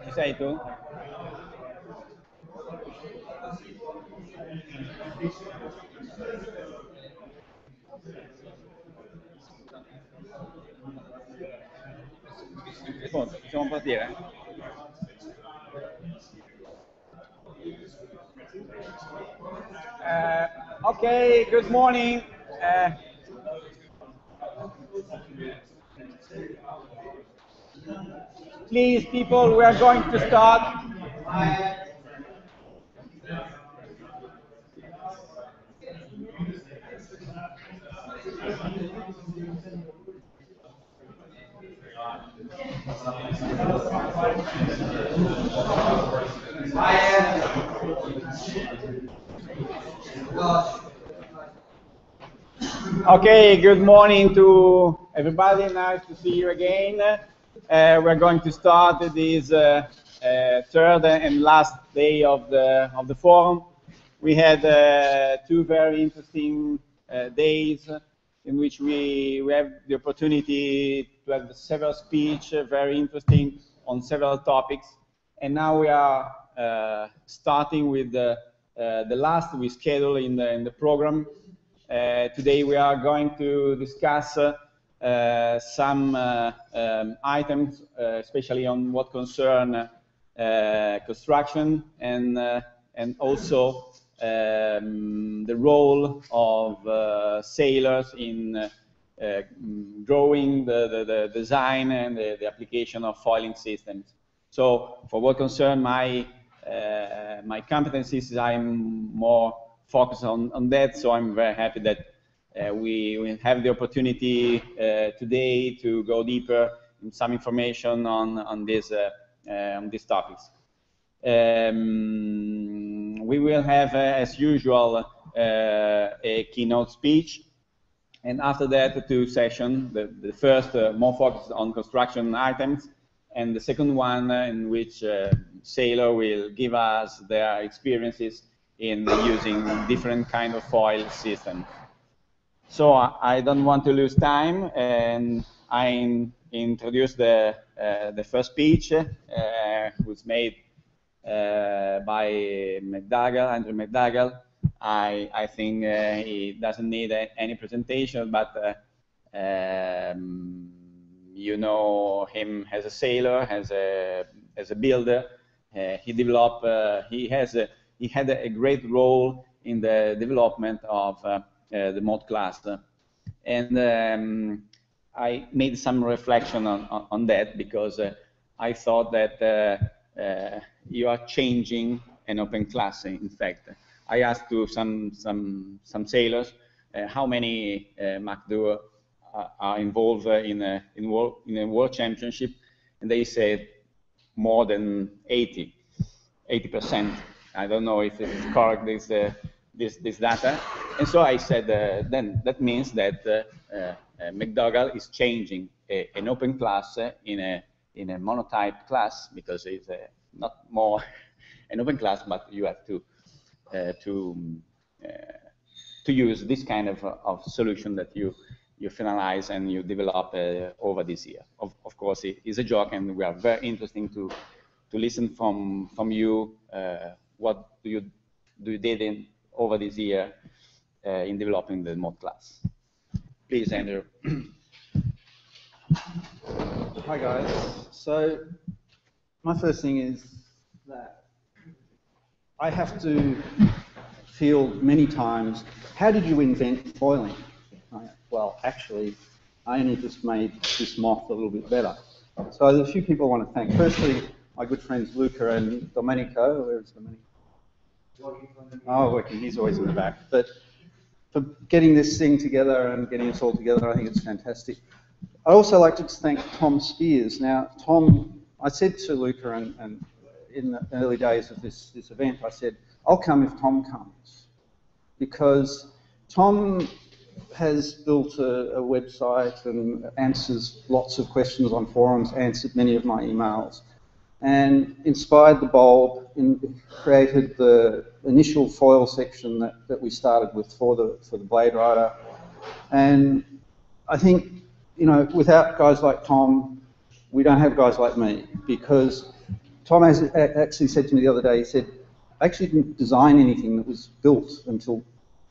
Ci sei tu? Possiamo partire? Okay, good morning. Please, people, we are going to start. Okay, good morning to everybody. Nice to see you again. We're going to start this third and last day of the forum. We had two very interesting days in which we have the opportunity to have several speeches, very interesting on several topics. And now we are starting with the last we schedule in the program. Today we are going to discuss some items, especially on what concern construction and also the role of sailors in drawing the design and the application of foiling systems. So for what concern my competencies, I'm more focused on that, so I'm very happy that we will have the opportunity today to go deeper in some information on these topics. We will have, as usual, a keynote speech, and after that, two sessions. The first more focused on construction items, and the second one in which sailor will give us their experiences in using different kind of foil systems. So I don't want to lose time, and I introduce the first speech, was made by McDougall, Andrew McDougall. I think he doesn't need any presentation, but you know him as a sailor, as a builder. He developed. He had a great role in the development of the moth class, and I made some reflection on that because I thought that you are changing an open class. In fact, I asked to some sailors how many McDougall are involved in a world championship, and they said more than 80%. I don't know if it's correct, this data. And so I said, then that means that McDougall is changing an open class in a monotype class, because it's not more an open class, but you have to use this kind of solution that you finalize and you develop over this year. Of course, it is a joke, and we are very interesting to listen from you. What do you did over this year in developing the moth class? Please, Andrew. Hi guys. So my first thing is that I have to field many times, how did you invent foiling? Well, actually, I only just made this moth a little bit better. So there's a few people I want to thank. Firstly, my good friends Luca and Domenico. Where's Domenico? Oh, working. He's always in the back. But for getting this thing together and getting us all together, I think it's fantastic. I'd also like to thank Tom Spears. Now, Tom, I said to Luca and in the early days of this event, I said, I'll come if Tom comes. Because Tom has built a website and answers lots of questions on forums, answered many of my emails, and inspired the bulb, created the initial foil section that we started with for the Blade Rider. And I think, you know, without guys like Tom, we don't have guys like me, because Tom actually said to me the other day, he said, I actually didn't design anything that was built until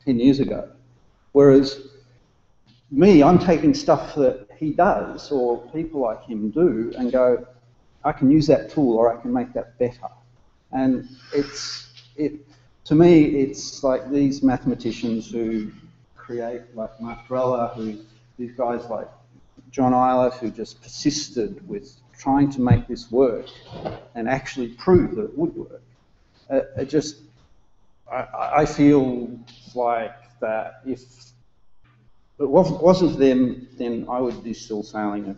10 years ago. Whereas me, I'm taking stuff that he does or people like him do and go, I can use that tool or I can make that better. And to me, it's like these mathematicians who create, like McDougall A, these guys like John Eilert, who just persisted with trying to make this work and actually prove that it would work. I feel like that if it wasn't them, then I would be still sailing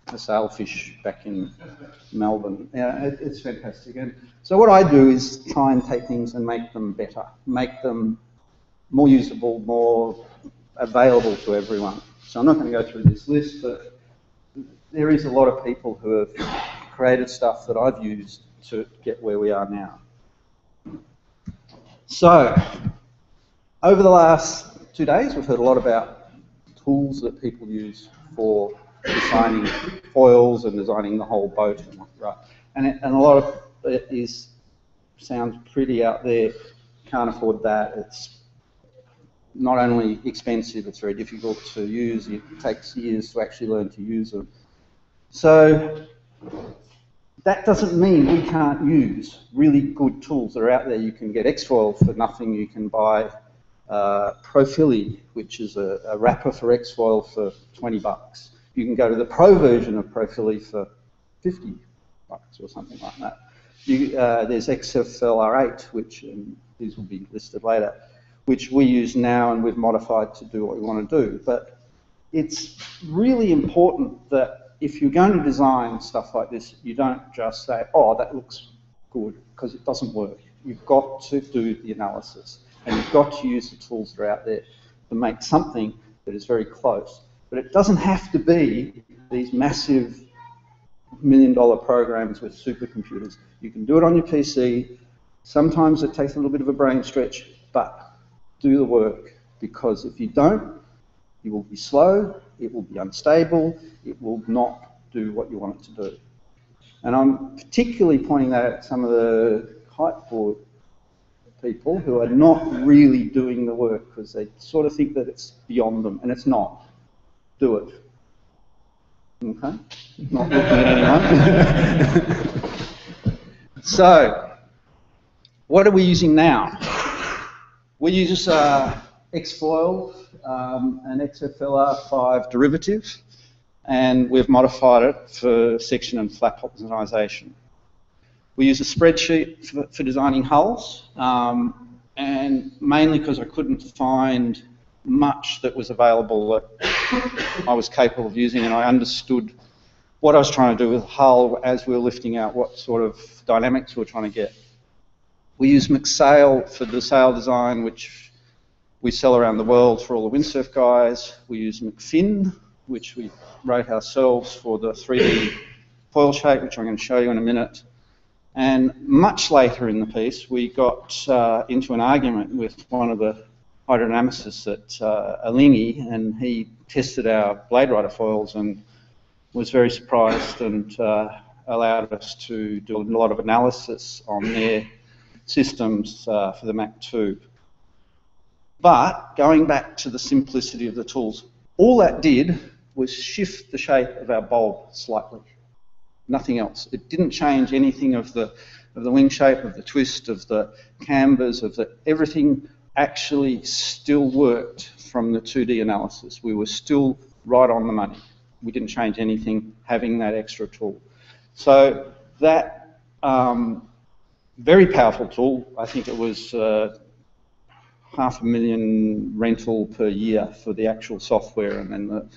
a sailfish back in Melbourne. Yeah, it's fantastic. And so what I do is try and take things and make them better, make them more usable, more available to everyone. So I'm not going to go through this list, but there is a lot of people who have created stuff that I've used to get where we are now. So, over the last 2 days, we've heard a lot about tools that people use for designing foils and designing the whole boat, right? And a lot of it sounds pretty out there. Can't afford that. It's not only expensive, it's very difficult to use. It takes years to actually learn to use them. So that doesn't mean we can't use really good tools that are out there. You can get X-foil for nothing. You can buy Profili, which is a wrapper for X-foil for $20. You can go to the pro version of Profili for $50 or something like that. There's XFLR8, which these will be listed later, which we use now and we've modified to do what we want to do. But it's really important that if you're going to design stuff like this, you don't just say, oh, that looks good, because it doesn't work. You've got to do the analysis, and you've got to use the tools that are out there to make something that is very close. But it doesn't have to be these massive $1 million programs with supercomputers. You can do it on your PC. Sometimes it takes a little bit of a brain stretch, but do the work, because if you don't, you will be slow, it will be unstable, it will not do what you want it to do. And I'm particularly pointing that at some of the kiteboard people who are not really doing the work because they sort of think that it's beyond them, and it's not. Do it. Okay? Not looking at anyone. So, what are we using now? We use X-foil, an XFLR5 derivative, and we've modified it for section and flap optimization. We use a spreadsheet for designing hulls, and mainly because I couldn't find much that was available that I was capable of using, and I understood what I was trying to do with the hull as we were lifting out what sort of dynamics we were trying to get. We use McSail for the sail design, which we sell around the world for all the windsurf guys. We use McFin, which we wrote ourselves for the 3D foil shape, which I'm going to show you in a minute. And much later in the piece, we got into an argument with one of the hydrodynamicists at Alinghi, and he tested our Blade Rider foils and was very surprised and allowed us to do a lot of analysis on their systems for the Mac 2. But going back to the simplicity of the tools, all that did was shift the shape of our bulb slightly. Nothing else. It didn't change anything of the wing shape, of the twist, of the cambers, everything actually still worked from the 2D analysis. We were still right on the money. We didn't change anything having that extra tool. So that very powerful tool, I think it was $500,000 rental per year for the actual software, and then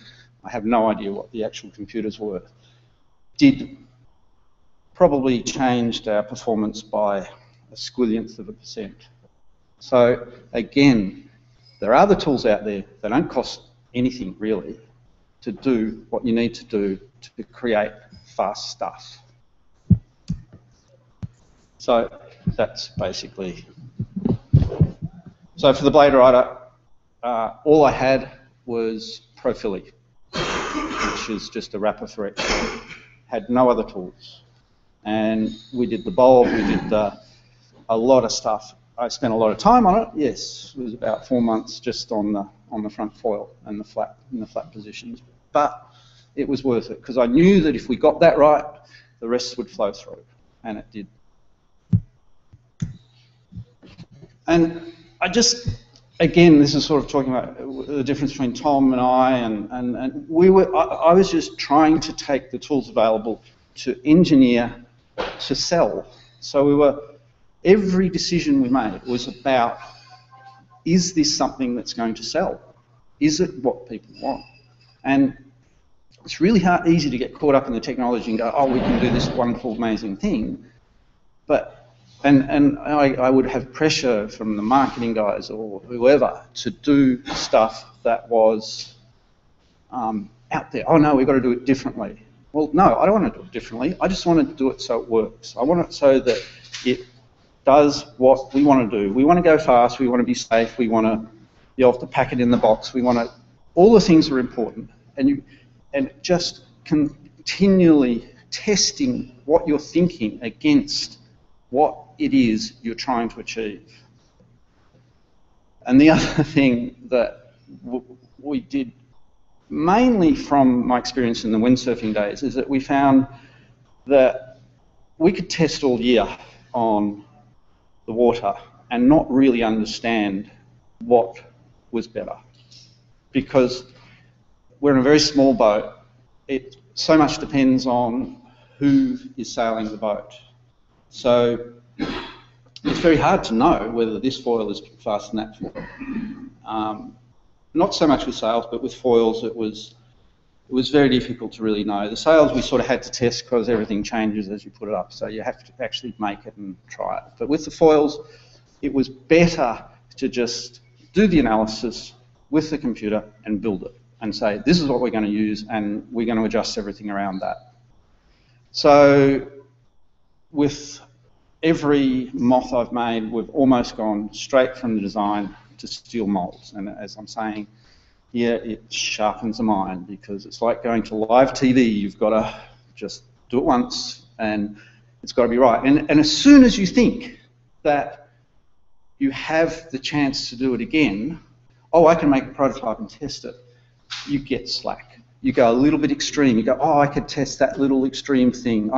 I have no idea what the actual computers were, did probably changed our performance by a squillionth of a %. So again, there are other tools out there that don't cost anything really to do what you need to do to create fast stuff. So that's basically. So for the Blade Rider, all I had was Profili, which is just a wrapper for X-ray. Had no other tools. And we did the bulb, we did a lot of stuff. I spent a lot of time on it, yes. It was about 4 months just on the front foil and the flat positions. But it was worth it, because I knew that if we got that right, the rest would flow through, and it did. And I just, again, this is sort of talking about the difference between Tom and I, and I was just trying to take the tools available to engineer, to sell. So every decision we made was about, is this something that's going to sell? Is it what people want? And it's really easy to get caught up in the technology and go, oh, we can do this wonderful, amazing thing. But And I would have pressure from the marketing guys or whoever to do stuff that was out there. Oh no, we've got to do it differently. Well, no, I don't want to do it differently. I just want to do it so it works. I want it so that it does what we want to do. We want to go fast. We want to be safe. We want to be able to pack it in the box. We want to. All the things are important, and just continually testing what you're thinking against what it is you're trying to achieve. And the other thing that we did, mainly from my experience in the windsurfing days, is that we found that we could test all year on the water and not really understand what was better. Because we're in a very small boat, it so much depends on who is sailing the boat. So it's very hard to know whether this foil is faster than that foil. Not so much with sails, but with foils it was very difficult to really know. The sails we sort of had to test because everything changes as you put it up, so you have to actually make it and try it. But with the foils, it was better to just do the analysis with the computer and build it and say, this is what we're going to use and we're going to adjust everything around that. So with every moth I've made, we've almost gone straight from the design to steel molds. And as I'm saying, yeah, it sharpens the mind, because it's like going to live TV. You've got to just do it once and it's got to be right. And as soon as you think that you have the chance to do it again, oh, I can make a prototype and test it, you get slack. You go a little bit extreme. You go, oh, I could test that little extreme thing.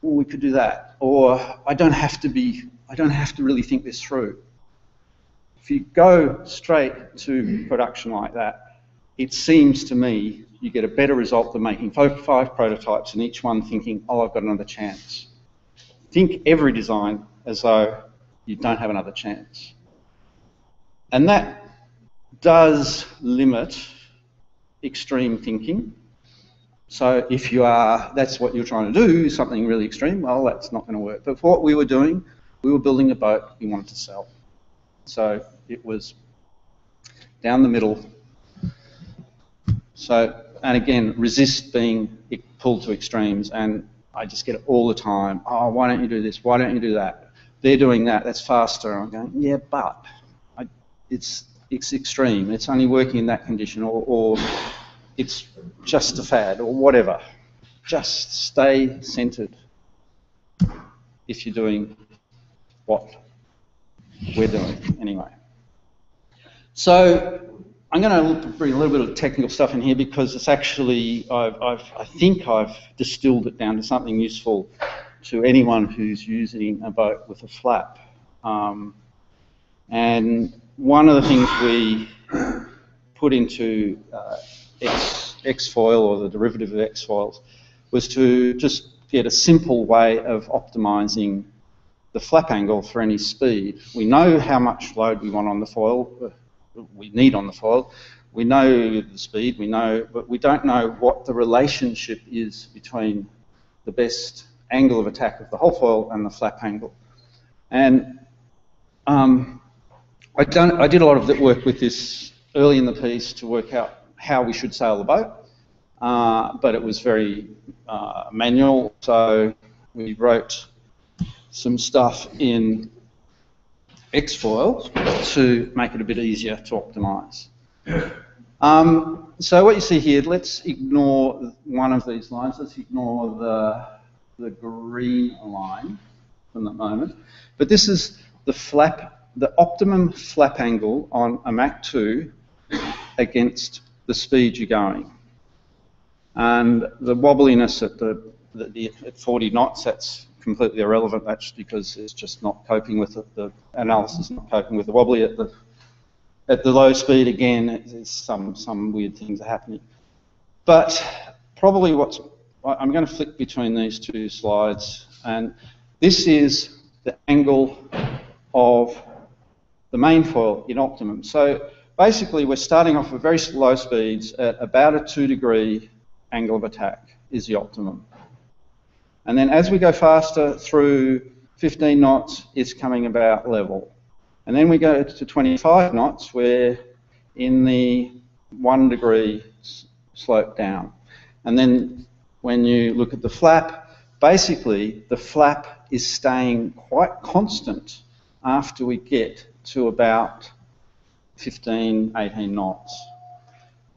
We could do that, or I don't have to really think this through. If you go straight to production like that, it seems to me you get a better result than making five prototypes and each one thinking, oh, I've got another chance. Think every design as though you don't have another chance. And that does limit extreme thinking. So if that's what you're trying to do, something really extreme, well, that's not going to work. But for what we were doing, we were building a boat we wanted to sell. So it was down the middle. So, and again, resist being pulled to extremes, and I just get it all the time. Oh, why don't you do this? Why don't you do that? They're doing that, that's faster. I'm going, yeah, but it's extreme. It's only working in that condition, or it's just a fad, or whatever. Just stay centered if you're doing what we're doing anyway. So I'm going to bring a little bit of technical stuff in here, because it's actually, I think I've distilled it down to something useful to anyone who's using a boat with a flap. And one of the things we put into X foil or the derivative of X foils was to just get a simple way of optimizing the flap angle for any speed. We know how much load we want on the foil, we need on the foil. We know the speed, but we don't know what the relationship is between the best angle of attack of the whole foil and the flap angle. And I did a lot of work with this early in the piece to work out how we should sail the boat, but it was very manual, so we wrote some stuff in X-foil to make it a bit easier to optimize. So what you see here, let's ignore one of these lines. Let's ignore the green line from the moment. But this is the optimum flap angle on a Mach 2 against the speed you're going. And the wobbliness at 40 knots, that's completely irrelevant. That's because it's just not coping with it. The analysis is not coping with the wobbly at the low speed. Again, some weird things are happening. But probably I'm going to flick between these two slides, and this is the angle of the main foil in optimum. So basically, we're starting off with very low speeds at about a 2-degree angle of attack is the optimum. And then as we go faster through 15 knots, it's coming about level. And then we go to 25 knots, we're in the 1-degree slope down. And then when you look at the flap, basically the flap is staying quite constant after we get to about 15, 18 knots.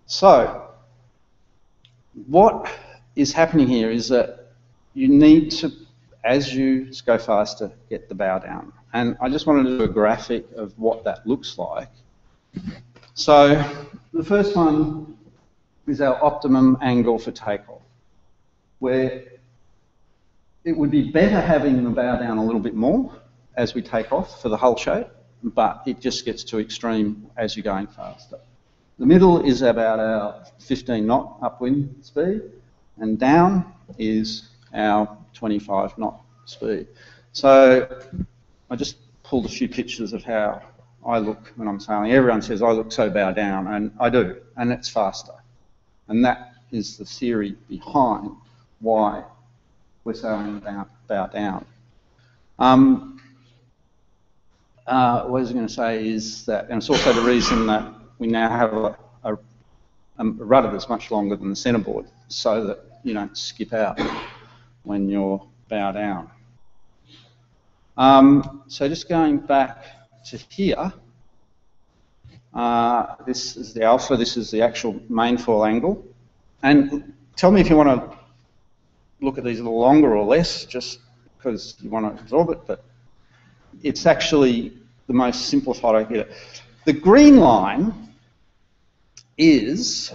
So what is happening here is that you need to, as you go faster, get the bow down. And I just wanted to do a graphic of what that looks like. So the first one is our optimum angle for takeoff, where it would be better having the bow down a little bit more as we take off for the hull shape, but it just gets too extreme as you're going faster. The middle is about our 15 knot upwind speed, and down is our 25 knot speed. So I just pulled a few pictures of how I look when I'm sailing. Everyone says I look so bow down, and I do, and it's faster. And that is the theory behind why we're sailing bow down. What I was going to say is that, and it's also the reason that we now have a rudder that's much longer than the centreboard, so that you don't skip out when you're bow down. So just going back to here, this is the alpha, this is the actual main foil angle. And tell me if you want to look at these a little longer or less, just because you want to absorb it, but it's actually the most simplified I get it. The green line is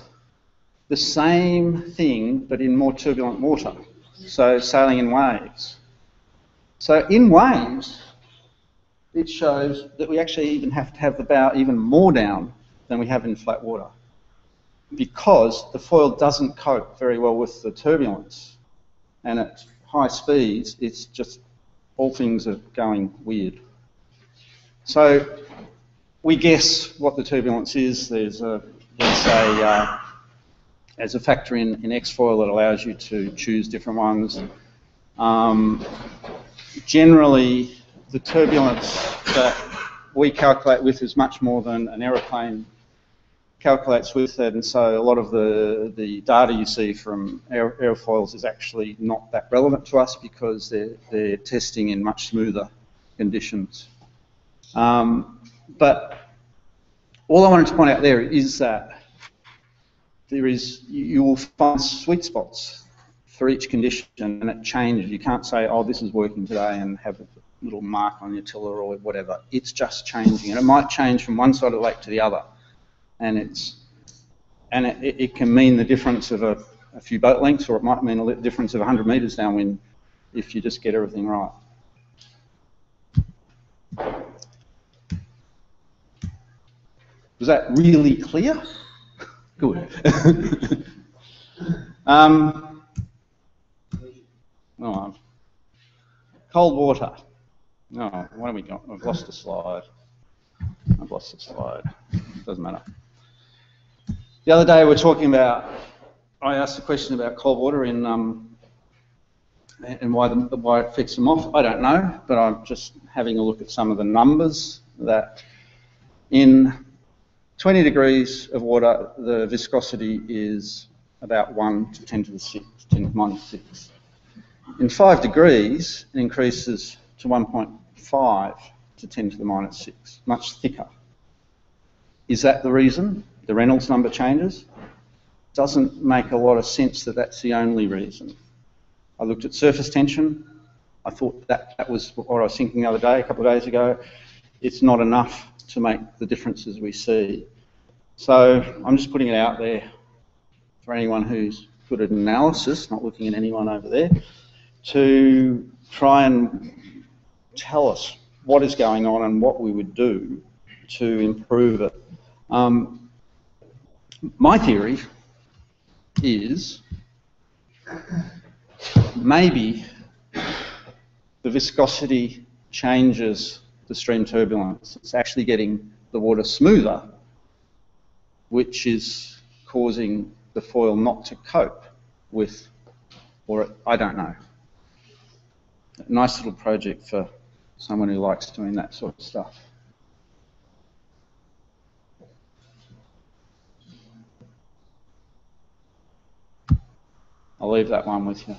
the same thing, but in more turbulent water. So sailing in waves. So in waves, it shows that we actually even have to have the bow even more down than we have in flat water, because the foil doesn't cope very well with the turbulence. And at high speeds, it's just, all things are going weird. So we guess what the turbulence is. There's a factor in X-foil that allows you to choose different ones. Generally, the turbulence that we calculate with is much more than an aeroplane calculates with, and so a lot of the data you see from airfoils is actually not that relevant to us because they're testing in much smoother conditions. But all I wanted to point out there is that you will find sweet spots for each condition, and it changes. You can't say, oh, this is working today, and have a little mark on your tiller or whatever. It's just changing, and it might change from one side of the lake to the other, and it can mean the difference of a few boat lengths, or it might mean a difference of 100 metres downwind if you just get everything right. Was that really clear? Good. Oh, cold water. Oh, what have we got? I've lost a slide. Doesn't matter. The other day we were talking about, I asked a question about cold water and why it affects the moth. I don't know, but I'm just having a look at some of the numbers that in 20 degrees of water, the viscosity is about 1 to 10 to the 6, 10 to the minus 6. In 5 degrees, it increases to 1.5 to 10 to the minus 6, much thicker. Is that the reason? The Reynolds number changes? Doesn't make a lot of sense that that's the only reason. I looked at surface tension. I thought that was what I was thinking the other day, a couple of days ago. It's not enough to make the differences we see. So I'm just putting it out there for anyone who's good at analysis, not looking at anyone over there, to try and tell us what is going on and what we would do to improve it. My theory is maybe the viscosity changes the stream turbulence. It's actually getting the water smoother, which is causing the foil not to cope with, or I don't know. A nice little project for someone who likes doing that sort of stuff. I'll leave that one with you.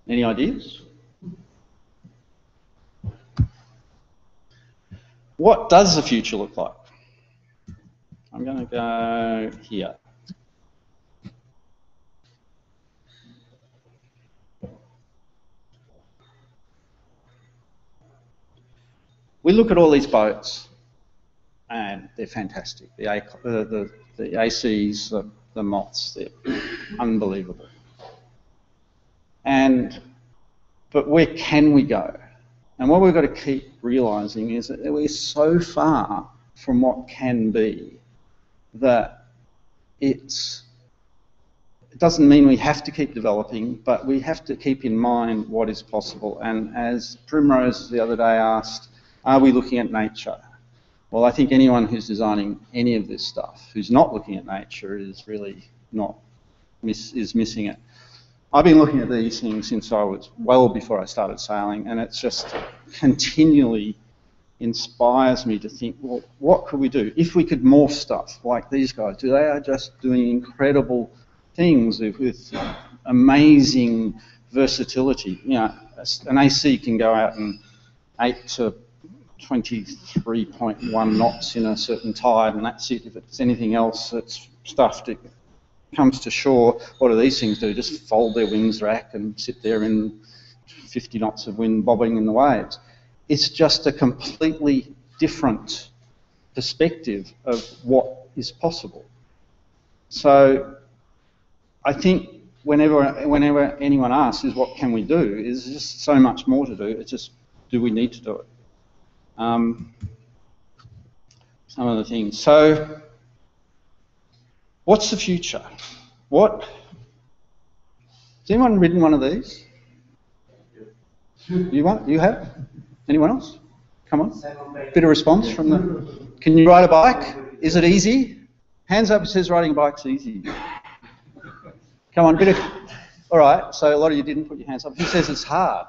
Any ideas? What does the future look like? I'm going to go here. We look at all these boats, and they're fantastic. The ACs, the moths, they're unbelievable. But where can we go? And what we've got to keep realising is that we're so far from what can be that it doesn't mean we have to keep developing, but we have to keep in mind what is possible. And as Primrose the other day asked, are we looking at nature? Well, I think anyone who's designing any of this stuff who's not looking at nature is really is missing it. I've been looking at these things since I was well before I started sailing, and it's just continually inspires me to think, well, what could we do? If we could morph stuff like these guys do, they are just doing incredible things with amazing versatility. You know, an AC can go out in 8 to 23.1 knots in a certain tide, and that's it. If it's anything else that's stuffed, it comes to shore. What do these things do? Just fold their wings rack and sit there in 50 knots of wind bobbing in the waves. It's just a completely different perspective of what is possible. So I think whenever anyone asks is what can we do, is just so much more to do. It's just, do we need to do it? Some of the things. So what's the future? Has anyone ridden one of these? You have? Anyone else? Come on. Bit of response from the... Can you ride a bike? Is it easy? Hands up, it says riding a bike's easy. Come on, bit of... All right, so a lot of you didn't put your hands up. Who says it's hard?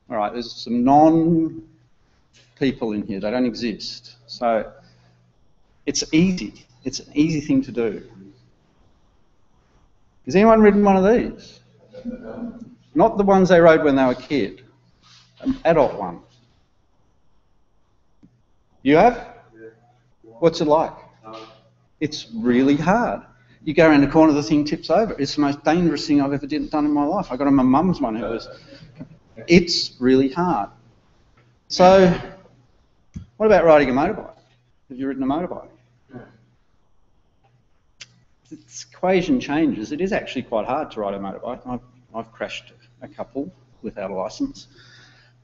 All right, there's some non-people in here. They don't exist. So it's easy. It's an easy thing to do. Has anyone ridden one of these? Not the ones they rode when they were a kid. An adult one. You have? What's it like? It's really hard. You go around the corner, the thing tips over. It's the most dangerous thing I've ever done in my life. I got on my mum's one. It's really hard. So, what about riding a motorbike? Have you ridden a motorbike? Its equation changes. It is actually quite hard to ride a motorbike. I've crashed a couple without a license.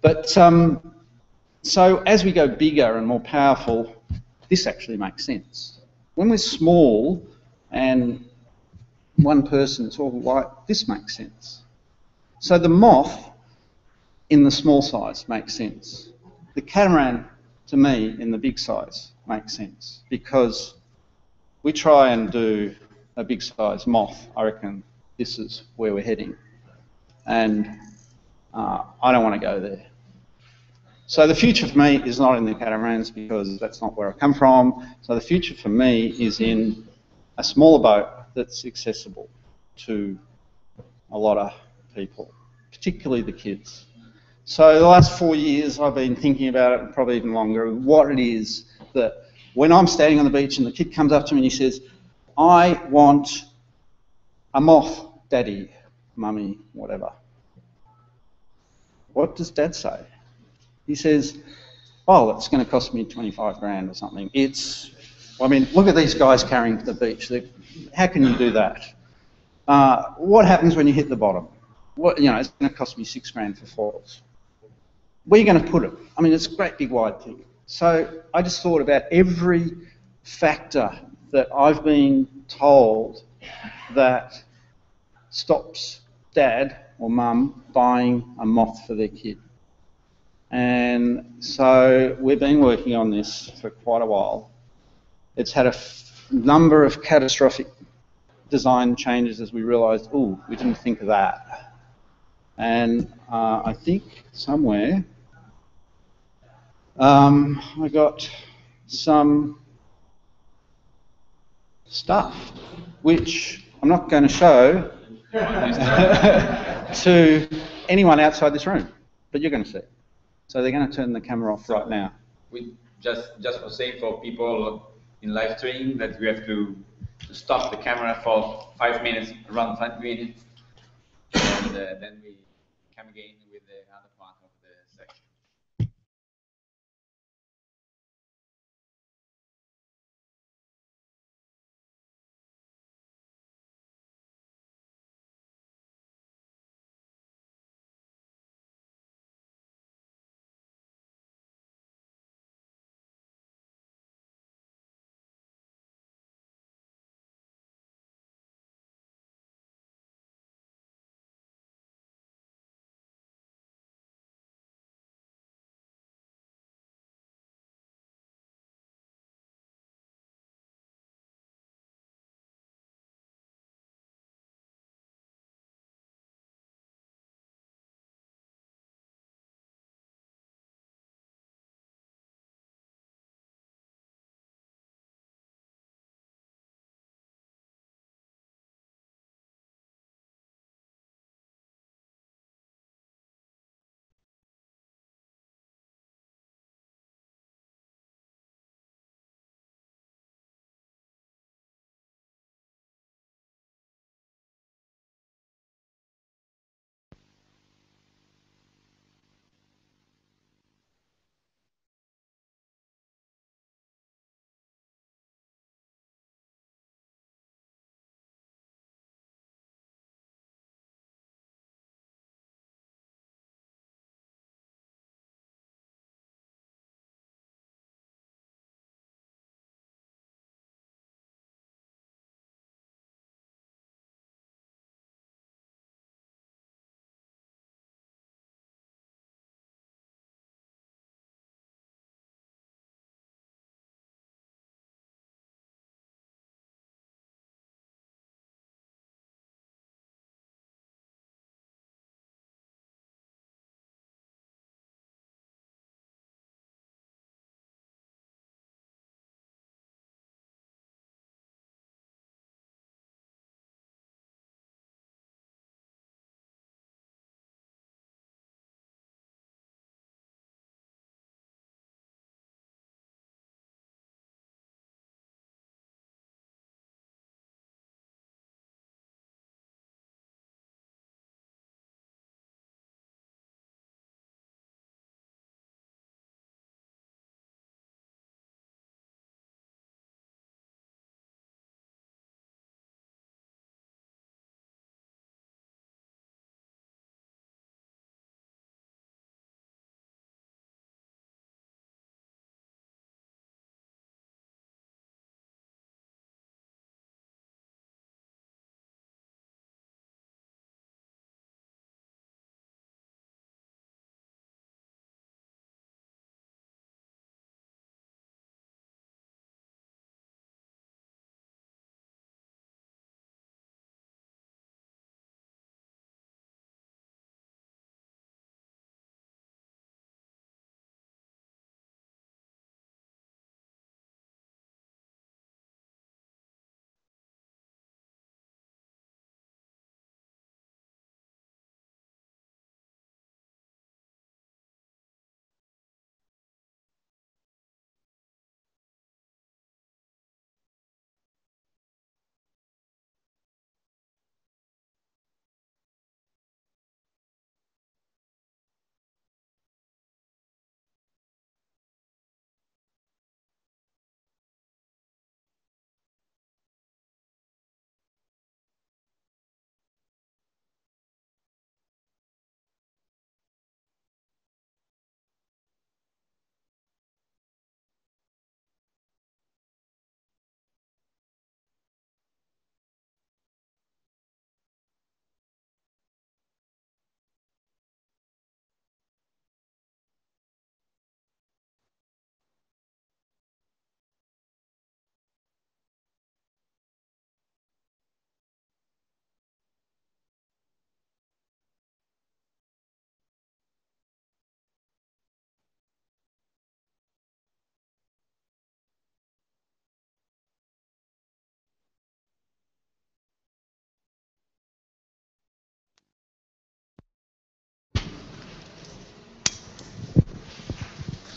But so as we go bigger and more powerful, this actually makes sense. When we're small and one person, it's all like, this makes sense. So the moth in the small size makes sense. The catamaran, to me, in the big size makes sense, because we try and do a big size moth. I reckon this is where we're heading. And I don't want to go there. So the future for me is not in the catamarans, because that's not where I come from. So the future for me is in a smaller boat that's accessible to a lot of people, particularly the kids. So the last 4 years I've been thinking about it, probably even longer, what it is that when I'm standing on the beach and the kid comes up to me and he says, I want a moth, daddy, mummy, whatever. What does dad say? He says, oh, it's going to cost me 25 grand or something. I mean, look at these guys carrying to the beach. How can you do that? What happens when you hit the bottom? It's going to cost me 6 grand for foils. Where are you going to put it? I mean, it's a great big wide thing. So I just thought about every factor that I've been told that stops dad or mum buying a moth for their kid. And so we've been working on this for quite a while. It's had a number of catastrophic design changes as we realised, oh, we didn't think of that. And I think somewhere I got some stuff which I'm not going to show to anyone outside this room, but you're going to see it. So they're going to turn the camera off right now. We just for saying for people in live streaming that we have to stop the camera for 5 minutes, around 5 minutes, and then we come again with the other part of the section.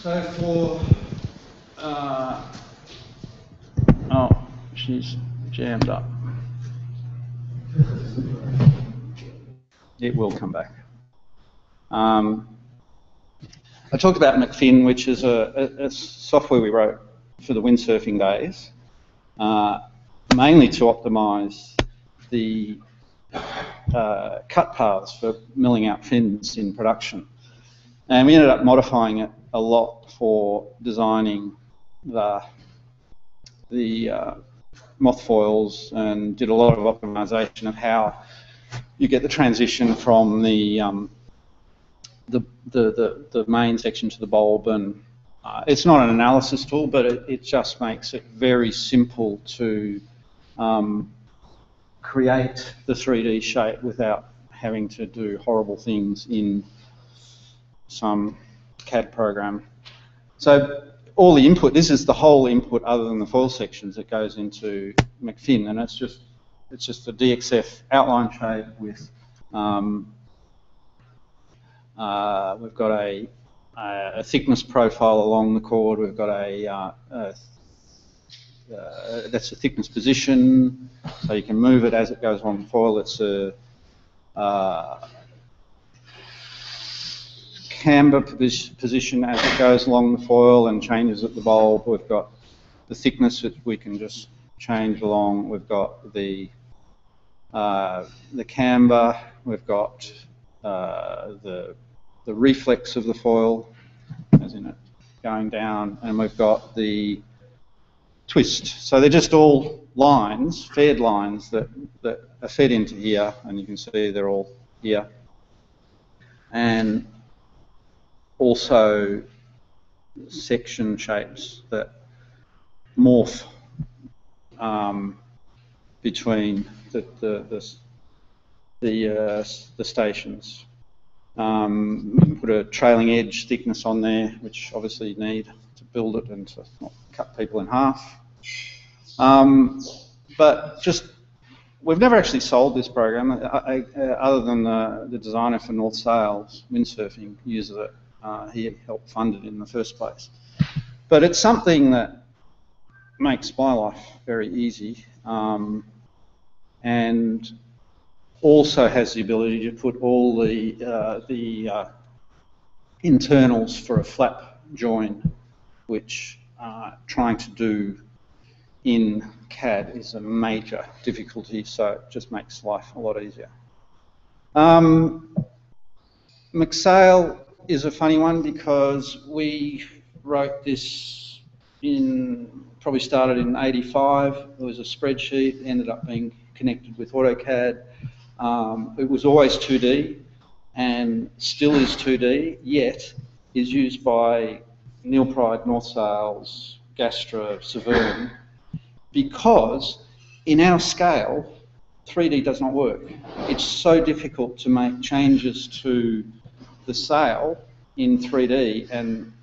So for, oh, she's jammed up. It will come back. I talked about McPherson, which is a software we wrote for the windsurfing days, mainly to optimise the cut paths for milling out fins in production. And we ended up modifying it a lot for designing the moth foils, and did a lot of optimisation of how you get the transition from the main section to the bulb. And it's not an analysis tool, but it just makes it very simple to create the 3D shape without having to do horrible things in some CAD program. So all the input, this is the whole input other than the foil sections that goes into McPherson, and it's just a DXF outline shape with we've got a thickness profile along the chord. We've got that's a thickness position, so you can move it as it goes along the foil. It's a camber position as it goes along the foil and changes at the bulb. We've got the thickness that we can just change along. We've got the camber. We've got the reflex of the foil, as in it going down, and we've got the twist. So they're just all lines, fed lines that are fed into here, and you can see they're all here. And also section shapes that morph between the stations. You can put a trailing edge thickness on there, which obviously you need to build it and to not cut people in half. But just, we've never actually sold this program, other than the designer for North Sails Windsurfing uses it. He helped fund it in the first place. But it's something that makes my life very easy, and also has the ability to put all the internals for a flap join, which trying to do in CAD is a major difficulty, so it just makes life a lot easier. McSail is a funny one because we wrote this probably started in '85. It was a spreadsheet, ended up being connected with AutoCAD. It was always 2D and still is 2D, yet is used by Neil Pride, North Sails, Gastra, Severn, because in our scale, 3D does not work. It's so difficult to make changes to the sail in 3D and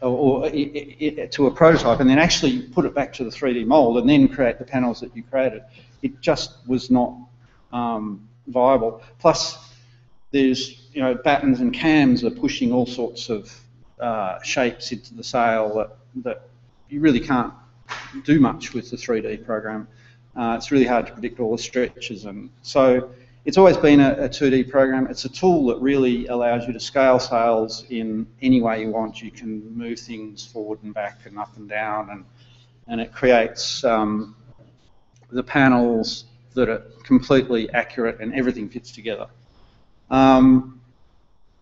or to a prototype, and then actually put it back to the 3D mold and then create the panels that you created. It just was not viable. Plus, there's battens and cams are pushing all sorts of shapes into the sail that you really can't do much with the 3D program. It's really hard to predict all the stretches, and so it's always been a 2D program. It's a tool that really allows you to scale sails in any way you want. You can move things forward and back and up and down, and it creates the panels that are completely accurate and everything fits together.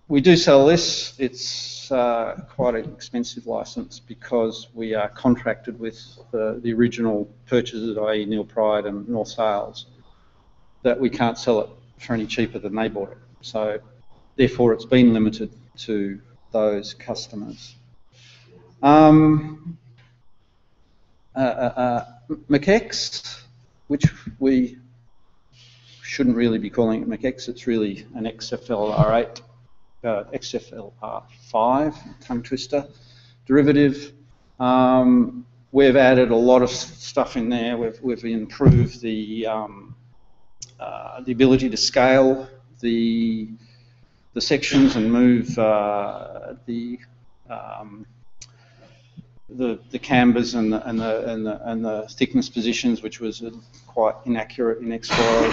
We do sell this. It's quite an expensive license because we are contracted with the original purchasers, i.e. Neil Pride and North Sails, that we can't sell it for any cheaper than they bought it. So therefore it's been limited to those customers. MacX, which we shouldn't really be calling it MacX, it's really an XFLR8, XFLR5 tongue twister derivative. We've added a lot of stuff in there. We've improved the ability to scale the sections and move the the cambers and the thickness positions, which was quite inaccurate in X-Foil.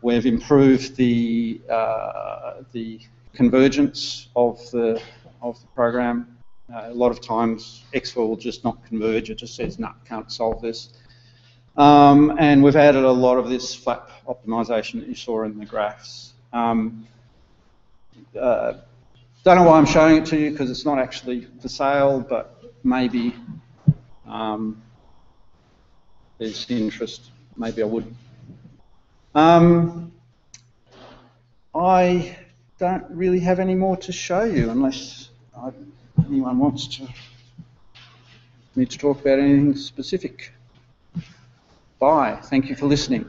We've improved the convergence of the program. A lot of times X-Foil will just not converge. It just says, no, can't solve this. And we've added a lot of this flap optimization that you saw in the graphs. Don't know why I'm showing it to you, because it's not actually for sale, but maybe there's interest. Maybe I would. I don't really have any more to show you, unless anyone wants me to talk about anything specific. Bye. Thank you for listening.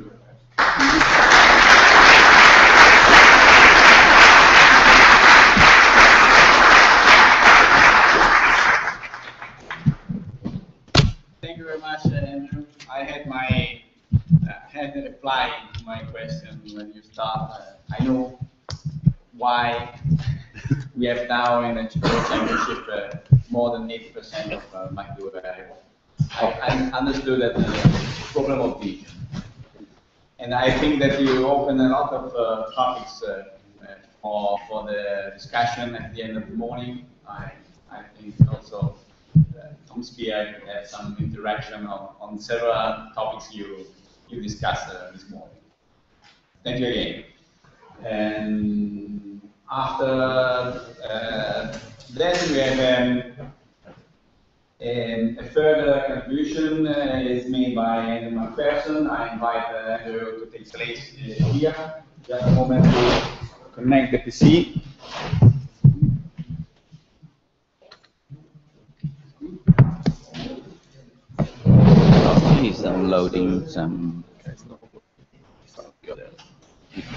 Thank you very much, Andrew. I had a reply to my question when you start. I know why we have now in the World Championship more than 80% of McDougall A. I understood that the problem of vision. And I think that you open a lot of topics for the discussion at the end of the morning. I think also Tom Spear could have some interaction on several topics you discussed this morning. Thank you again. And after then we have a further contribution is made by Andrew MacPherson. I invite Andrew to take place here. Just a moment to connect the PC. He's downloading some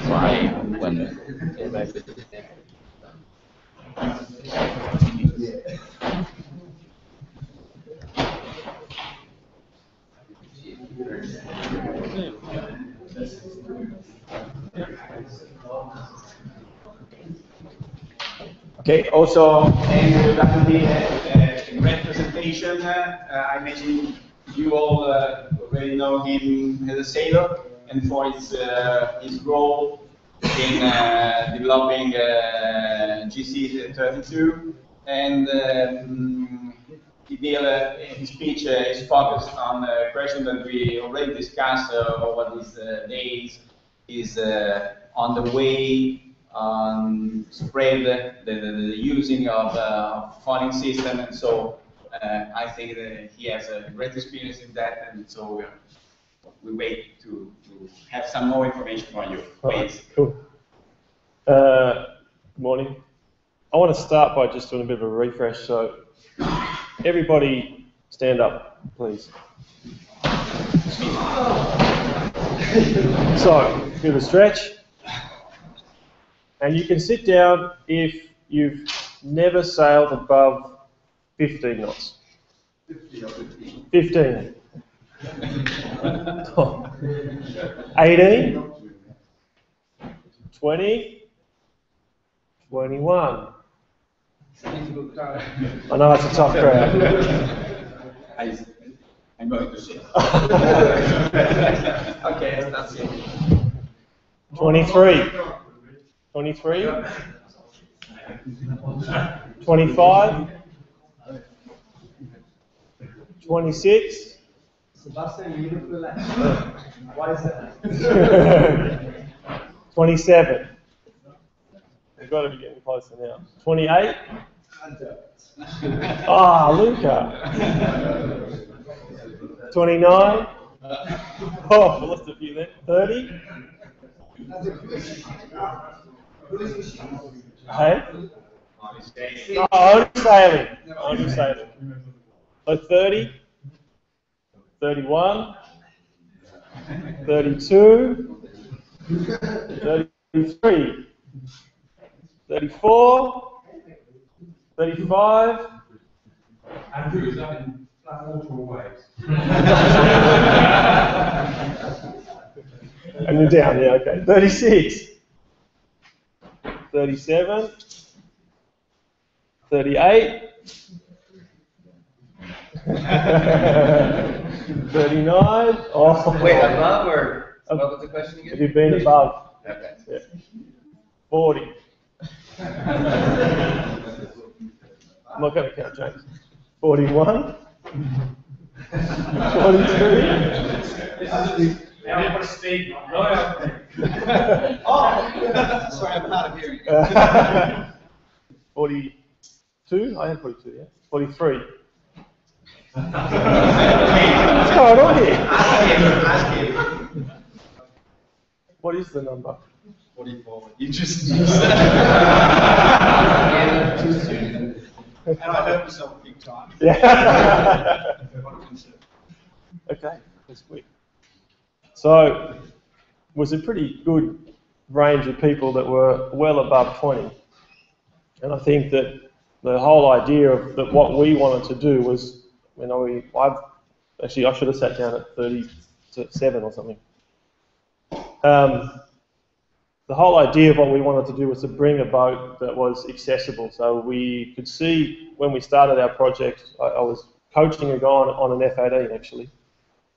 try when Okay, also Andrew definitely had a great presentation. I imagine you all already know him as a sailor and for his role in developing GC32, and his speech is focused on a question that we already discussed over these days, is on the way spread the using of phoning system, and so I think that he has a great experience in that, and so we wait to have some more information from you. Please. Cool. Good morning. I want to start by just doing a bit of a refresh. So everybody stand up, please. So, a bit of a stretch. And you can sit down if you've never sailed above 15 knots. 15. 18. 20. 21. I know it's a tough crowd. I'm going to sit. Okay, that's it. 23. 23. 25. 26. Sebastian, you look relaxed. Why is that? 27. We've got to be getting closer now. 28. Ah, Luca. 29. Oh, we lost a few there. 30. Hey? No, only sailing. Only sailing. So 30. 31. 32. 33. 34. 35. Andrew, is that in flat water or waves? And then down, yeah, okay. 36. 37. 38. 39. Oh. Wait, above or what was the question again? Have you been above? Okay. Yeah. 40. I'm not going to count, James. 41. 42. Everybody stayed. Oh, sorry, I'm hard of hearing. 42. I had 42. Yeah. 43. What's going on here? Ask him. What is the number? 44. You just. And I hurt myself big time. Yeah. Okay, that's quick. So, it was a pretty good range of people that were well above 20. And I think that the whole idea of that what we wanted to do was, you know, I should have sat down at 37 or something. The whole idea of what we wanted to do was to bring a boat that was accessible. So we could see when we started our project, I was coaching a guy on an F-18 actually,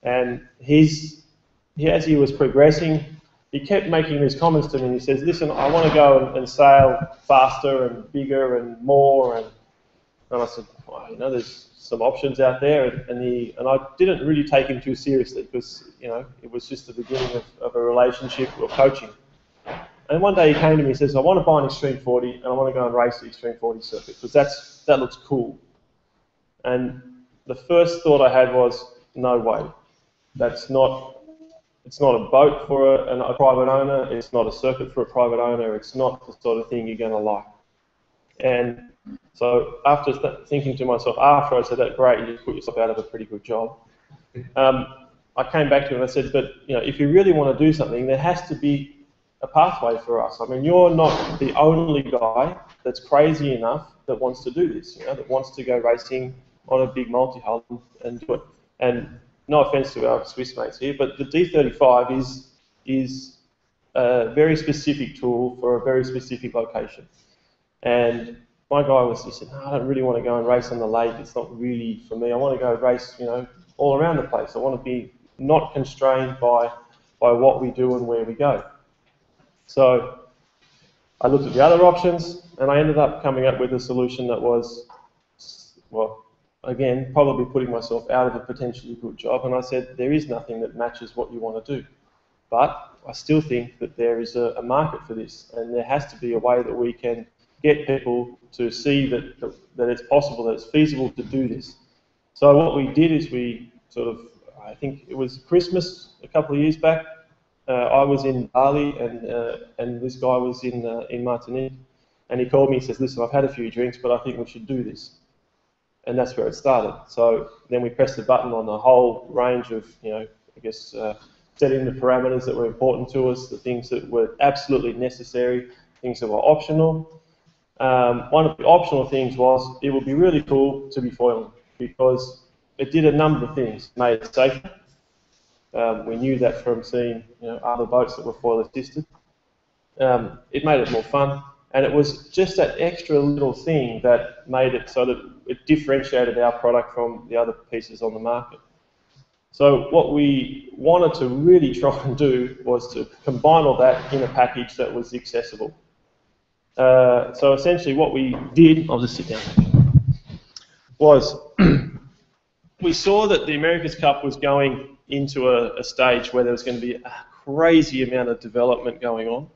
and as he was progressing, he kept making these comments to me. He says, "Listen, I want to go and sail faster and bigger and more." And I said, "Well, you know, there's some options out there." And I didn't really take him too seriously because, you know, it was just the beginning of a relationship of coaching. And one day he came to me and says, "I want to buy an Extreme 40 and I want to go and race the Extreme 40 circuit because that looks cool." And the first thought I had was, no way. It's not a boat for a private owner. It's not a circuit for a private owner. It's not the sort of thing you're going to like. And so after thinking to myself, after I said that, great, you just put yourself out of a pretty good job. I came back to him and I said, but you know, if you really want to do something, there has to be a pathway for us. I mean, you're not the only guy that's crazy enough that wants to do this, you know, that wants to go racing on a big multi-hull and do it. And no offence to our Swiss mates here, but the D35 is a very specific tool for a very specific location. And my guy he said, "No, I don't really want to go and race on the lake. It's not really for me. I want to go race, you know, all around the place. I want to be not constrained by what we do and where we go." So I looked at the other options, and I ended up coming up with a solution that was, well, again, probably putting myself out of a potentially good job. And I said, there is nothing that matches what you want to do. But I still think that there is a market for this, and there has to be a way that we can get people to see that it's possible, that it's feasible to do this. So what we did is we sort of, I think it was Christmas a couple of years back, I was in Bali and this guy was in Martinique, and he called me and says, "Listen, I've had a few drinks, but I think we should do this." And that's where it started. So then we pressed the button on the whole range of, you know, I guess setting the parameters that were important to us, the things that were absolutely necessary, things that were optional. One of the optional things was it would be really cool to be foiling because it did a number of things. It made it safer. We knew that from seeing, you know, other boats that were foil assisted. It made it more fun, and it was just that extra little thing that made it so that it differentiated our product from the other pieces on the market. So what we wanted to really try and do was to combine all that in a package that was accessible. So essentially what we did, I'll just sit down, was we saw that the America's Cup was going into a stage where there was going to be a crazy amount of development going on.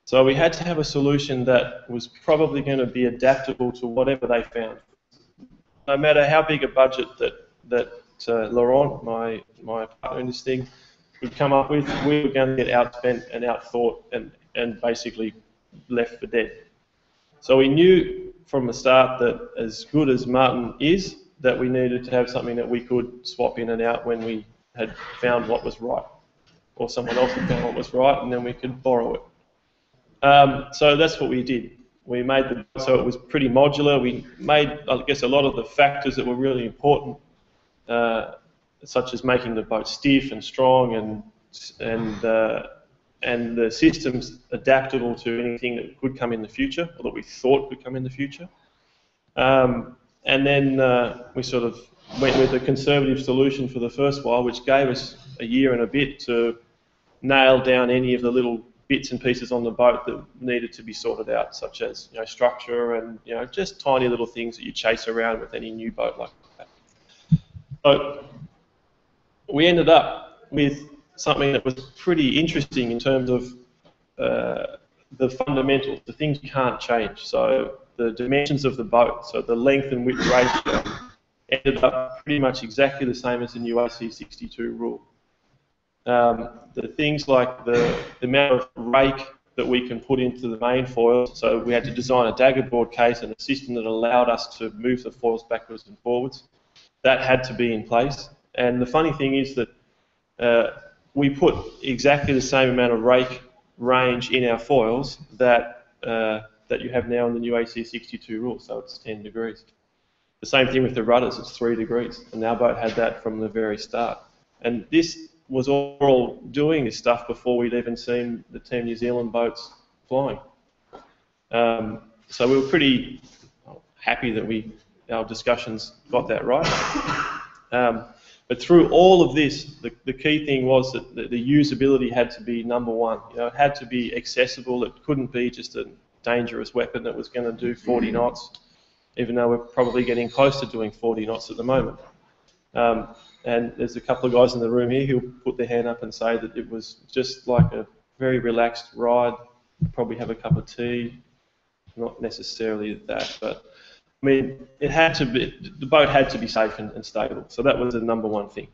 So we had to have a solution that was probably going to be adaptable to whatever they found. No matter how big a budget that Laurent, my partner in this thing, would come up with, we were going to get outspent and outthought and basically left for dead. So we knew from the start that as good as Martin is, that we needed to have something that we could swap in and out when we had found what was right, or someone else had found what was right, and then we could borrow it. So that's what we did. We made so it was pretty modular. We made, I guess, a lot of the factors that were really important, such as making the boat stiff and strong, and the systems adaptable to anything that could come in the future, or that we thought could come in the future. And then we sort of went with a conservative solution for the first while, which gave us a year and a bit to nail down any of the little bits and pieces on the boat that needed to be sorted out, such as structure and just tiny little things that you chase around with any new boat like that. So we ended up with something that was pretty interesting in terms of the fundamentals, the things you can't change. So the dimensions of the boat, so the length and width ratio, ended up pretty much exactly the same as the new AC62 rule. The things like the amount of rake that we can put into the main foil, so we had to design a dagger board case and a system that allowed us to move the foils backwards and forwards. That had to be in place. And the funny thing is that we put exactly the same amount of rake range in our foils that you have now in the new AC62 rule, so it's 10 degrees. The same thing with the rudders, it's 3 degrees, and our boat had that from the very start. And this was all doing this stuff before we'd even seen the Team New Zealand boats flying. So we were pretty happy that our discussions got that right. But through all of this, the key thing was that the usability had to be number one. It had to be accessible. It couldn't be just a dangerous weapon that was going to do 40 knots, even though we're probably getting close to doing 40 knots at the moment. And there's a couple of guys in the room here who'll put their hand up and say that it was just like a very relaxed ride, probably have a cup of tea, not necessarily that, but I mean, it had to be, the boat had to be safe and stable, so that was the number one thing.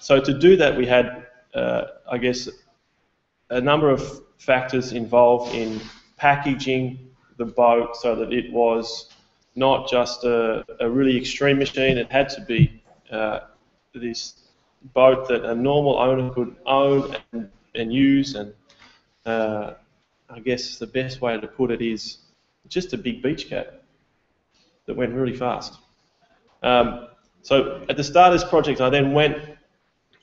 So to do that, we had, I guess, a number of factors involved in packaging the boat so that it was not just a really extreme machine. It had to be this boat that a normal owner could own and use, and I guess the best way to put it is just a big beach cat that went really fast. So at the start of this project, I then went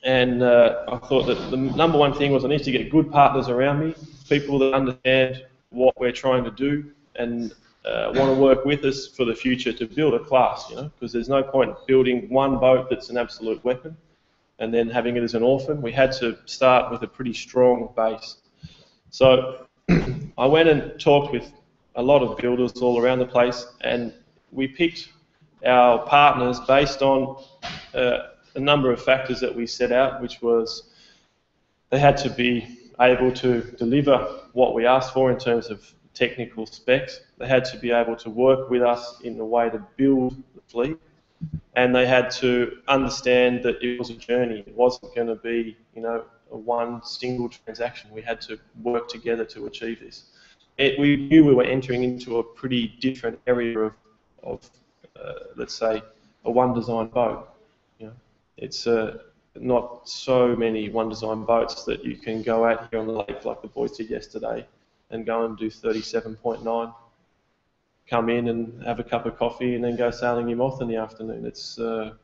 and I thought that the number one thing was I need to get good partners around me, people that understand what we're trying to do and want to work with us for the future to build a class, because there's no point building one boat that's an absolute weapon and then having it as an orphan. We had to start with a pretty strong base. So I went and talked with a lot of builders all around the place, and we picked our partners based on a number of factors that we set out, which was they had to be able to deliver what we asked for in terms of technical specs. They had to be able to work with us in the way to build the fleet, and they had to understand that it was a journey. It wasn't going to be, a one single transaction. We had to work together to achieve this. We knew we were entering into a pretty different area of let's say, a one design boat. It's not so many one design boats that you can go out here on the lake like the boys did yesterday and go and do 37.9, come in and have a cup of coffee and then go sailing your moth in the afternoon. It's a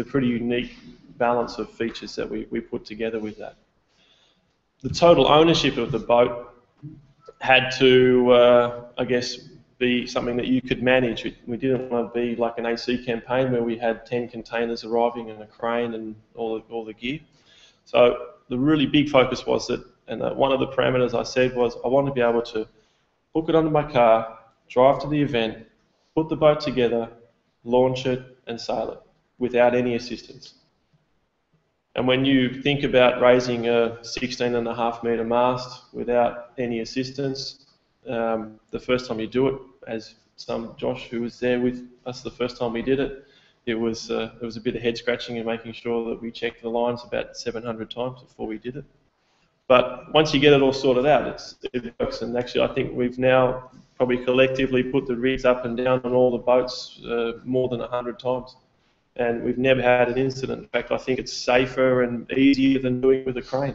pretty unique balance of features that we put together with that. The total ownership of the boat had to, I guess, be something that you could manage. We didn't want to be like an AC campaign where we had 10 containers arriving and a crane and all the gear. So the really big focus was that, and one of the parameters I said was I want to be able to hook it onto my car, drive to the event, put the boat together, launch it and sail it without any assistance. And when you think about raising a 16.5 metre mast without any assistance, the first time you do it, as Josh, who was there with us the first time we did it, there was a bit of head scratching and making sure that we checked the lines about 700 times before we did it. But once you get it all sorted out, it works. And actually, I think we've now probably collectively put the rigs up and down on all the boats more than 100 times. And we've never had an incident. In fact, I think it's safer and easier than doing it with a crane.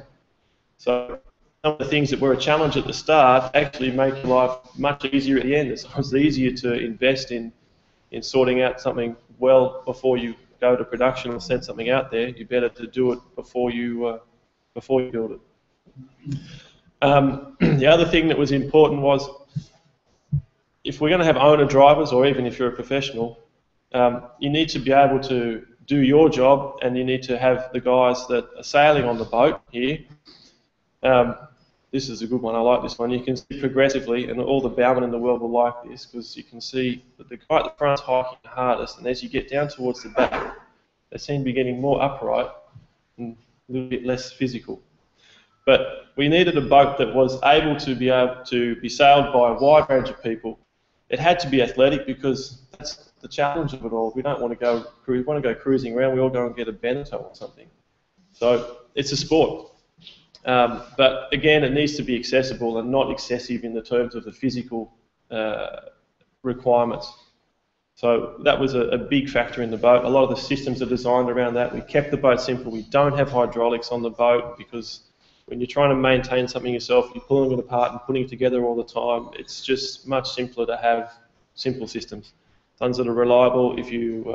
So some of the things that were a challenge at the start actually make life much easier at the end. It's easier to invest in sorting out something well before you go to production or send something out there. You're better to do it before you build it. The other thing that was important was if we're going to have owner drivers, or even if you're a professional, You need to be able to do your job, and you need to have the guys that are sailing on the boat here. This is a good one, I like this one. You can see progressively, and all the bowmen in the world will like this, because you can see that the guy at the front's hiking the hardest, and as you get down towards the back, they seem to be getting more upright and a little bit less physical. But we needed a boat that was able to be sailed by a wide range of people. It had to be athletic, because that's the challenge of it all. We don't want to go we want to go cruising around. We all go and get a Beneteau or something. So it's a sport. But again, it needs to be accessible and not excessive in the terms of the physical requirements. So that was a big factor in the boat. A lot of the systems are designed around that. We kept the boat simple. We don't have hydraulics on the boat, because when you're trying to maintain something yourself, you're pulling it apart and putting it together all the time. It's just much simpler to have simple systems. Ones that are reliable. If you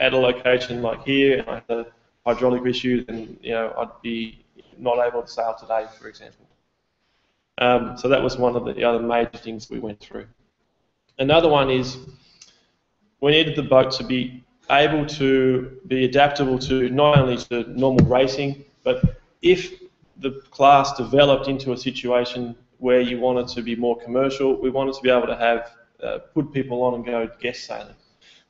at a location like here and I had a hydraulic issue, then I'd be not able to sail today, for example. So that was one of the other major things we went through. Another one is we needed the boat to be able to be adaptable to not only to normal racing, but if the class developed into a situation where you wanted to be more commercial, we wanted to be able to have put people on and go guest sailing.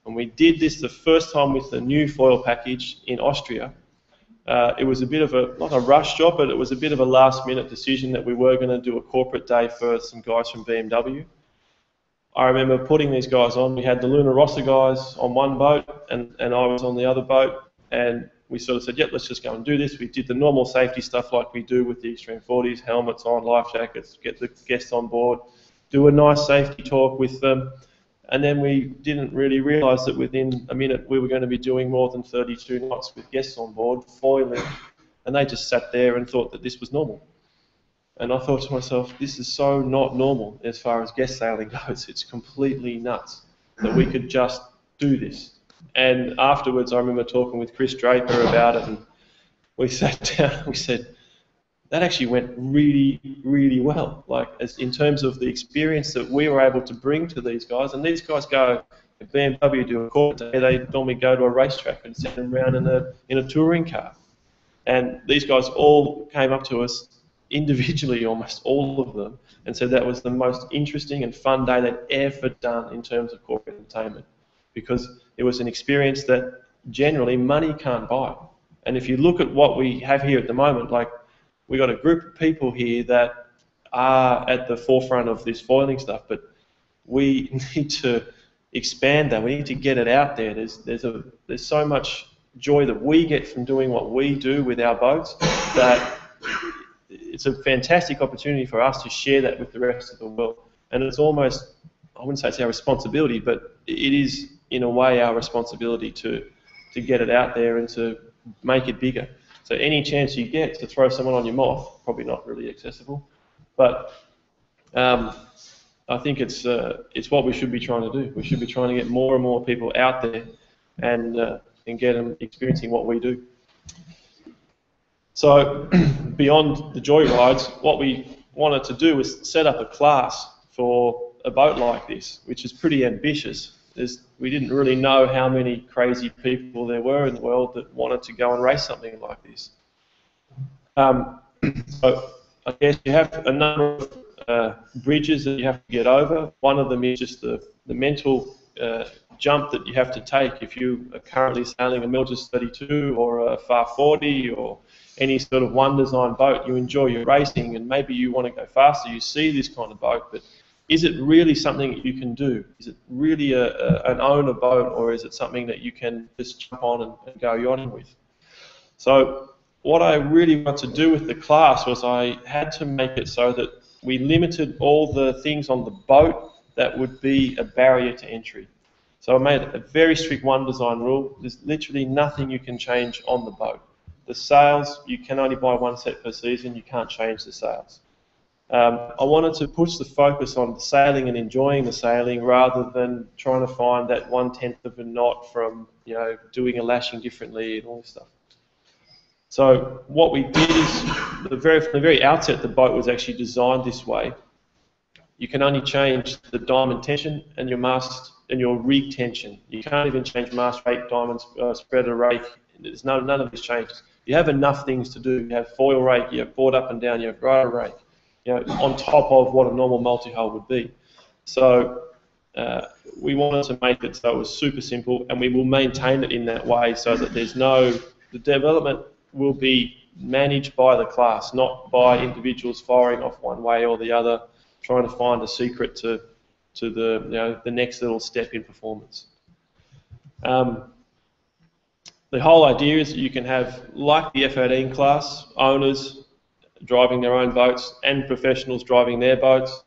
And we did this the first time with the new foil package in Austria. It was a bit of not a rush job, but it was a bit of a last minute decision that we were going to do a corporate day for some guys from BMW. I remember putting these guys on. We had the Luna Rossa guys on one boat, and I was on the other boat, and we sort of said, yep, let's just go and do this. We did the normal safety stuff like we do with the Extreme 40s, helmets on, life jackets, get the guests on board, do a nice safety talk with them, and then we didn't really realise that within a minute we were going to be doing more than 32 knots with guests on board, foiling, and they just sat there and thought that this was normal. And I thought to myself, this is so not normal as far as guest sailing goes. It's completely nuts that we could just do this. And afterwards I remember talking with Chris Draper about it, and we sat down and we said, that actually went really, really well. Like, as in terms of the experience that we were able to bring to these guys, and these guys go, if BMW do a corporate day, they normally go to a racetrack and send them around in a touring car. And these guys all came up to us individually, almost all of them, and said that was the most interesting and fun day they'd ever done in terms of corporate entertainment, because it was an experience that generally money can't buy. And if you look at what we have here at the moment, like, we got a group of people here that are at the forefront of this foiling stuff, but we need to expand that. We need to get it out there. There's so much joy that we get from doing what we do with our boats that it's a fantastic opportunity for us to share that with the rest of the world. And it's almost, I wouldn't say it's our responsibility, but it is in a way our responsibility to get it out there and to make it bigger. So any chance you get to throw someone on your moth, probably not really accessible, but I think it's what we should be trying to do. We should be trying to get more and more people out there and get them experiencing what we do. So beyond the joy rides, what we wanted to do was set up a class for a boat like this, which is pretty ambitious. We didn't really know how many crazy people there were in the world that wanted to go and race something like this. So I guess you have a number of bridges that you have to get over. One of them is just the mental jump that you have to take if you are currently sailing a Milgis 32 or a Far 40 or any sort of one design boat. You enjoy your racing and maybe you want to go faster. You see this kind of boat, but is it really something that you can do? Is it really an owner boat, or is it something that you can just jump on and go yachting with? So what I really want to do with the class was I had to make it so that we limited all the things on the boat that would be a barrier to entry. So I made a very strict one design rule. There's literally nothing you can change on the boat. The sails, you can only buy one set per season. You can't change the sails. I wanted to push the focus on sailing and enjoying the sailing rather than trying to find that 1/10 of a knot from doing a lashing differently and all this stuff. So what we did is, from the very outset, the boat was actually designed this way. You can only change the diamond tension and your mast and your rig tension. You can't even change mast rake, diamonds, spreader rake. There's none of these changes. You have enough things to do. You have foil rake, you have board up and down, you have rotor rake, you know, on top of what a normal multi-hull would be. So we wanted to make it so it was super simple, and we will maintain it in that way so that there's no, the development will be managed by the class, not by individuals firing off one way or the other, trying to find a secret to the, you know, the next little step in performance. The whole idea is that you can have, like the F-18 class, owners driving their own boats and professionals driving their boats.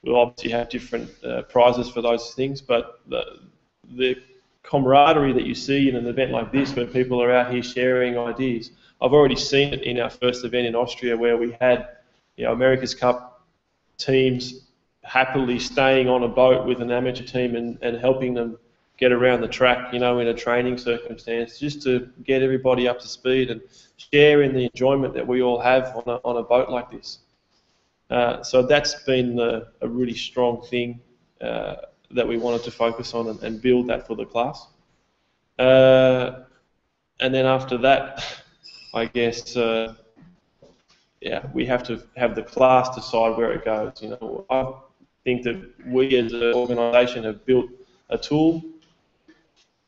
We'll obviously have different prizes for those things, but the camaraderie that you see in an event like this, where people are out here sharing ideas, I've already seen it in our first event in Austria, where we had, you know, America's Cup teams happily staying on a boat with an amateur team and helping them get around the track, you know, in a training circumstance, just to get everybody up to speed and share in the enjoyment that we all have on a boat like this. So that's been a really strong thing that we wanted to focus on and build that for the class. And then after that, I guess, yeah, we have to have the class decide where it goes. You know, I think that we as an organisation have built a tool.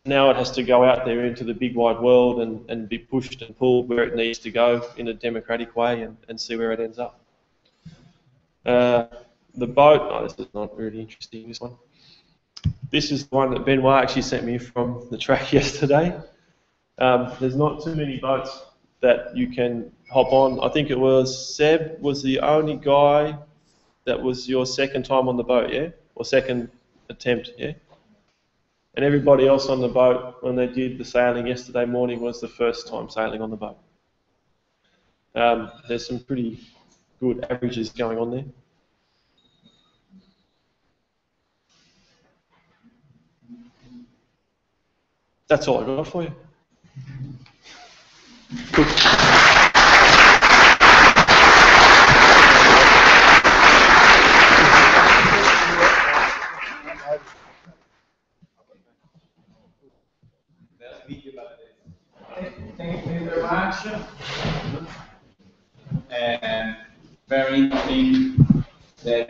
Now it has to go out there into the big wide world and be pushed and pulled where it needs to go in a democratic way and see where it ends up. The boat, oh, this is not really interesting, this one. This is the one that Benoit actually sent me from the track yesterday. There's not too many boats that you can hop on. I think it was Seb was the only guy that was your second time on the boat, yeah? Or second attempt, yeah? And everybody else on the boat, when they did the sailing yesterday morning, was the first time sailing on the boat. There's some pretty good averages going on there. That's all I got for you. Cool. Thank you very much. Very interesting that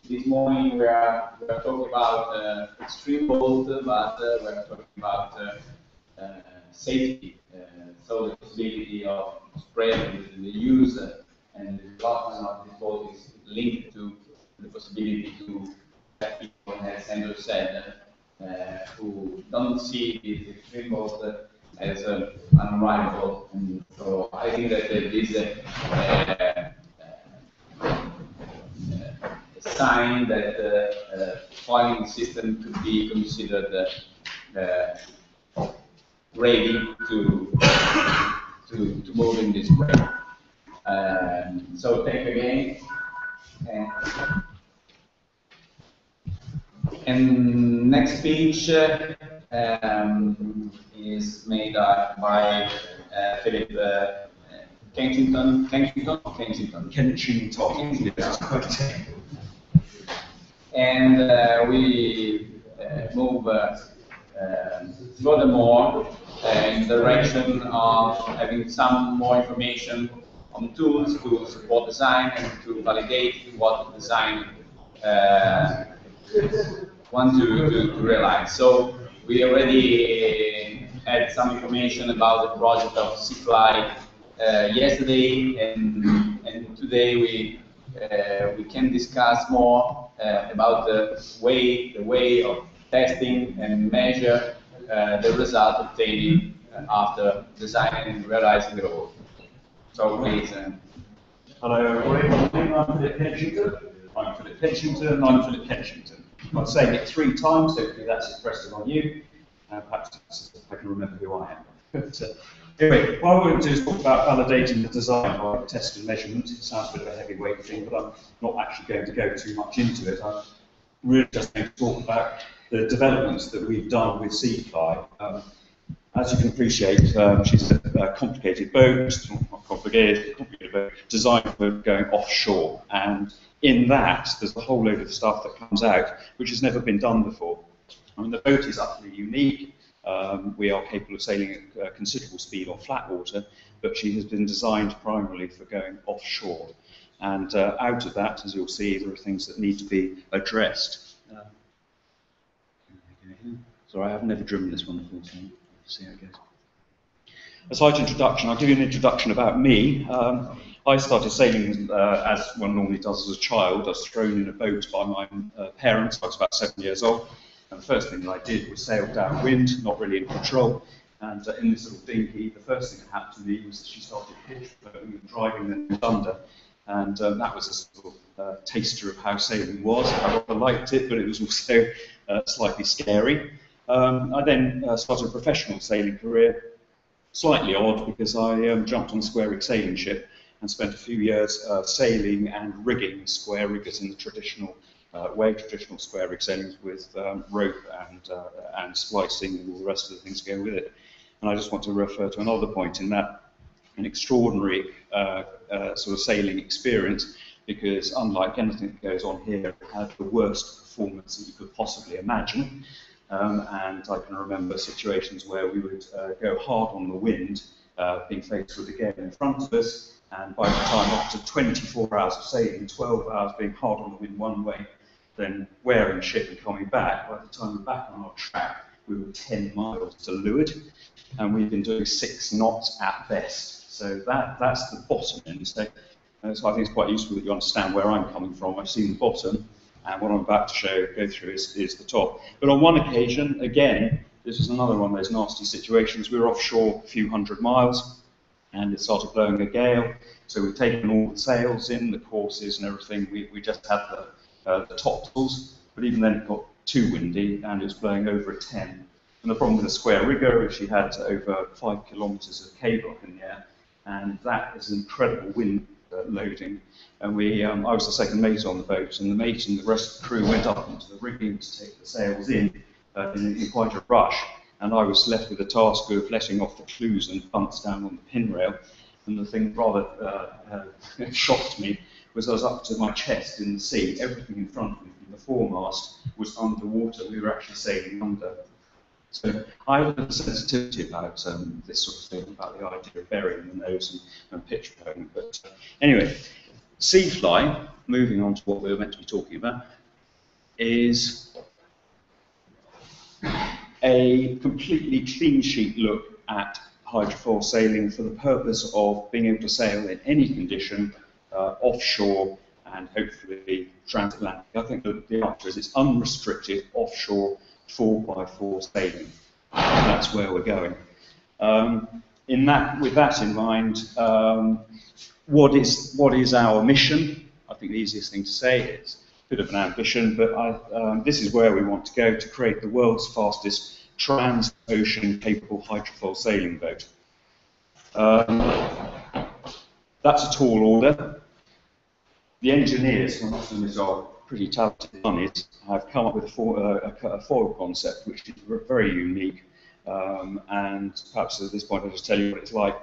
this morning we are talking about extreme boat, but we are talking about safety. So the possibility of spreading the use and the development of this boat is linked to the possibility to have people, as Andrew said, who don't see the extreme boat as unrivaled. And so I think that it is a sign that the foiling system could be considered ready to move in this way. So thank you again. And next speech is made by Philip Kenchington. And we move furthermore in the direction of having some more information on tools to support design and to validate what the design want to realize. So we already had some information about the project of C-Fly yesterday, and today we can discuss more about the way of testing and measure the result obtained after designing and realizing the boat. So please. Hello everybody, I'm Philip Kenchington. I'm Philip Kenchington. I'm saying it 3 times, hopefully that's impressive on you. Perhaps I can remember who I am. But, anyway, what I'm going to do is talk about validating the design by test and measurement. It sounds a bit of a heavyweight thing, but I'm not actually going to go too much into it. I'm really just going to talk about the developments that we've done with C-Fly. As you can appreciate, she's a complicated boat, not complicated boat, designed for going offshore. And in that, there's a whole load of stuff that comes out which has never been done before. I mean, the boat is utterly unique. We are capable of sailing at considerable speed on flat water, but she has been designed primarily for going offshore. And out of that, as you'll see, there are things that need to be addressed. Sorry, I've never driven this one before, so let's see how it goes. A slight introduction. I'll give you an introduction about me. I started sailing as one normally does as a child. I was thrown in a boat by my parents. I was about 7 years old. And the first thing that I did was sail downwind, not really in control. And in this little dinghy, the first thing that happened to me was that she started pitch blowing and driving then under. And that was a sort of taster of how sailing was. I rather liked it, but it was also slightly scary. I then started a professional sailing career. Slightly odd, because I jumped on a square rig sailing ship and spent a few years sailing and rigging square riggers in the traditional traditional square rig sailings with rope and splicing and all the rest of the things that go with it. And I just want to refer to another point in that, an extraordinary sort of sailing experience, because unlike anything that goes on here, it had the worst performance that you could possibly imagine. And I can remember situations where we would go hard on the wind, being faced with a gale in front of us, and by the time after 24 hours of sailing, 12 hours being hard on the wind one way, then wearing ship and coming back, by the time we're back on our track, we were 10 miles to leeward, and we've been doing 6 knots at best. So that's the bottom end. So I think it's quite useful that you understand where I'm coming from. I've seen the bottom, and what I'm about to go through is the top. But on one occasion, again, this is another one of those nasty situations. We were offshore a few hundred miles, and it started blowing a gale. So we've taken all the sails in, the courses and everything. We just had the topsails, but even then it got too windy, and it was blowing over a 10. And the problem with the square rigger is she had over 5 kilometres of cable up in the air, and that is an incredible wind loading. And I was the second mate on the boat, and the mate and the rest of the crew went up into the rigging to take the sails in quite a rush. And I was left with the task of letting off the clews and bunts down on the pin rail. And the thing rather shocked me was I was up to my chest in the sea. Everything in front of me from the foremast was underwater. We were actually sailing under. So I have a sensitivity about this sort of thing, about the idea of burying the nose and pitch blowing. But anyway, sea fly, moving on to what we were meant to be talking about, is a completely clean sheet look at hydrofoil sailing for the purpose of being able to sail in any condition, offshore and hopefully transatlantic. I think the answer is it's unrestricted offshore 4x4 sailing. That's where we're going. With that in mind, what is our mission? I think the easiest thing to say is a bit of an ambition, but this is where we want to go, to create the world's fastest trans-ocean capable hydrofoil sailing boat. That's a tall order. The engineers, and most of them are pretty talented bunnies, have come up with a foil concept which is very unique. And perhaps at this point I'll just tell you what it's like.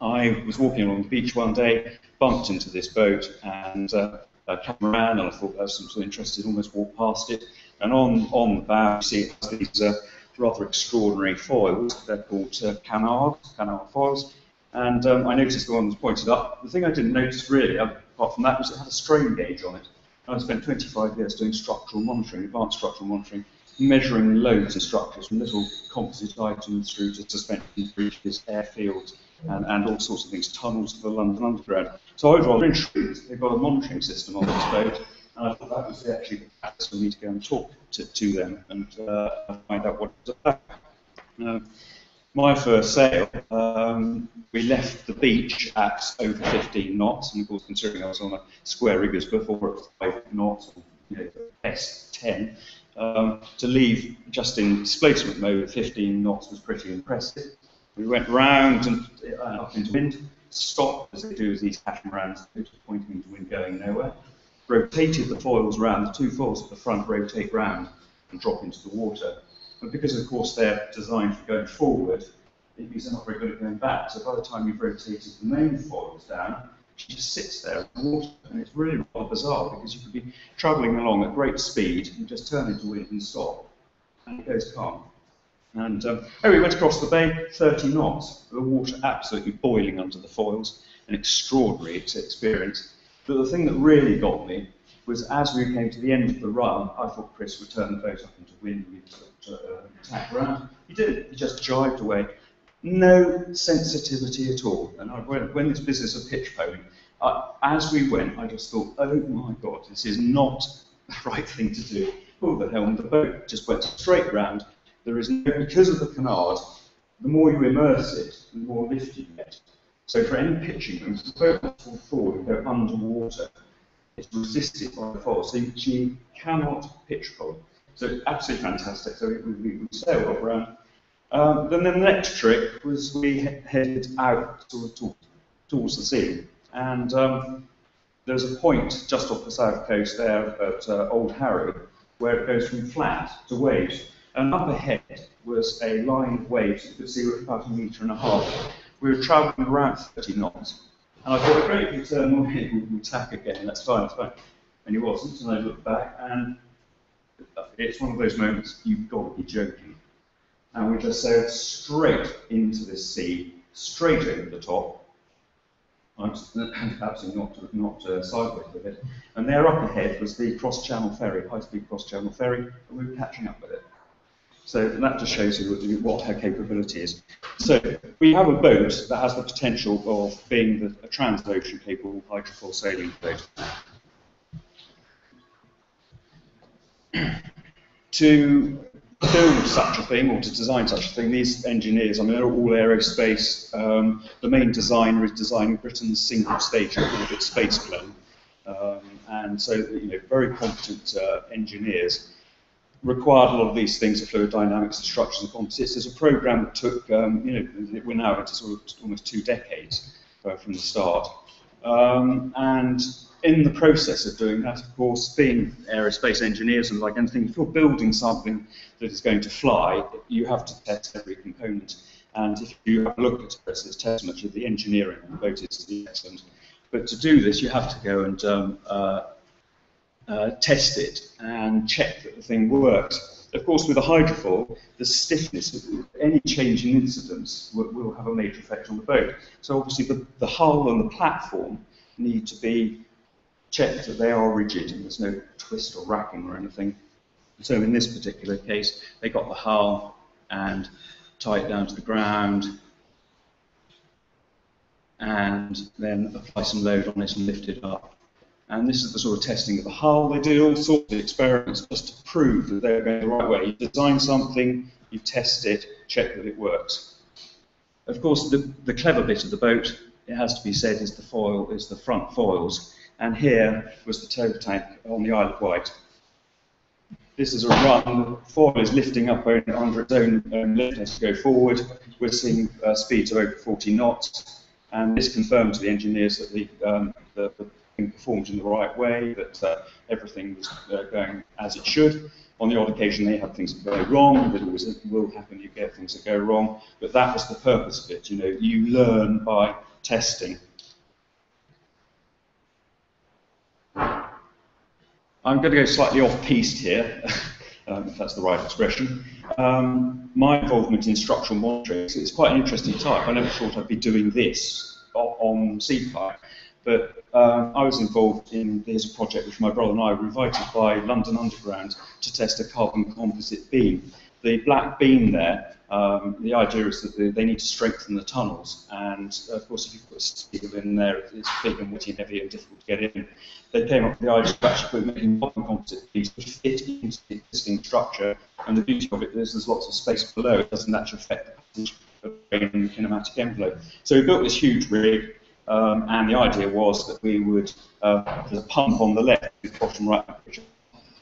I was walking along the beach one day, bumped into this boat, and came around, and I thought there was some sort of interested, almost walked past it. And on the bow, you see it has these rather extraordinary foils. They're called canard foils. And I noticed the one that was pointed up. The thing I didn't notice really, apart from that, was it had a strain gauge on it. And I spent 25 years doing structural monitoring, advanced structural monitoring, measuring loads of structures, from little composite items through to suspension bridges, airfields, and all sorts of things, tunnels to the London Underground. So I was rather intrigued. They've got a monitoring system on this boat, and I thought that was actually the catalyst for me to go and talk to them and find out what it was about. My first sail, we left the beach at over 15 knots, and of course, considering I was on a square riggers before, it was 5 knots, best 10. To leave just in displacement mode at 15 knots was pretty impressive. We went round and up into wind, stopped, as they do with these catamarans, pointing into wind going nowhere, rotated the foils round, the 2 foils at the front rotate round and drop into the water. But because, of course, they're designed for going forward, it means they're not very good at going back. So by the time you've rotated the main foils down, she just sits there in the water, and it's really rather bizarre because you could be travelling along at great speed and just turn into wind and stop, and it goes calm. And we went across the bay, 30 knots, the water absolutely boiling under the foils, an extraordinary experience. But the thing that really got me was as we came to the end of the run, I thought Chris would turn the boat up into wind and we'd tack around. He didn't, he just jived away. No sensitivity at all. And when this business of pitch poling, as we went, I just thought, oh my God, this is not the right thing to do. Pulled the helm, the boat just went straight round. There is no, because of the canard, the more you immerse it, the more lift you get. So for any pitching moves, the boat will fall forward and go underwater. It's resisted by the fall, so she cannot pitch pole. So absolutely fantastic. So we sailed off around. Then the next trick was we headed out towards the sea, and there's a point just off the south coast there at Old Harrow where it goes from flat to waves. And up ahead was a line of waves you could see were about 1.5 meters. We were travelling around 30 knots. And I thought, great, we turn on here, we'll tack again, that's fine, that's fine. And he wasn't, and I looked back, and it's one of those moments you've got to be joking. And we just sailed straight into this sea, straight over the top. Absolutely not sideways with it. And there up ahead was the cross-channel ferry, high-speed cross-channel ferry, and we were catching up with it. So that just shows you what her capability is. So we have a boat that has the potential of being a trans-ocean capable hydrofoil sailing boat. To build such a thing, or to design such a thing, these engineers, I mean, they're all aerospace. The main designer is designing Britain's single-stage orbit space plane. And so, very competent engineers. Required a lot of these things, of fluid dynamics and structures and composites. There's a program that took, we're now into sort of almost 2 decades from the start. And in the process of doing that, of course, being aerospace engineers and like anything, if you're building something that is going to fly, you have to test every component. And if you have a look at this, it's testament to the engineering on the boat is excellent. But to do this, you have to go and test it and check that the thing works. Of course, with a hydrofoil, the stiffness, any change in incidence will have a major effect on the boat. So obviously the hull and the platform need to be checked that they are rigid and there's no twist or racking or anything. So in this particular case, they got the hull and tie it down to the ground and then apply some load on it and lift it up. And this is the sort of testing of the hull. They do all sorts of experiments just to prove that they're going the right way. You design something, you test it, check that it works. Of course, the clever bit of the boat, it has to be said, is the front foils. And here was the tow tank on the Isle of Wight. This is a run. The foil is lifting up under its own lift as you go forward. We're seeing speeds of over 40 knots. And this confirmed to the engineers that the performed in the right way, that everything was going as it should. On the odd occasion they had things that go wrong, that it will happen, you get things that go wrong, but that was the purpose of it, you learn by testing. I'm going to go slightly off-piste here, if that's the right expression. My involvement in structural monitoring, it's quite an interesting type. I never thought I'd be doing this on seaflight. But I was involved in, here's a project which my brother and I were invited by London Underground to test a carbon composite beam. The black beam there, the idea is that they need to strengthen the tunnels, and of course if you put steel in there, it's big and wetty and heavy and difficult to get in. They came up with the idea of actually making carbon composite beams to fit into the existing structure, and the beauty of it is there's lots of space below, it doesn't actually affect the passage of the kinematic envelope. So we built this huge rig. And the idea was that we would, there's a pump on the left, the bottom right, which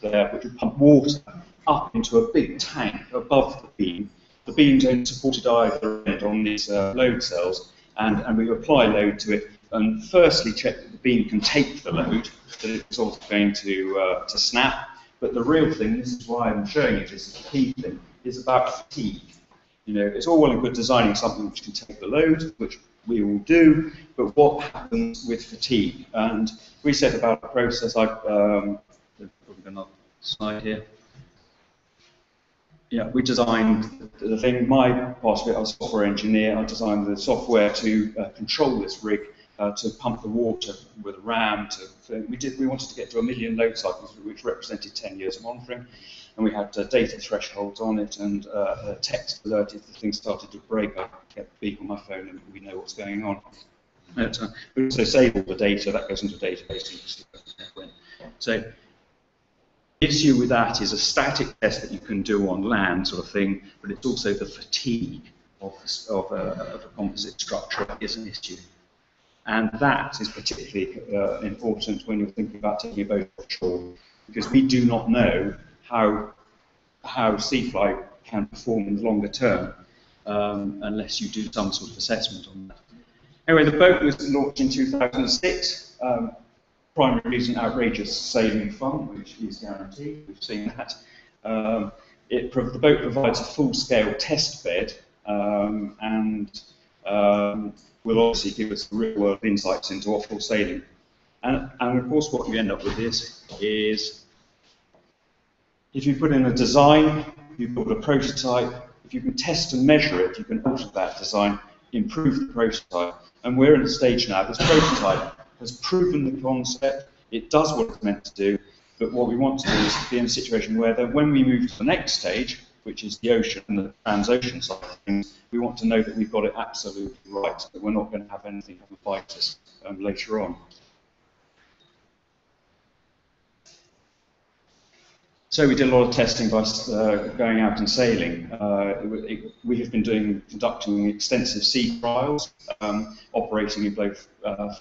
would pump water up into a big tank above the beam. The beam's only supported either end on these load cells, and we apply load to it, and firstly check that the beam can take the load, that it's also going to snap. But the real thing, this is why I'm showing you this, the key thing, is about fatigue. It's all well and good designing something which can take the load, which we all do, but what happens with fatigue? And we said about the process, probably another slide here. Yeah, we designed the thing, my part of it, I was a software engineer, I designed the software to control this rig, to pump the water with a ram. We wanted to get to 1 million load cycles, which represented 10 years of monitoring, and we had data thresholds on it, and a text alert if the thing started to break. I get a beep on my phone, and we know what's going on. We also save all the data that goes into a database. So the issue with that is a static test that you can do on land, sort of thing, but it's also the fatigue of a composite structure is an issue. And that is particularly important when you're thinking about taking a boat offshore, because we do not know how sea flight can perform in the longer term unless you do some sort of assessment on that. Anyway, the boat was launched in 2006. Primary reason, outrageous sailing fun, which is guaranteed. We've seen that. The boat provides a full-scale test bed and will obviously give us real-world insights into offshore sailing. And of course, what you end up with is if you put in a design, you build a prototype, if you can test and measure it, you can alter that design, improve the prototype. And we're in a stage now, this prototype has proven the concept, it does what it's meant to do, but what we want to do is to be in a situation where when we move to the next stage, which is the ocean and the transocean side of things, we want to know that we've got it absolutely right, that we're not going to have anything come and bite us later on. So we did a lot of testing by going out and sailing. We have been conducting extensive sea trials, operating in both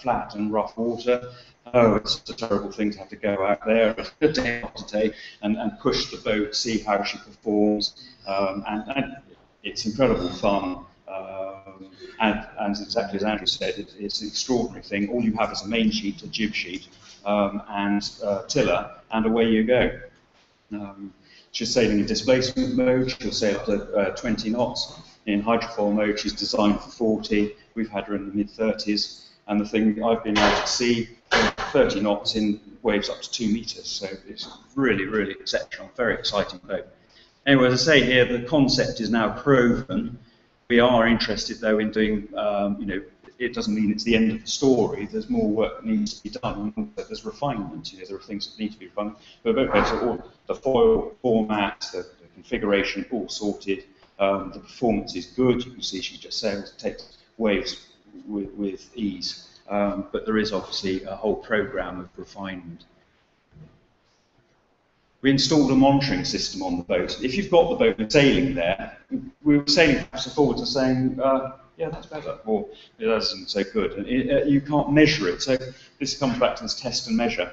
flat and rough water. Oh, it's a terrible thing to have to go out there day after day and push the boat, see how she performs, and it's incredible fun. And exactly as Andrew said, it's an extraordinary thing. All you have is a main sheet, a jib sheet, and tiller, and away you go. She's sailing in displacement mode, she'll sail up to 20 knots. In hydrofoil mode, she's designed for 40. We've had her in the mid-30s, and the thing I've been able to see 30 knots in waves up to 2 meters. So it's really, really exceptional, very exciting boat. Anyway, as I say here, the concept is now proven. We are interested, though, in doing, it doesn't mean it's the end of the story. There's more work that needs to be done. There's refinement. There are things that need to be refined. But all the foil format, the configuration, all sorted. The performance is good. You can see she just sails, takes waves with ease. But there is obviously a whole program of refinement. We installed a monitoring system on the boat. If you've got the boat sailing there, we were sailing backwards and forwards and saying, yeah, that's better, or it isn't so good. And you can't measure it. So this comes back to this test and measure.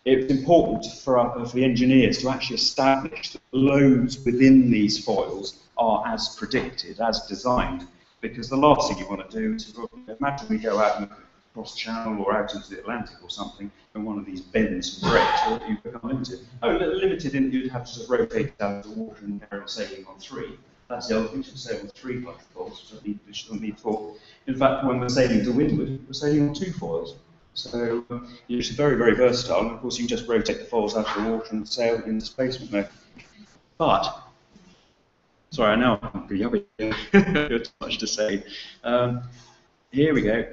It's important for the engineers to actually establish that the loads within these foils are as predicted, as designed, because the last thing you want to do is, imagine we go out and across the channel or out into the Atlantic or something, and one of these bends and breaks, or you become limited. Limited in that you'd have to just rotate down the water and carry on sailing on 3. That's the other thing, you should sail on 3 hydrofoils, which doesn't need 4. In fact, when we're sailing to windward, we're sailing on 2 foils. So it's very, very versatile, and of course you can just rotate the foils out of the water and sail in displacement mode. But, sorry, I know I'm pretty happy, too much to say. Here we go.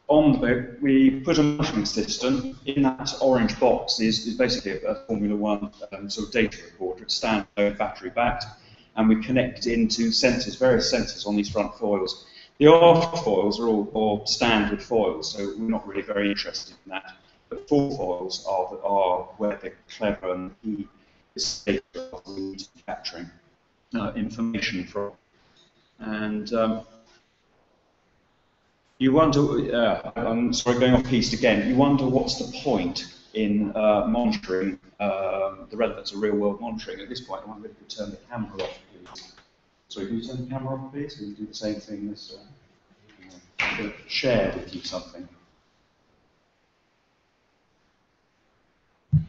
On the boat, we put a monitoring system. In that orange box is basically a Formula 1 sort of data recorder. It's standalone, battery backed, and we connect into sensors, various sensors on these front foils. The aft foils are all standard foils, so we're not really very interested in that. But full foils are where the clever and the data we need to be capturing information from. And you wonder, I'm sorry, going off piste again, you wonder what's the point in monitoring, the relevance of real-world monitoring. At this point, I wonder if we could turn the camera off, please. Sorry, can you turn the camera off, please? We can do the same thing as I'm going to share with you something.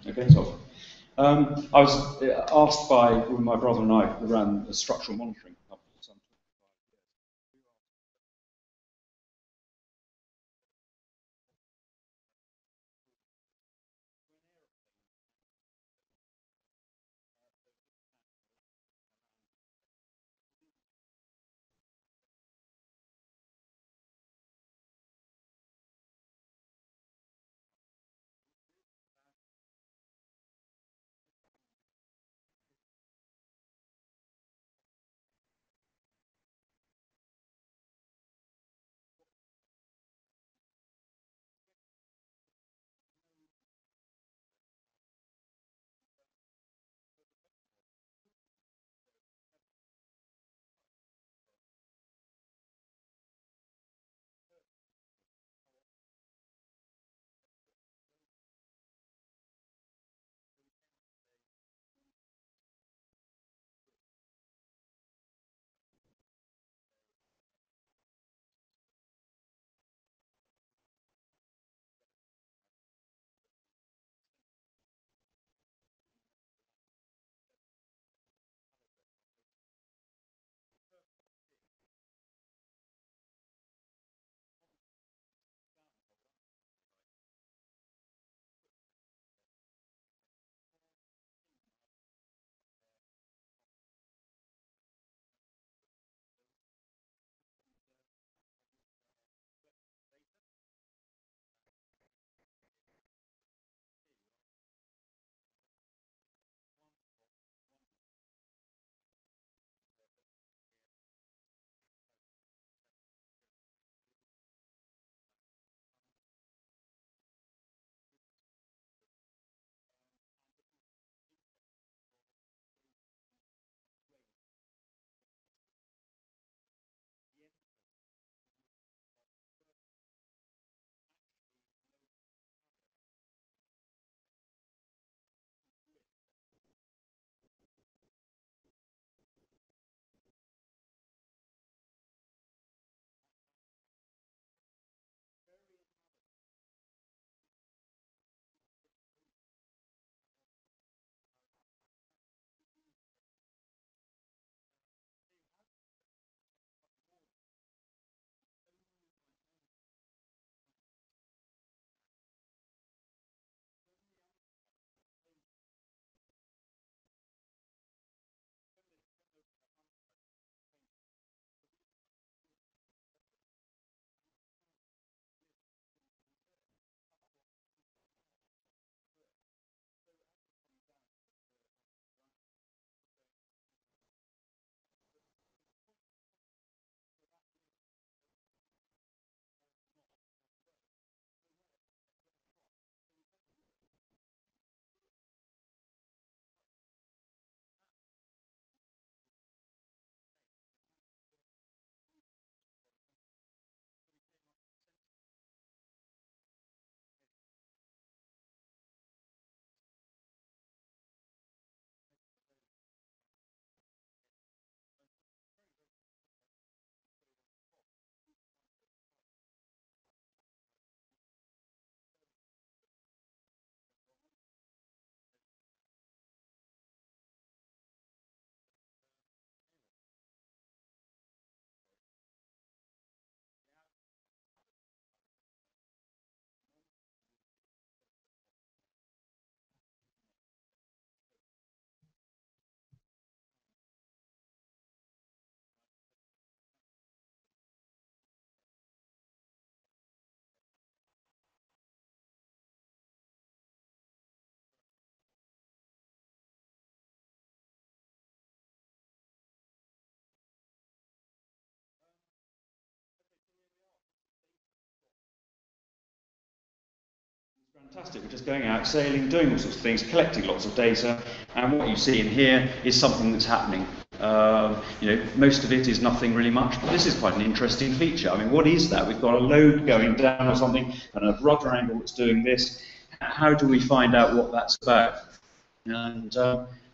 Okay, so I was asked by my brother and I, who ran a structural monitoring Fantastic. We're just going out sailing, doing all sorts of things, collecting lots of data, and what you see in here is something that's happening. Most of it is nothing really much, but this is quite an interesting feature. I mean, what is that? We've got a load going down or something, and a rudder angle that's doing this. How do we find out what that's about? And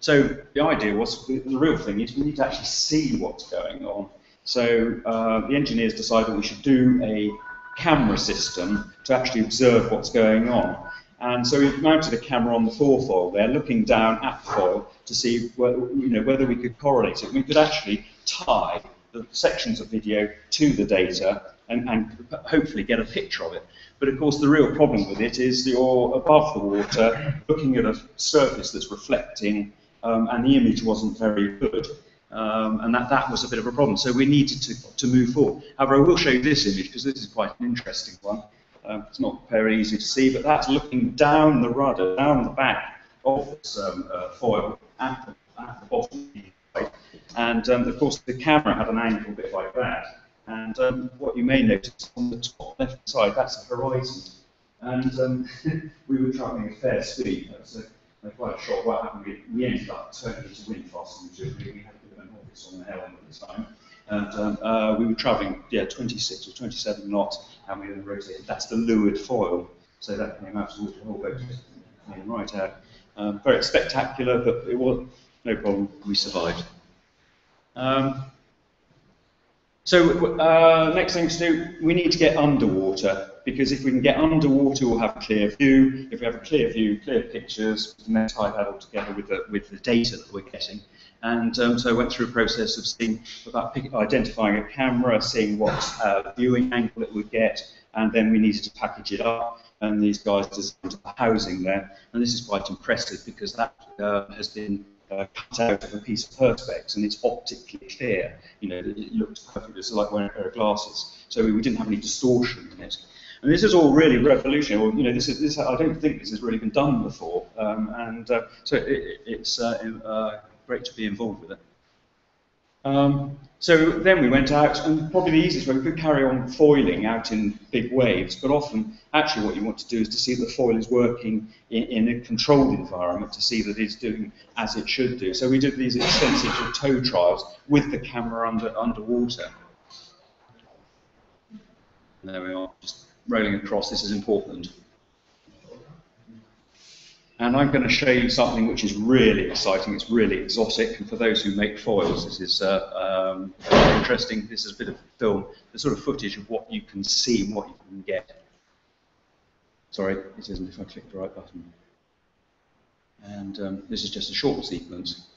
so the idea was, the real thing is we need to actually see what's going on. So the engineers decided we should do a camera system to actually observe what's going on. And so we've mounted a camera on the forefoil there, looking down at the foil to see whether we could correlate it. We could actually tie the sections of video to the data and hopefully get a picture of it. But of course the real problem with it is you're above the water, looking at a surface that's reflecting, and the image wasn't very good. And that was a bit of a problem. So we needed to move forward. However, I will show you this image because this is quite an interesting one. It's not very easy to see, but that's looking down the rudder, down the back of this foil at the bottom. And of course, the camera had an angle a bit like that. And what you may notice on the top left side, that's a horizon. And we were travelling at fair speed. That was quite a shock. What happened? We ended up turning into wind fast. We had a bit of an office on the helm at the time. And we were travelling, 26 or 27 knots, and we then rotated. That's the leeward foil, so that came out towards the whole boat, came right out. Very spectacular, but it was no problem. We survived. Next thing to do, we need to get underwater, because if we can get underwater, we'll have a clear view. If we have a clear view, clear pictures, we can tie that all together with the data that we're getting. And so I went through a process of identifying a camera, seeing what viewing angle it would get, and then we needed to package it up. And these guys designed the housing there, and this is quite impressive because that has been cut out of a piece of perspex, and it's optically clear. It looks perfect. It's like wearing a pair of glasses. So we didn't have any distortion in it. And this is all really revolutionary. This I don't think this has really been done before, so it's great to be involved with it. So then we went out, and probably the easiest way, we could carry on foiling out in big waves, but often, actually what you want to do is to see that the foil is working in a controlled environment, to see that it's doing as it should do. So we did these extensive tow trials with the camera underwater. There we are, just rolling across. This is important. And I'm going to show you something which is really exciting. It's really exotic, and for those who make foils, this is very interesting. This is a bit of film, the sort of footage of what you can see and what you can get. Sorry, it isn't if I click the right button. And this is just a short sequence.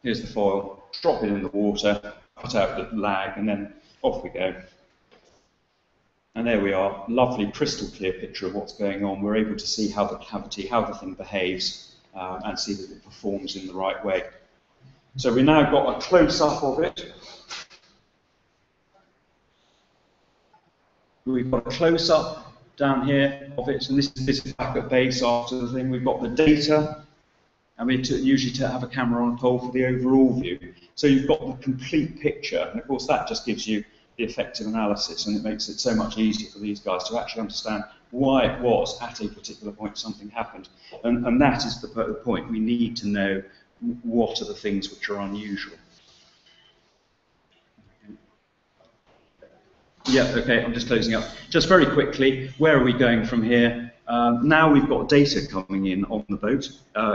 Here's the foil, drop it in the water, cut out the lag, and then off we go. And there we are, lovely crystal clear picture of what's going on. We're able to see how the cavity, how the thing behaves, and see that it performs in the right way. So we now got a close-up of it. We've got a close-up down here of it, and this is back at base after the thing. We've got the data, and we usually have a camera on a pole for the overall view. So you've got the complete picture, and of course that just gives you the effective analysis, and it makes it so much easier for these guys to actually understand why it was at a particular point something happened. And that is the point. We need to know what are the things which are unusual. Yeah, okay, I'm just closing up. Just very quickly, where are we going from here? Now we've got data coming in on the boat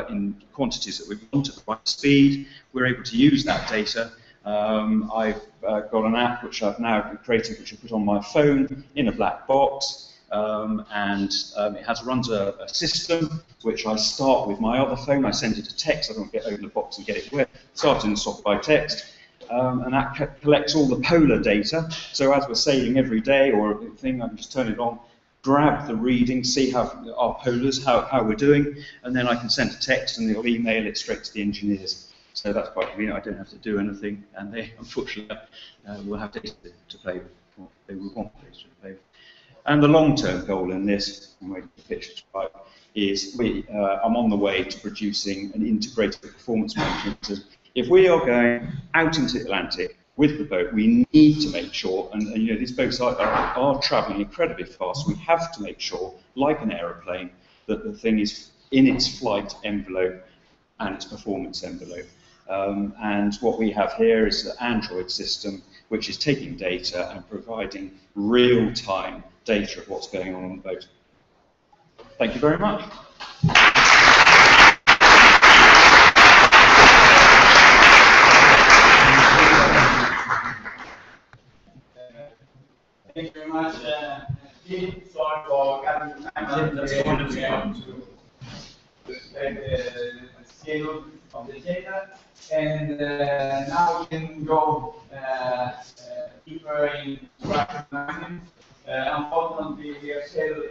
in quantities that we want at the right speed. We're able to use that data. I've got an app which I've now created, which I put on my phone in a black box, and it runs a system which I start with my other phone. I send it a text. I don't get open the box and get it wet. Start in stop by text, and that collects all the polar data. So as we're sailing every day or a thing, I can just turn it on, grab the reading, see how our polars, how we're doing, and then I can send a text and it'll email it straight to the engineers. So that's quite convenient. I don't have to do anything, and they, unfortunately, will have data to play with. Or they will want data to play with. And the long-term goal in this, I'm waiting for the picture to arrive, is I'm on the way to producing an integrated performance management system. If we are going out into the Atlantic with the boat, we need to make sure, and you know, these boats are traveling incredibly fast. We have to make sure, like an aeroplane, that the thing is in its flight envelope and its performance envelope. And what we have here is an Android system which is taking data and providing real-time data of what's going on the boat. Thank you very much. Thank you very much, Steve. Sorry for cutting time. That's fine. The schedule of the agenda, and now we can go deeper in structure planning. Unfortunately, we have still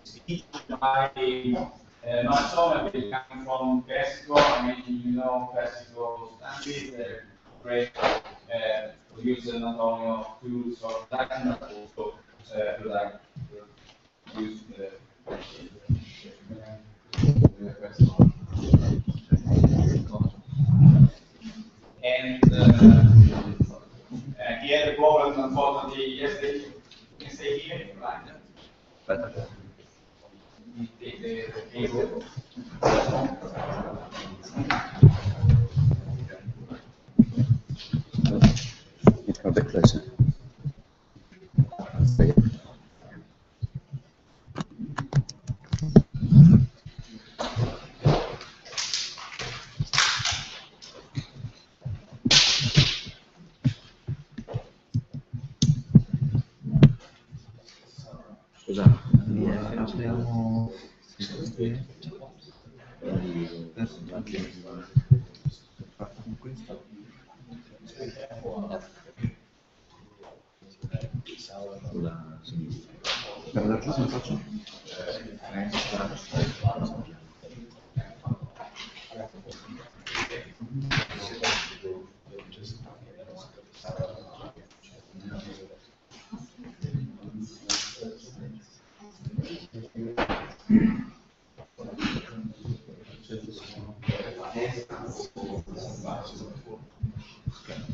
speech by Somerville coming from Pessico. I mean, you know, Pessico Stanley, the great producer not only of tools for production, but also use and he had a problem, unfortunately, yesterday. You can stay here, right? You take the cable. It's a bit closer.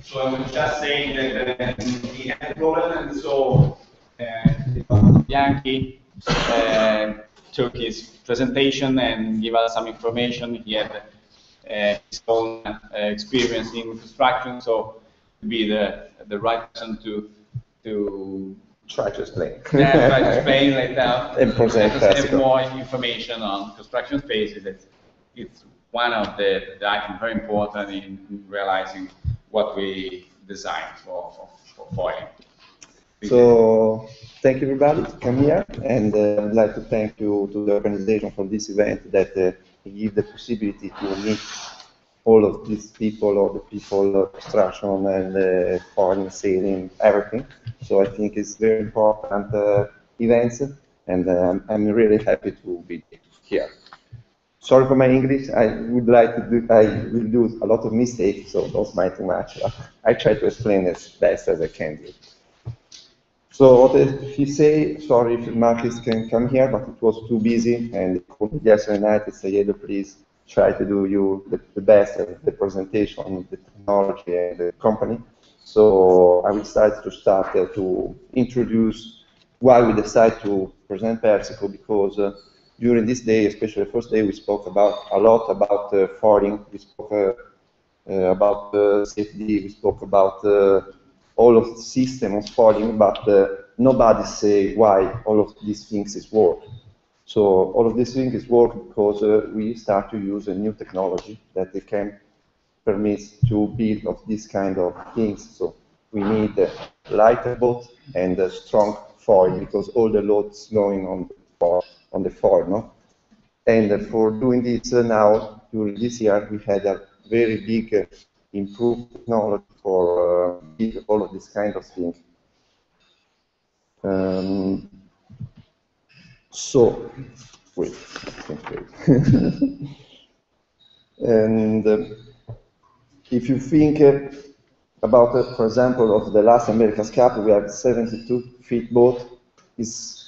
So I was just saying that he had a problem, and so Bianchi took his presentation and gave us some information. He had his own experience in construction, so to be the right person to try to explain. Yeah, try to explain like that. And present have more information on construction phases. It's one of the items very important in realizing what we designed for foiling. So thank you everybody to come here, and I'd like to thank you to the organization for this event that give the possibility to meet all of these people, or the people of construction and foreign sailing, everything. So I think it's very important events, and I'm really happy to be here. Sorry for my English. I will do a lot of mistakes, so don't mind too much. I try to explain as best as I can do. So what if you say, sorry if Marcus can come here, but it was too busy, and yesterday night I said, Edo, please try to do the best at the presentation, the technology and the company. So I will start to introduce why we decided to present Persico, because during this day, especially the first day, we spoke a lot about foiling, we spoke about safety, we spoke about all of the system of foiling, but nobody say why all of these things is work. So all of these things is work because we start to use a new technology that can permit to build of this kind of things. So we need a lighter boat and a strong foil, because all the loads going on the foil, no? And for doing this now, during this year, we had a very big improved technology for all of this kind of things. So, wait, and if you think about, for example, of the last America's Cup, we have 72-foot boat is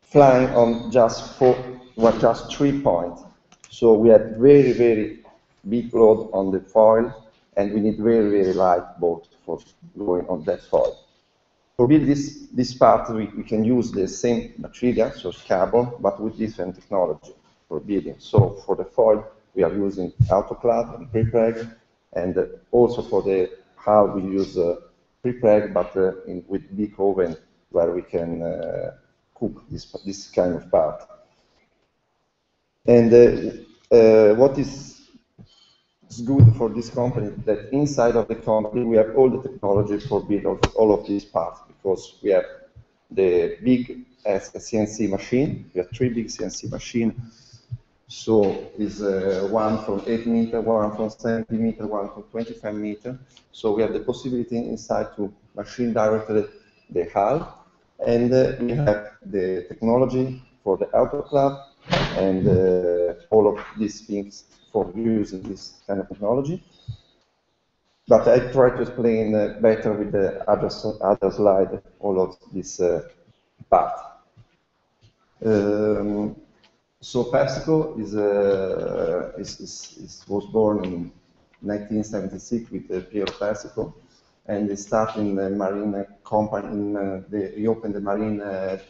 flying on just 3 points. So we had very, very big load on the foil, and we need very, very light boat for going on that foil. For build this part, we can use the same material, so carbon, but with different technology for building. So for the foil, we are using autoclave and prepreg, and also for the hull, we use prepreg, but with big oven where we can cook this kind of part. And what is good for this company that inside of the company we have all the technology for build all of these parts, because we have the big CNC machine. We have 3 big CNC machines. So is one from 8 meters, one from 70 meters, one from 25 meters. So we have the possibility inside to machine directly the hull, and we have the technology for the autoclave and all of these things for using this kind of technology. But I try to explain better with the other slide all of this part. So Persico was born in 1976 with Piero Persico, and they started in the marine company. They reopened the marine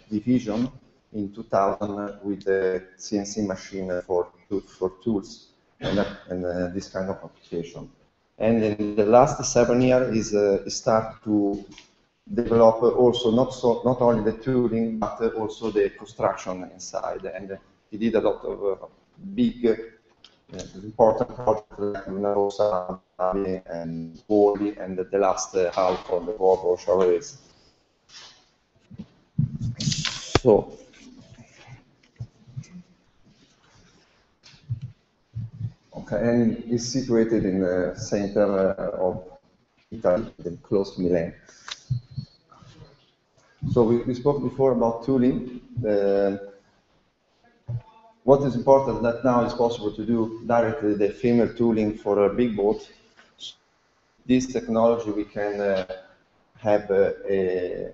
division in 2000 with the CNC machine for tools and this kind of application. And in the last 7 years, he started to develop also not only the tooling but also the construction inside. And he did a lot of big, important projects like Narosa and Wally, and the last half of the Volvo Charles. So, okay, and it's situated in the center of Italy, close to Milan. So we spoke before about tooling. What is important that now is possible to do directly the female tooling for a big boat. This technology we can have a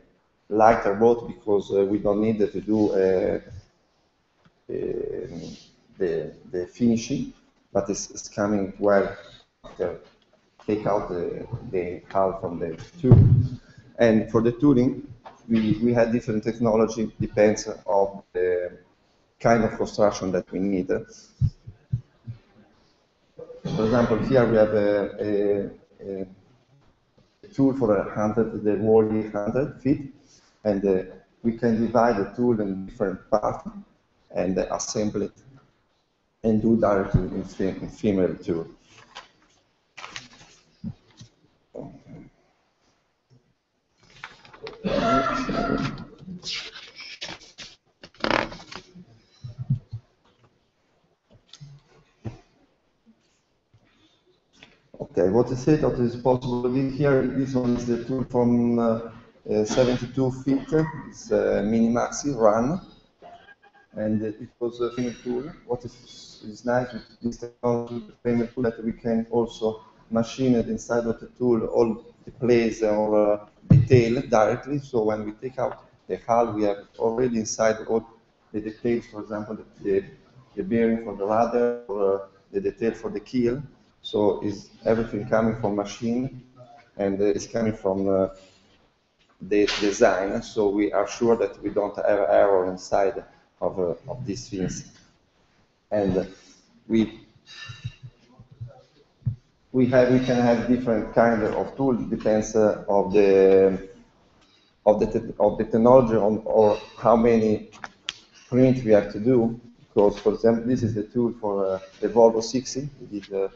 lighter boat because we don't need to do the finishing, but it's coming well after take out the hull from the tube. And for the tooling, we had different technology, depends on the kind of construction that we need. For example, here we have a tool for 100, the Wally 100 feet, and we can divide the tool in different parts and assemble it and do directly in female tool. Okay, what is it? What is possible here? This one is the tool from 72 feet. It's Minimaxi Run, and it was a female tool. What is nice with this technology, the female tool, that we can also machine it inside of the tool, all the plates or detail directly. So when we take out the hull, we have already inside all the details. For example, the bearing for the rudder or the detail for the keel. So is everything coming from machine, and it's coming from the design. So we are sure that we don't have error inside of these things. And we can have different kind of tool. Depends of the technology or how many print we have to do. Because, for example, this is the tool for the Volvo 60. We did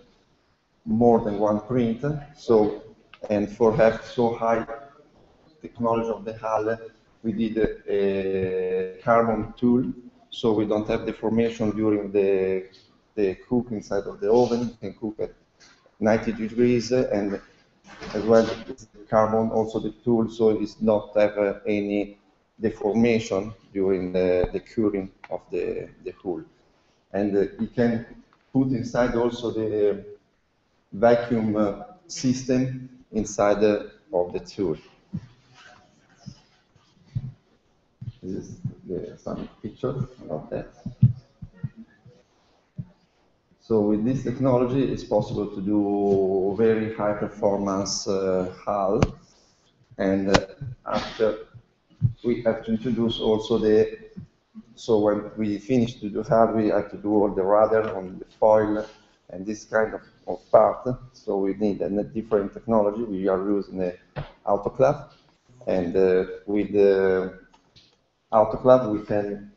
more than one print. So, and for have so high technology of the hull, we did a carbon tool, so we don't have deformation during the cook inside of the oven. You can cook at 90 degrees, and as well it's carbon also the tool, so it does not have any deformation during the curing of the hull. And you can put inside also the vacuum system inside of the tool. This is some picture of that. So with this technology, it's possible to do very high performance hull, and after we have to introduce also so when we finish to do hull, we have to do all the rudder on the foil and this kind of part. So we need a different technology. We are using the autoclave, and with the autoclave we can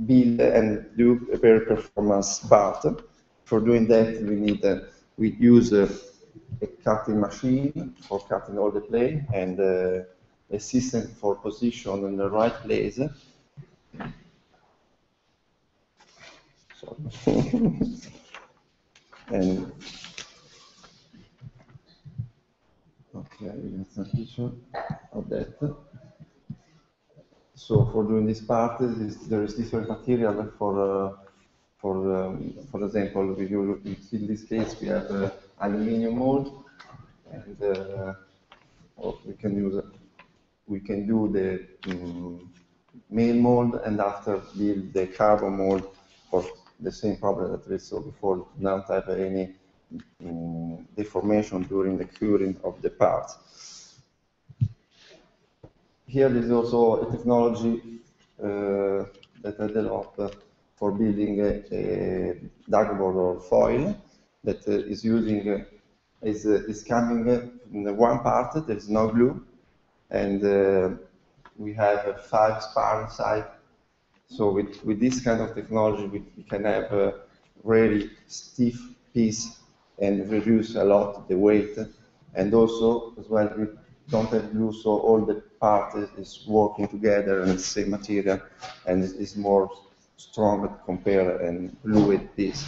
build and do a very performance part. For doing that, we use a cutting machine for cutting all the plane and a system for position in the right place. Sorry. And okay, that's a picture of that. So for doing this part, there is different material for example, in this case we have aluminium mold, and we can do the mail mold, and after build the carbon mold for the same problem that we saw before, not have any deformation during the curing of the parts. Here is also a technology that I developed for building a dartboard or foil that is using is coming in one part. There is no glue, and we have 5 spar inside. So with this kind of technology, we can have a really stiff piece and reduce a lot the weight, and also as well we don't have glue, so all the part is working together and the same material, and it's more strong compared and fluid piece.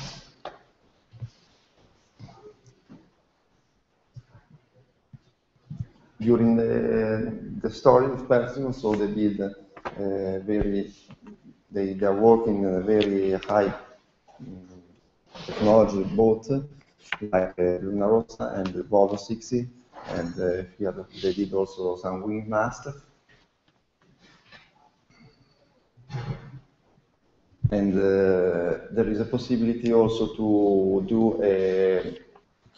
During the story of person, so they build they are working in a very high technology boat, like Luna Rossa and the Volvo 60, and here they did also some wing mast. And there is a possibility also to do a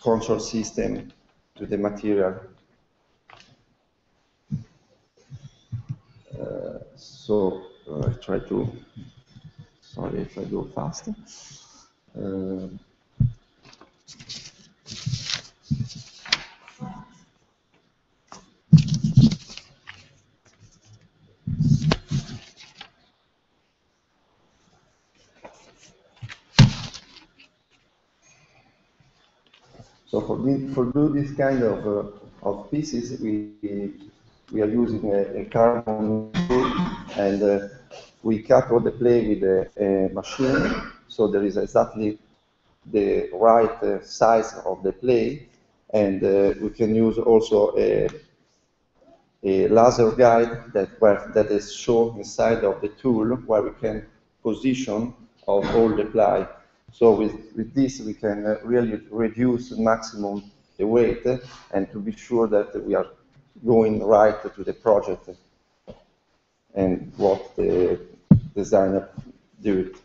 control system to the material. So I try to, sorry if I go fast. So for do this kind of pieces, we are using a carbon tool, and we cut all the play with a machine, so there is exactly the right size of the play, and we can use also a laser guide that is shown inside of the tool, where we can position of all the ply. So with this we can really reduce maximum the weight, and to be sure that we are going right to the project and what the designer did.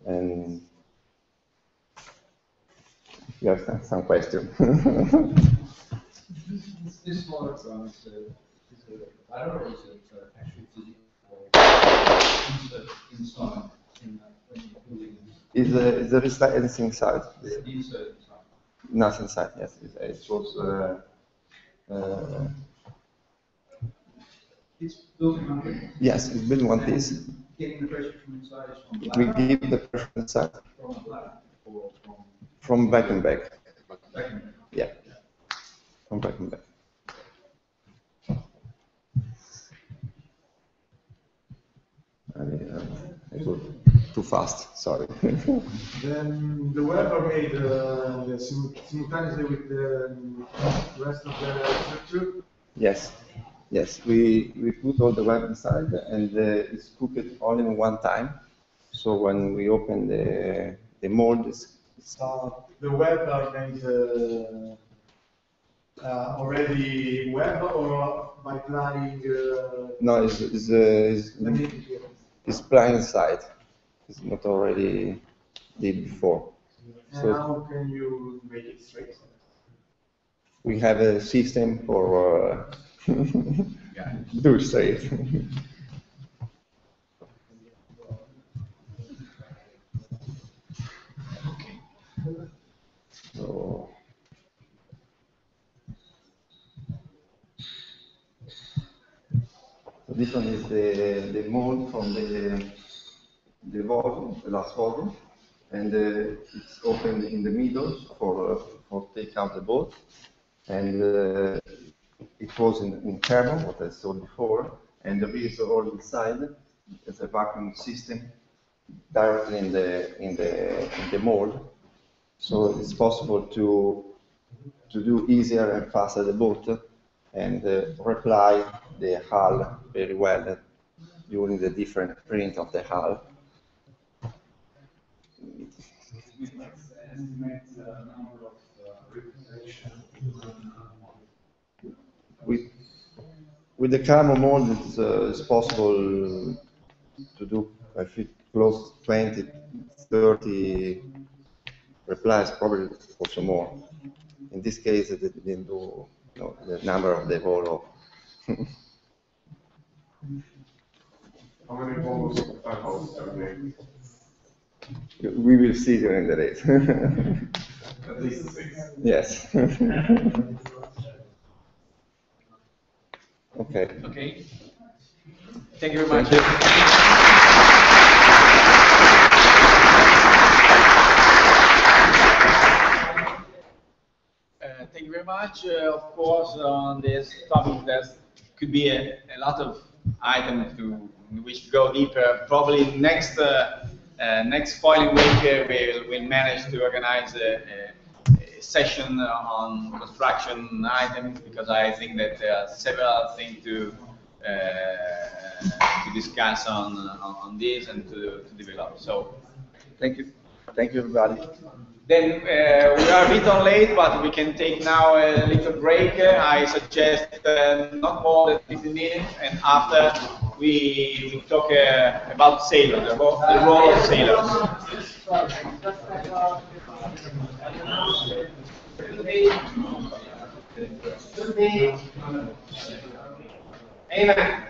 And you have some question. This monochrome is I don't know if it's actually physical inside in when you're building. Is there anything inside? The insert inside. Nothing inside, yes. It was. It's built in one piece. Yes, it's built in one piece. Getting the pressure from inside is from black. We give the pressure inside. From black or from back and back. Back and back. Yeah. From back and back. I go too fast, sorry. Then the Weber made simultaneously with the rest of the structure? Yes, yes. We put all the web inside, and it's cooked only one time. So when we open the mold, the Weber made already web, or by applying? No, it's blind side. It's not already did before. And So how can you make it straight? we have a system for do it straight. So, this one is the mold from the volume, the last volume, and it's open in the middle for take out the bolt, and it was in carbon, what I saw before, and there is all inside as a vacuum system directly in the mold, so it's possible to do easier and faster the bolt and reply the hull very well during the different print of the hull. With the carbon mold, it's possible to do, I think, close to 20, 30 replies, probably also more. In this case, it didn't do the number of the whole of. How many balls are there? We will see during the race. At least 6. Yes. Okay. Okay. Thank you very much. Thank you very much. Of course, on this topic, there could be a lot of items to which to go deeper. Probably next foiling week, we'll manage to organize a session on construction items, because I think that there are several things to discuss on this and to develop. So, thank you. Thank you, everybody. Then we are a bit on late, but we can take now a little break. I suggest not more than 15 minutes, and after we talk about sailors, the role of sailors. Amen.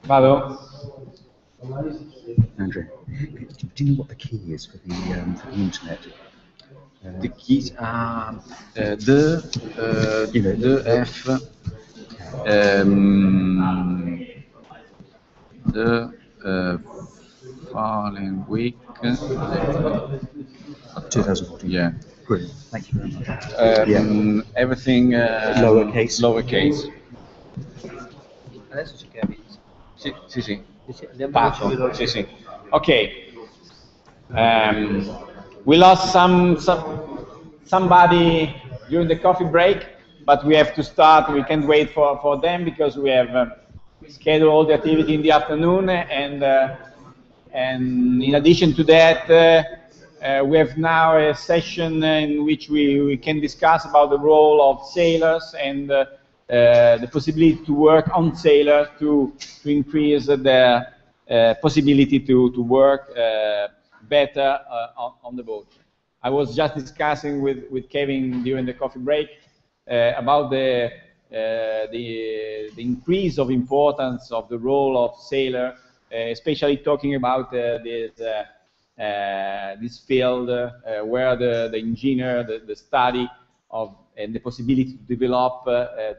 Vado? Andrew, do you know what the key is for the internet? The keys are the F, the following week. 2014. Yeah. Brilliant. Thank you very much. Everything lowercase. Lowercase. Adesso c'è Kevin. Sì, sì, sì. Parto. Sì, sì. Okay. We lost somebody during the coffee break, but we have to start. We can't wait for them because we have scheduled all the activity in the afternoon, and in addition to that, we have now a session in which we can discuss about the role of sailors and the possibility to work on sailors to increase the possibility to work better on the boat. I was just discussing with Kevin during the coffee break about the increase of importance of the role of sailor, especially talking about this field where the engineer, the study of and the possibility to develop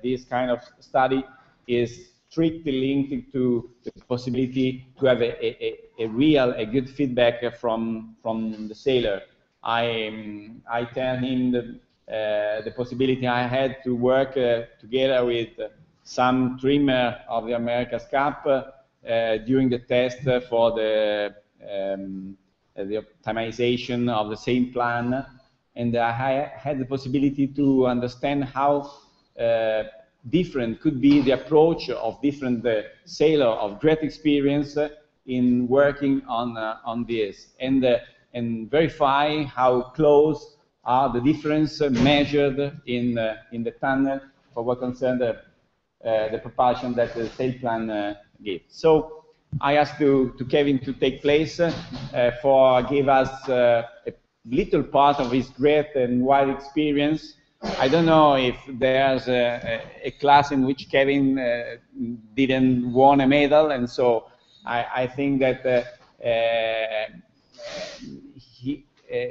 this kind of study is strictly linked to the possibility to have a good feedback from the sailor. I tell him the possibility I had to work together with some trimmer of the America's Cup during the test for the optimization of the same plan, and I had the possibility to understand how different could be the approach of different sailors of great experience in working on this, and verify how close are the difference measured in the tunnel for what concerns the propulsion that the sail plan gives. So I asked to Kevin to take place for give us a little part of his great and wide experience. I don't know if there's a class in which Kevin didn't won a medal, and so I think that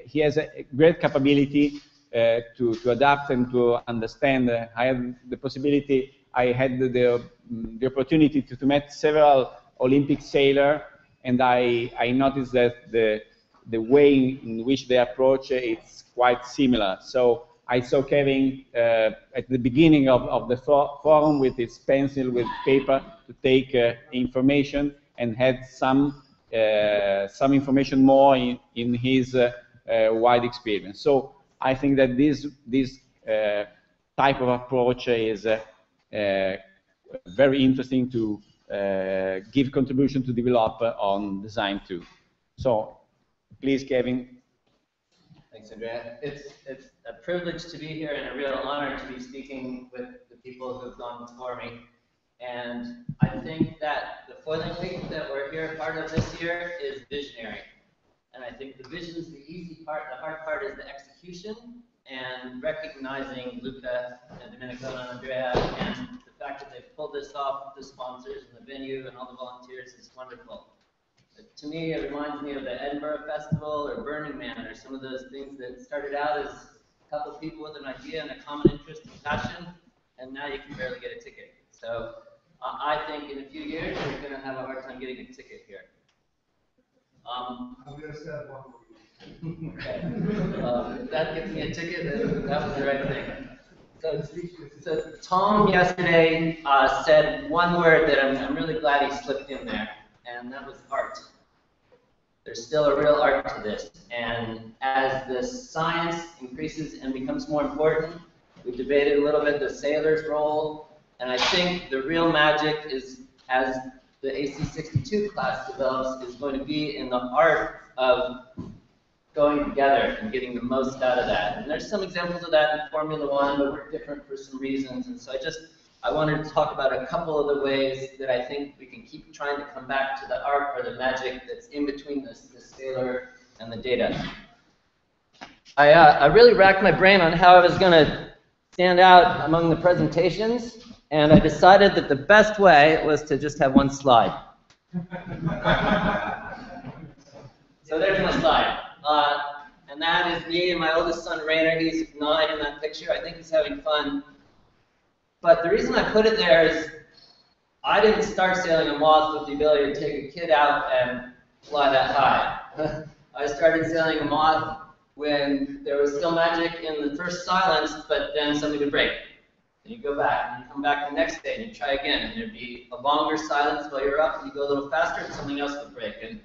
he has a great capability to adapt and to understand. I had the possibility, I had the opportunity to meet several Olympic sailors, and I noticed that the way in which they approach it's quite similar. So I saw Kevin at the beginning of the forum with his pencil, with paper to take information, and had some information more in his wide experience. So I think that this type of approach is very interesting to give contribution to develop on design too. So please, Kevin. Thanks, Andrea. It's a privilege to be here and a real honor to be speaking with the people who have gone before me. And I think that the foiling week that we're here part of this year is visionary. And I think the vision is the easy part. The hard part is the execution and recognizing Luca and Domenico and Andrea, and the fact that they've pulled this off with the sponsors and the venue and all the volunteers is wonderful. To me, it reminds me of the Edinburgh Festival or Burning Man, or some of those things that started out as a couple of people with an idea and a common interest and passion, and now you can barely get a ticket. So I think in a few years, you're going to have a hard time getting a ticket here. I'm going to sell one for you. Okay. If that gets me a ticket, then that was the right thing. So Tom yesterday said one word that I'm really glad he slipped in there, and that was art. There's still a real art to this, and as the science increases and becomes more important, we debated a little bit the sailor's role, and I think the real magic is, as the AC32 class develops, is going to be in the art of going together and getting the most out of that. And there's some examples of that in Formula One, but we're different for some reasons. And so I wanted to talk about a couple of the ways that I think we can keep trying to come back to the art or the magic that's in between the sailor and the data. I really racked my brain on how I was going to stand out among the presentations, and I decided that the best way was to just have one slide. So there's my slide. And that is me and my oldest son, Rainer. He's 9 in that picture. I think he's having fun. But the reason I put it there is I didn't start sailing a moth with the ability to take a kid out and fly that high. I started sailing a moth when there was still magic in the first silence, but then something would break. And you go back, and you come back the next day, and you try again, and there'd be a longer silence while you're up, and you go a little faster, and something else would break. And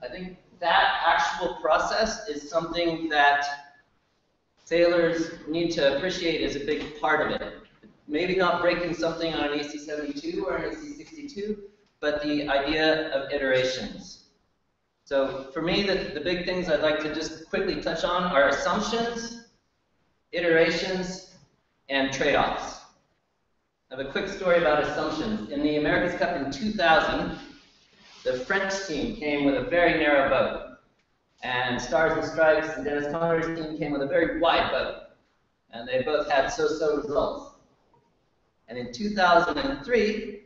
I think that actual process is something that sailors need to appreciate as a big part of it. Maybe not breaking something on an AC72 or an AC62, but the idea of iterations. So for me, the big things I'd like to just quickly touch on are assumptions, iterations, and trade-offs. I have a quick story about assumptions. In the America's Cup in 2000, the French team came with a very narrow boat, and Stars and Stripes and Dennis Connor's team came with a very wide boat, and they both had so-so results. And in 2003,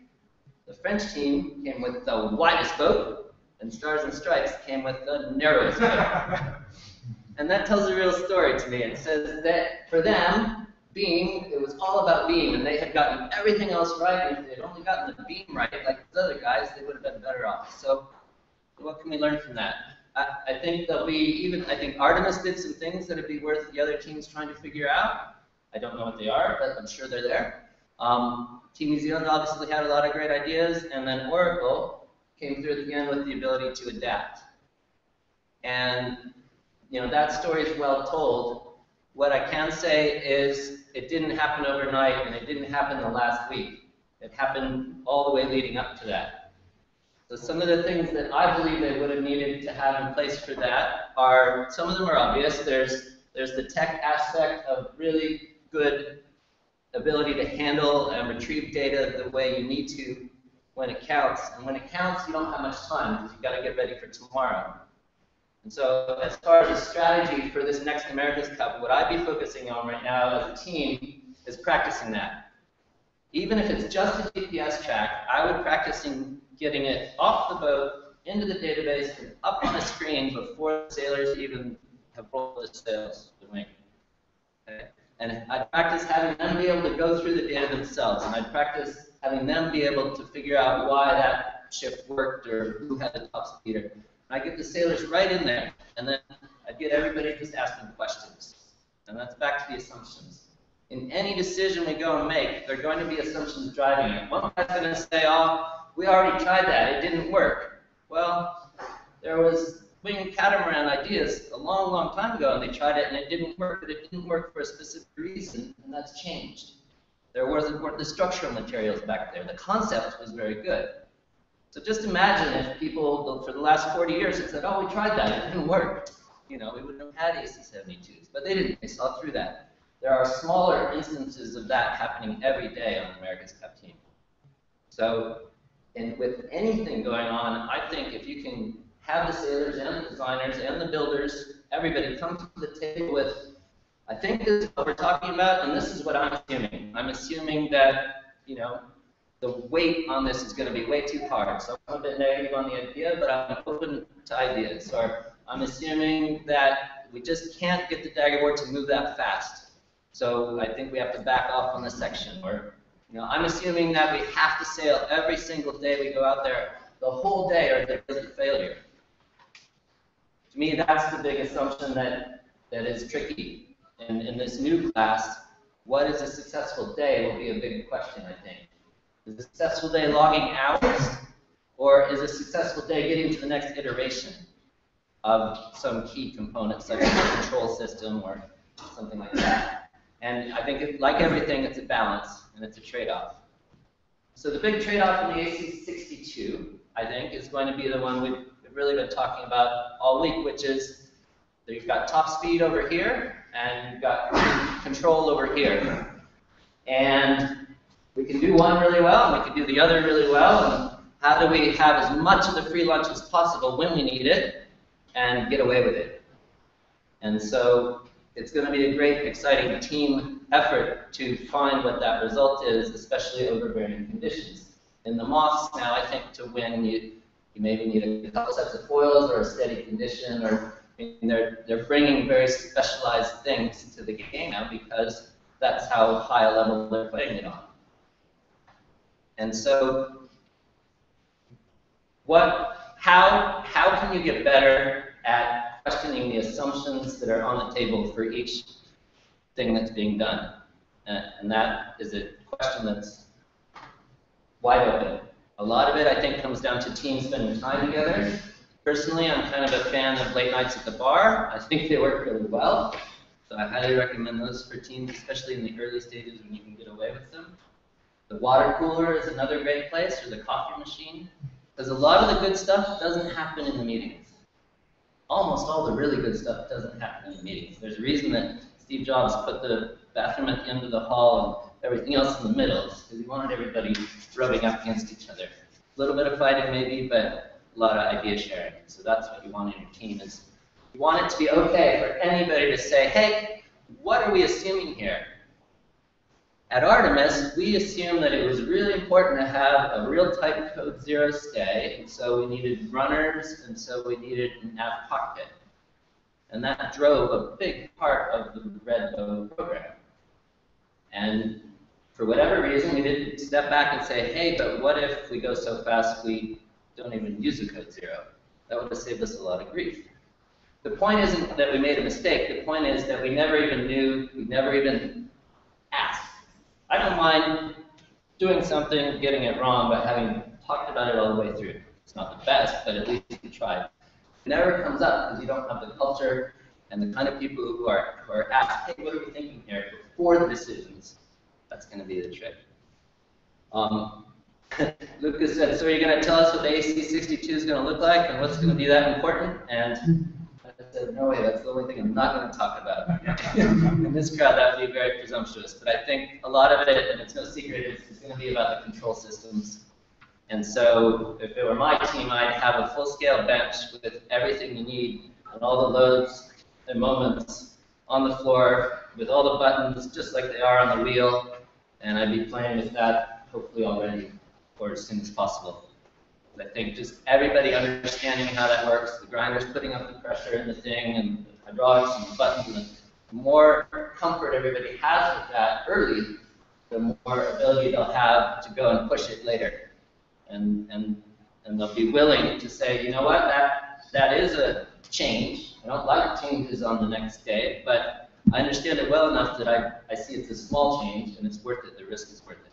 the French team came with the widest boat, and Stars and Stripes came with the narrowest boat. And that tells a real story to me. It says that for them, beam, it was all about beam, and they had gotten everything else right, and if they'd only gotten the beam right, like those other guys, they would have been better off. So what can we learn from that? I think there'll be even, I think Artemis did some things that would be worth the other teams trying to figure out. I don't know what they are, but I'm sure they're there. Team New Zealand obviously had a lot of great ideas, and then Oracle came through at the end with the ability to adapt. And you know, that story is well told. What I can say is it didn't happen overnight, and it didn't happen the last week. It happened all the way leading up to that. So some of the things that I believe they would have needed to have in place for that are, some of them are obvious. There's the tech aspect of really good ability to handle and retrieve data the way you need to when it counts. And when it counts, you don't have much time because you've got to get ready for tomorrow. And so as far as a strategy for this next America's Cup, what I'd be focusing on right now as a team is practicing that. Even if it's just a GPS track, I would practice in getting it off the boat, into the database, and up on the screen before the sailors even have rolled the sails to wing. Okay? And I'd practice having them be able to go through the data themselves, and I'd practice having them be able to figure out why that shift worked or who had the top speeder. I get the sailors right in there, and then I get everybody just asking questions. And that's back to the assumptions. In any decision we go and make, there are going to be assumptions driving it. One guy's going to say, oh, we already tried that, it didn't work. Well, there was wing catamaran ideas a long, long time ago, and they tried it, and it didn't work, but it didn't work for a specific reason, and that's changed. There weren't the structural materials back there. The concept was very good. So just imagine if people, for the last 40 years, had said, oh, we tried that, it didn't work. You know, we wouldn't have had AC72s, but they didn't. They saw through that. There are smaller instances of that happening every day on the America's Cup team. So, and with anything going on, I think if you can have the sailors and the designers and the builders, everybody come to the table with, I think this is what we're talking about, and this is what I'm assuming. I'm assuming that, you know, the weight on this is going to be way too hard. So I'm a bit negative on the idea, but I'm open to ideas. Or I'm assuming that we just can't get the dagger board to move that fast. So I think we have to back off on this section. Or, you know, I'm assuming that we have to sail every single day we go out there, the whole day, or there's a failure. to me, that's the big assumption that is tricky. In this new class, what is a successful day will be a big question, I think. Is a successful day logging hours, or is a successful day getting to the next iteration of some key component, such as a control system or something like that? And I think, like everything, it's a balance, and it's a trade-off. So the big trade-off in the AC62, I think, is going to be the one we've really been talking about all week, which is that you've got top speed over here, and you've got control over here. And we can do one really well, and we can do the other really well, and how do we have as much of the free lunch as possible when we need it, and get away with it? And so it's going to be a great, exciting team effort to find what that result is, especially over varying conditions. In the moths now, I think to win, you maybe need a couple sets of foils or a steady condition, or they're bringing very specialized things to the game now because that's how high a level they're playing it on. And so, how can you get better at questioning the assumptions that are on the table for each thing that's being done? And that is a question that's wide open. A lot of it, I think, comes down to teams spending time together. Personally, I'm kind of a fan of late nights at the bar. I think they work really well. So I highly recommend those for teams, especially in the early stages when you can get away with them. The water cooler is another great place, or the coffee machine. Because a lot of the good stuff doesn't happen in the meetings. Almost all the really good stuff doesn't happen in the meetings. There's a reason that Steve Jobs put the bathroom at the end of the hall and everything else in the middle, because he wanted everybody rubbing up against each other. A little bit of fighting maybe, but a lot of idea sharing. So that's what you want in your team, is you want it to be okay for anybody to say, hey, what are we assuming here? At Artemis, we assumed that it was really important to have a real tight code 0 stay, and so we needed runners, and so we needed an nav cockpit. And that drove a big part of the Red Bow program. And for whatever reason, we didn't step back and say, hey, but what if we go so fast we don't even use a code 0? That would have saved us a lot of grief. The point isn't that we made a mistake. The point is that we never even knew, we never even asked. I don't mind doing something, getting it wrong, but having talked about it all the way through. It's not the best, but at least you tried. It never comes up because you don't have the culture and the kind of people who are asked, hey, what are we thinking here before the decisions? That's going to be the trick. Lucas said, so are you going to tell us what the AC62 is going to look like and what's going to be that important? And I said, no way, that's the only thing I'm not going to talk about. In this crowd, that would be very presumptuous. But I think a lot of it, and it's no secret, is going to be about the control systems. And so if it were my team, I'd have a full-scale bench with everything you need and all the loads and moments on the floor with all the buttons just like they are on the wheel. And I'd be playing with that hopefully already or as soon as possible. I think just everybody understanding how that works, the grinders putting up the pressure in the thing, and the hydraulics and the buttons, the more comfort everybody has with that early, the more ability they'll have to go and push it later. And they'll be willing to say, you know what, that is a change. I don't like changes on the next day, but I understand it well enough that I see it's a small change, and it's worth it. The risk is worth it.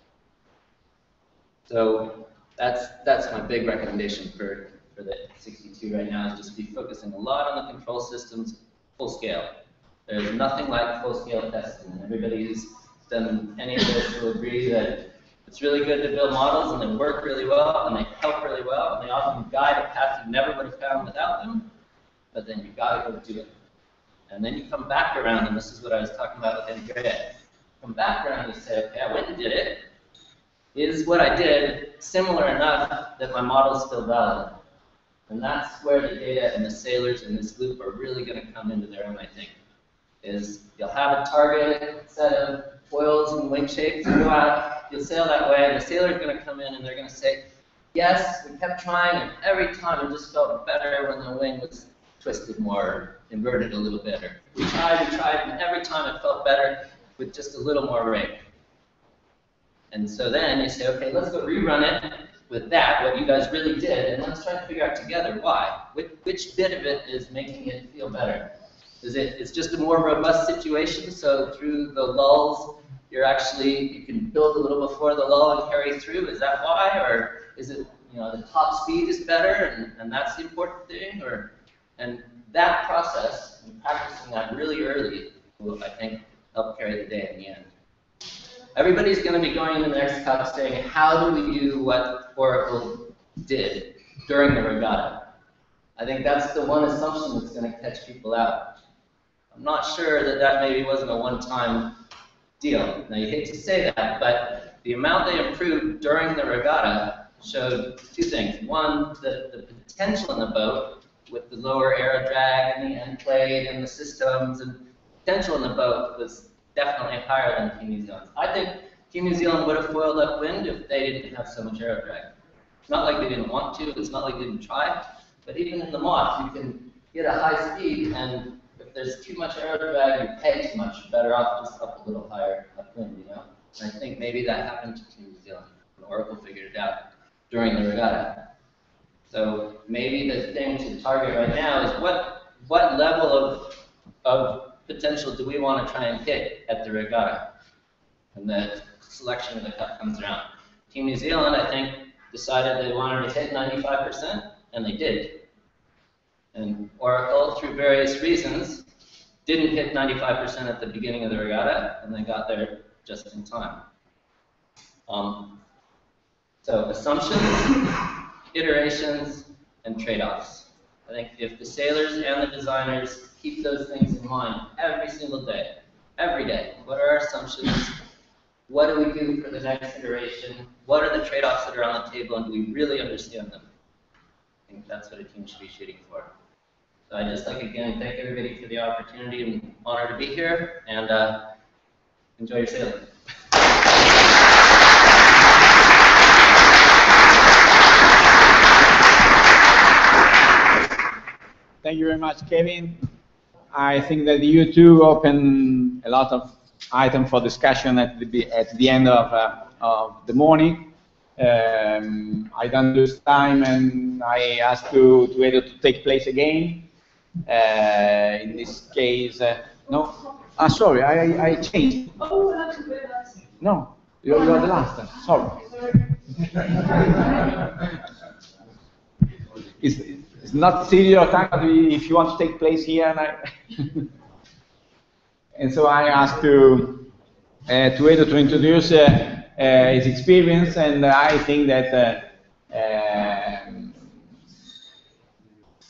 So that's my big recommendation for the 62 right now, is just be focusing a lot on the control systems full scale. There's nothing like full scale testing. Everybody who's done any of this will agree that it's really good to build models, and they work really well, and they help really well, and they often guide a path you never would have found without them, but then you got to go do it. And then you come back around, and this is what I was talking about with Andrea. Come back around and you say, okay, I went and did it. Is what I did similar enough that my model is still valid? And that's where the data and the sailors in this loop are really going to come into their own, I think. Is you'll have a target set of foils and wing shapes, you go out, you'll sail that way, and the sailor's going to come in and they're going to say, yes, we kept trying, and every time it just felt better when the wing was twisted more, inverted a little better. We tried, and every time it felt better with just a little more rake. And so then you say, okay, let's go rerun it, with that what you guys really did, and let's try to figure out together why. Which bit of it is making it feel better? It's just a more robust situation, so through the lulls, you can build a little before the lull and carry through? Is that why? Or is it, the top speed is better and that's the important thing? And that process, and practicing that really early, will, I think, help carry the day in the end. Everybody's going to be going in the next cup saying, how do we do what Oracle did during the regatta? I think that's the one assumption that's going to catch people out. I'm not sure that maybe wasn't a one-time deal. Now, you hate to say that, but the amount they improved during the regatta showed two things. One, the potential in the boat with the lower aero drag and the end plate and the systems, and potential in the boat was definitely higher than Team New Zealand's. I think Team New Zealand would have foiled upwind if they didn't have so much aero drag. It's not like they didn't want to, it's not like they didn't try, but even in the moth, you can get a high speed, and if there's too much aero drag, you peg too much, better off just up a little higher upwind, And I think maybe that happened to Team New Zealand, and Oracle figured it out during the regatta. So maybe the thing to target right now is what level of potential do we want to try and hit at the regatta? And the selection of the cup comes around. Team New Zealand, I think, decided they wanted to hit 95%, and they did. And Oracle, through various reasons, didn't hit 95% at the beginning of the regatta, and they got there just in time. So assumptions, iterations, and trade-offs. I think if the sailors and the designers keep those things in mind every single day, every day, what are our assumptions? What do we do for the next iteration? What are the trade-offs that are on the table, and do we really understand them? I think that's what a team should be shooting for. So I'd just like, again, thank everybody for the opportunity. I'm honored to be here, and enjoy your sailing. Thank you very much, Kevin. I think that you two open a lot of items for discussion at the end of the morning. I don't lose time, and I ask to Edo to take place again. In this case, no. Sorry, I changed. No, you are the last. Sorry. It's not serious time, but if you want to take place here, and so I asked to Edo to introduce his experience, and I think that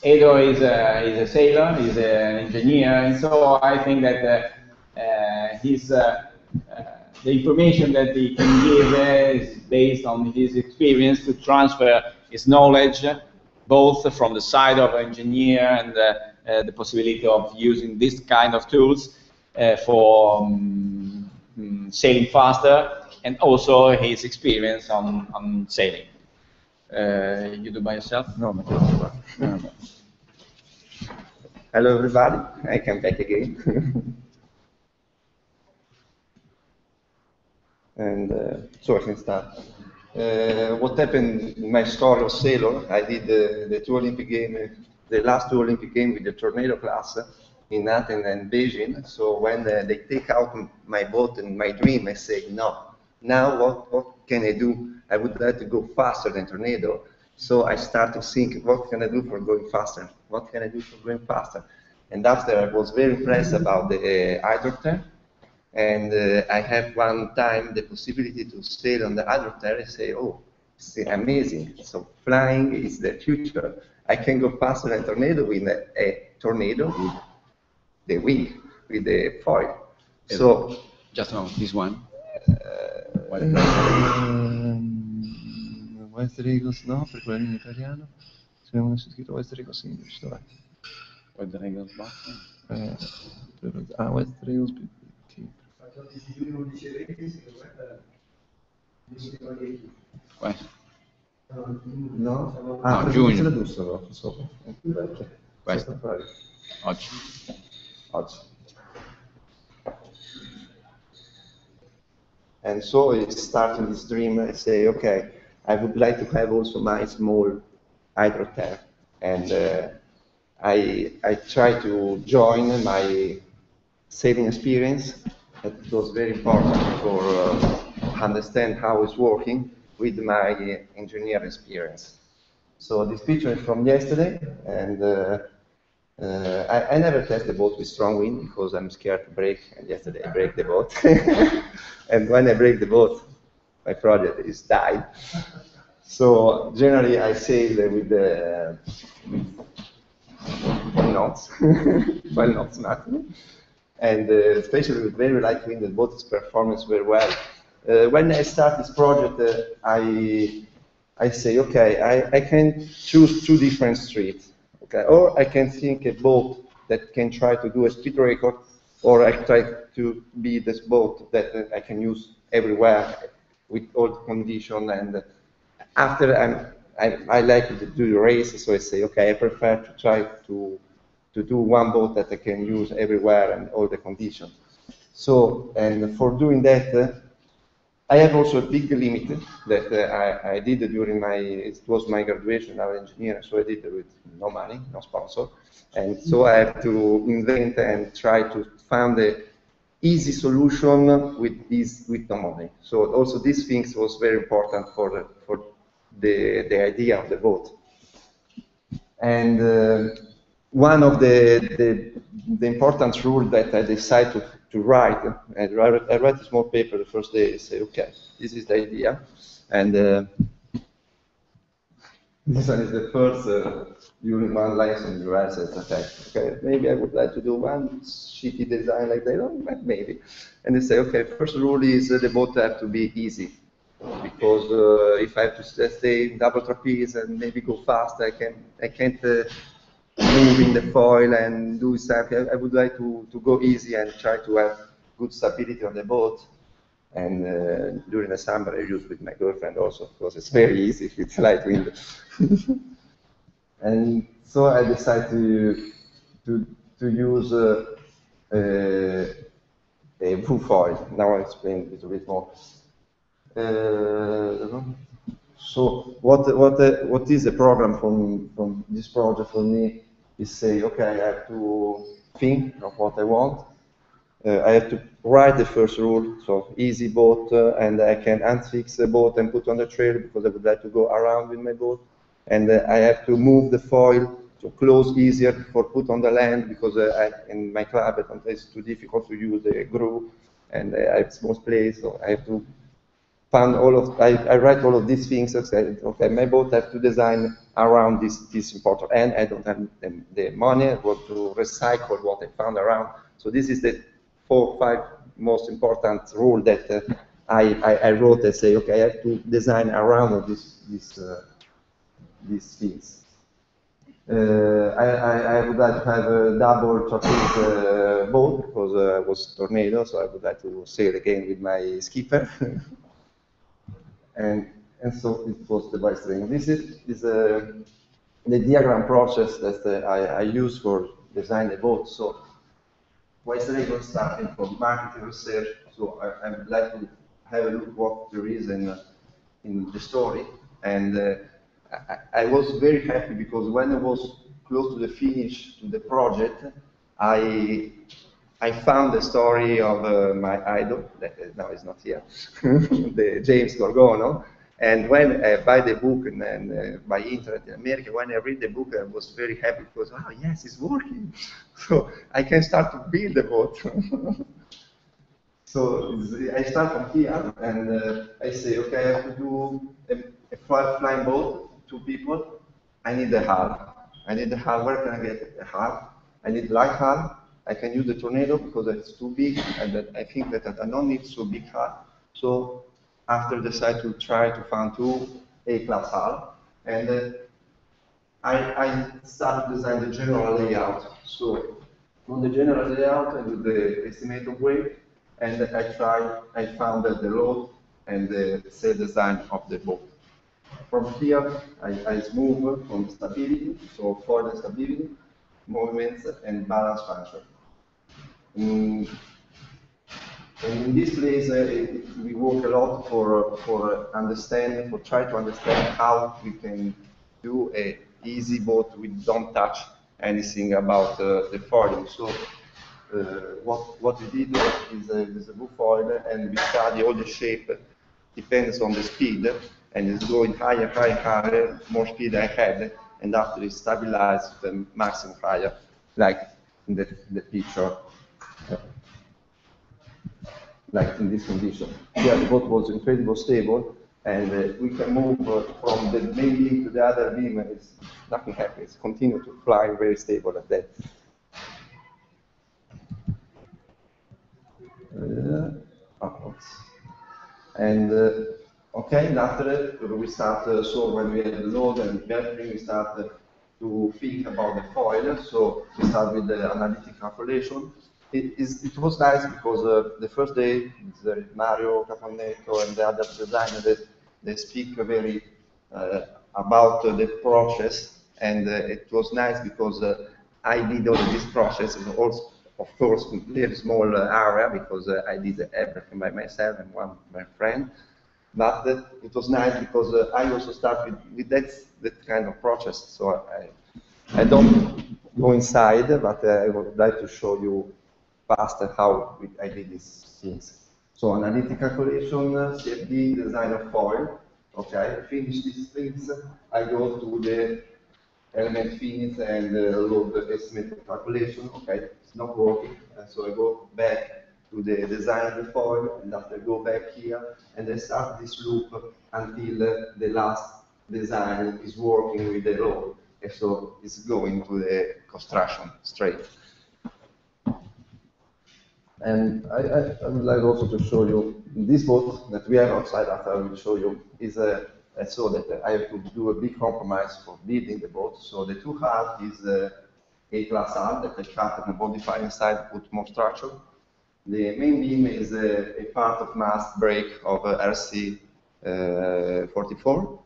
Edo is a sailor, he's an engineer, and so I think that the information that he can give is based on his experience to transfer his knowledge, both from the side of engineer and the possibility of using this kind of tools for sailing faster, and also his experience on sailing. You do by yourself? No, no. Hello, everybody. I come back again. And so I can start. What happened in my story of sailor, I did the two Olympic Games, the last two Olympic Games with the Tornado class in Athens and Beijing. So when they take out my boat and my dream, I say, no, now what can I do? I would like to go faster than Tornado. So I start to think, what can I do for going faster? What can I do for going faster? And after I was very impressed about the hydroplane. And I have one time the possibility to sail on the hydroplane and say, oh, it's amazing. So flying is the future. I can go faster than Tornado with a Tornado with the wing, with the foil. So just now, this one. West Regals, no, per quello in italiano. Se non c'è scritto West Regals in English, dov'è? West Regals basta. West Regals. No? Giugno. Questo. Oggi. And so it's starting this dream. I say, okay, I would like to have also my small hydro tank, and I try to join my sailing experience. That was very important for understand how it's working with my engineer experience. So this picture is from yesterday, and I never test the boat with strong wind because I'm scared to break, and yesterday I break the boat. And when I break the boat, my project is died. So generally I sail with 1 knots, 1 knots maximum, and especially with very light wind, the boat's performance very well. When I start this project, I say, okay, I can choose 2 different streets. Okay, or I can think a boat that can try to do a speed record, or I try to be this boat that I can use everywhere with all the conditions. And after I like to do the race, so I say, okay, I prefer to try to do one boat that I can use everywhere and all the conditions. So, and for doing that, I have also a big limit that I did during it was my graduation, I'm an engineer, so I did it with no money, no sponsor. And so I have to invent and try to find the easy solution with no money. So also these things was very important for the idea of the boat. And one of the important rules that I decided to write, I write a small paper the first day. I say, okay, this is the idea, and this one is the first during one lesson. You ask, okay, maybe I would like to do one shitty design like that, but maybe. And they say, okay, first rule is the boat have to be easy, because if I have to stay in double trapeze and maybe go fast, I can't move in the foil and do something. I would like to go easy and try to have good stability on the boat. And during the summer, I use with my girlfriend also, because it's very easy with light wind. And so I decided to use a full foil. Now I'll explain a little bit more. So what is the program from this project for me is say, okay, I have to think of what I want. I have to write the first rule, so easy boat, and I can unfix the boat and put on the trailer because I would like to go around with my boat. And I have to move the foil to close easier for put on the land because in my club it's too difficult to use the groove, and I have small place, so I have to find I write all of these things. Okay, my boat have to design around this important, and I don't have the money. I want to recycle what I found around. So this is the 4 or 5 most important rule that I wrote and say, okay, I have to design around these things. I would like to have a double trapeze boat because it was tornado, so I would like to sail again with my skipper. And so it was the vice string. This is the diagram process that I use for design the boat. So vice string was starting from marketing research. So I would like to have a look what there is in the story. And I was very happy because when I was close to the finish to the project, I found the story of my idol, that now is not here, the James Gorgono. And when I buy the book and by internet in America, when I read the book, I was very happy because, oh yes, it's working. So I can start to build the boat. So I start from here and I say, okay, I have to do a flying boat, 2 people. I need the hull. I need the hull. Where can I get a hull? I need light hull. I can use the tornado because it's too big, and I think that I don't need so big hull. So after decide to try to find 2 A-class hull, and I start to design the general layout. So on the general layout, I do the estimated weight, and I found the load and the sail design of the boat. From here, I move from stability, so foil stability, movements, and balance function. And in this place, we work a lot for understanding, for try to understand how we can do a easy boat. We don't touch anything about the foiling. So what we did is a blue foil, and we study all the shape. Depends on the speed, and it's going higher, higher, higher. More speed I had, and after it stabilized the maximum higher, like in the picture. Like in this condition. Here the boat was incredibly stable, and we can move from the main beam to the other beam, and nothing happens. Continue to fly very stable like that. And okay, and after we start, so when we had the load and everything, we start to think about the foil. So we start with the analytic calculation. It was nice because the first day, Mario Caponetto and the other designers, they speak very about the process, and it was nice because I did all this process, and also, of course, in a very small area because I did everything by myself and one my friend. But it was nice because I also start with that kind of process. So I don't go inside, but I would like to show you fast how I did these things. So analytic calculation, CFD, design of foil. Okay, finish these things. I go to the element finish and load the estimated calculation. Okay, it's not working, so I go back to the design of the foil, and after I go back here, and I start this loop until the last design is working with the load. And so it's going to the construction straight. And I would like also to show you this boat that we have outside. After I will show you is so that I have to do a big compromise for building the boat. So the two half is A-class hull that I cut and modify inside, put more structure. The main beam is a part of mast brake of RC44,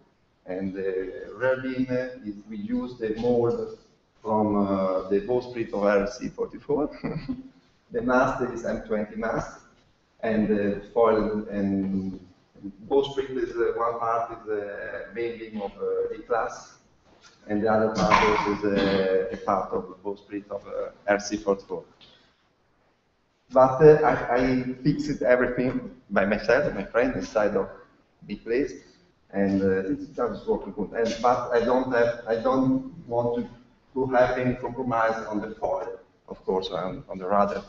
and the rear beam is we use the mold from the bowsprit of RC44. The mast is M20 mast, and the foil and bowsprit is one part is the main beam of A-class, and the other part is a part of the bowsprit of RC44. But I fixed everything by myself, my friend, inside of big place, and it's just working good. But I don't want to have any compromise on the foil, of course, on the rudder.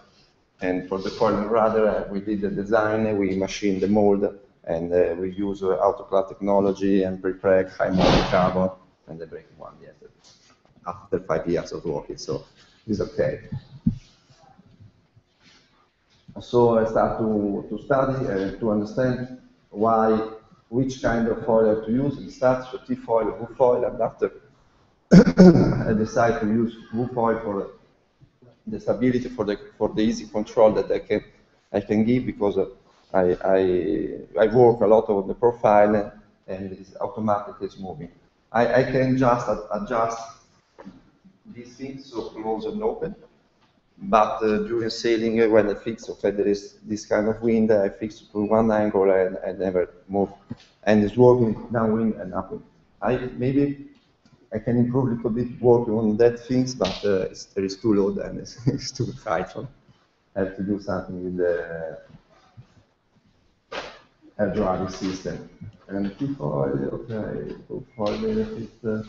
And for the foil and rudder, we did the design, we machined the mold, and we use autoclave technology and pre-preg, high molded carbon, and the breaking one yet. After 5 years of working, so it's okay. So I start to study and to understand which kind of foil to use. It starts with T-foil, wood foil, and after I decide to use wood foil for the stability, for the easy control that I can give, because I work a lot on the profile, and it's automatic, it's moving. I can just adjust these things, so close and open. But during sailing, when I fix, okay, there is this kind of wind, I fix to one angle and I never move. And it's working downwind and upwind. Maybe I can improve a little bit working on that things, but there is too low and it's too tight. So I have to do something with the hydraulic system. And T-foil, okay, foil benefit.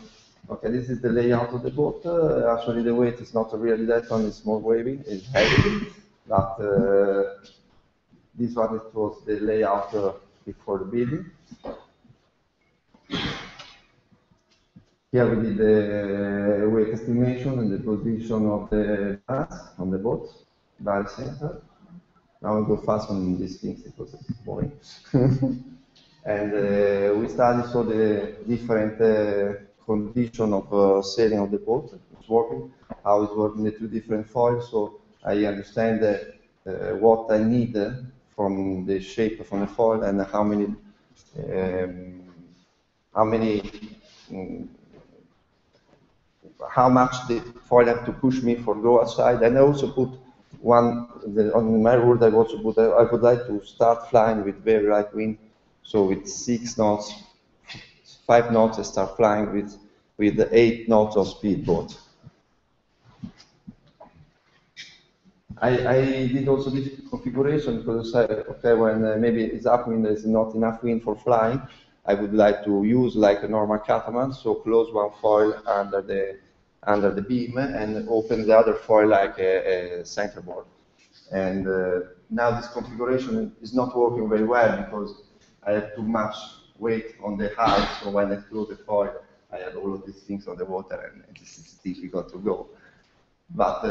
Okay, this is the layout of the boat. Actually, the weight is not really that one, it's more wavy, it's heavy. But this one, it was the layout before the building. Here we did the weight estimation and the position of the bars on the boat, bar center. Now we go fast on these things because it's boring. And we studied so the different condition of sailing of the boat. It's working, how it's working, the two different foils. So I understand what I need from the shape from the foil and how much the foil have to push me for go outside. And I also put on my route I also put, I would like to start flying with very light wind, so with 6 knots, 5 knots I start flying with 8 knots of speed boat. I did also this configuration because I, okay, when maybe it's upwind, there's not enough wind for flying, I would like to use like a normal catamaran, so close one foil under the beam and open the other foil like a centerboard. And now this configuration is not working very well because I have too much weight on the height, so when I close the foil, I have all of these things on the water and this is difficult to go. But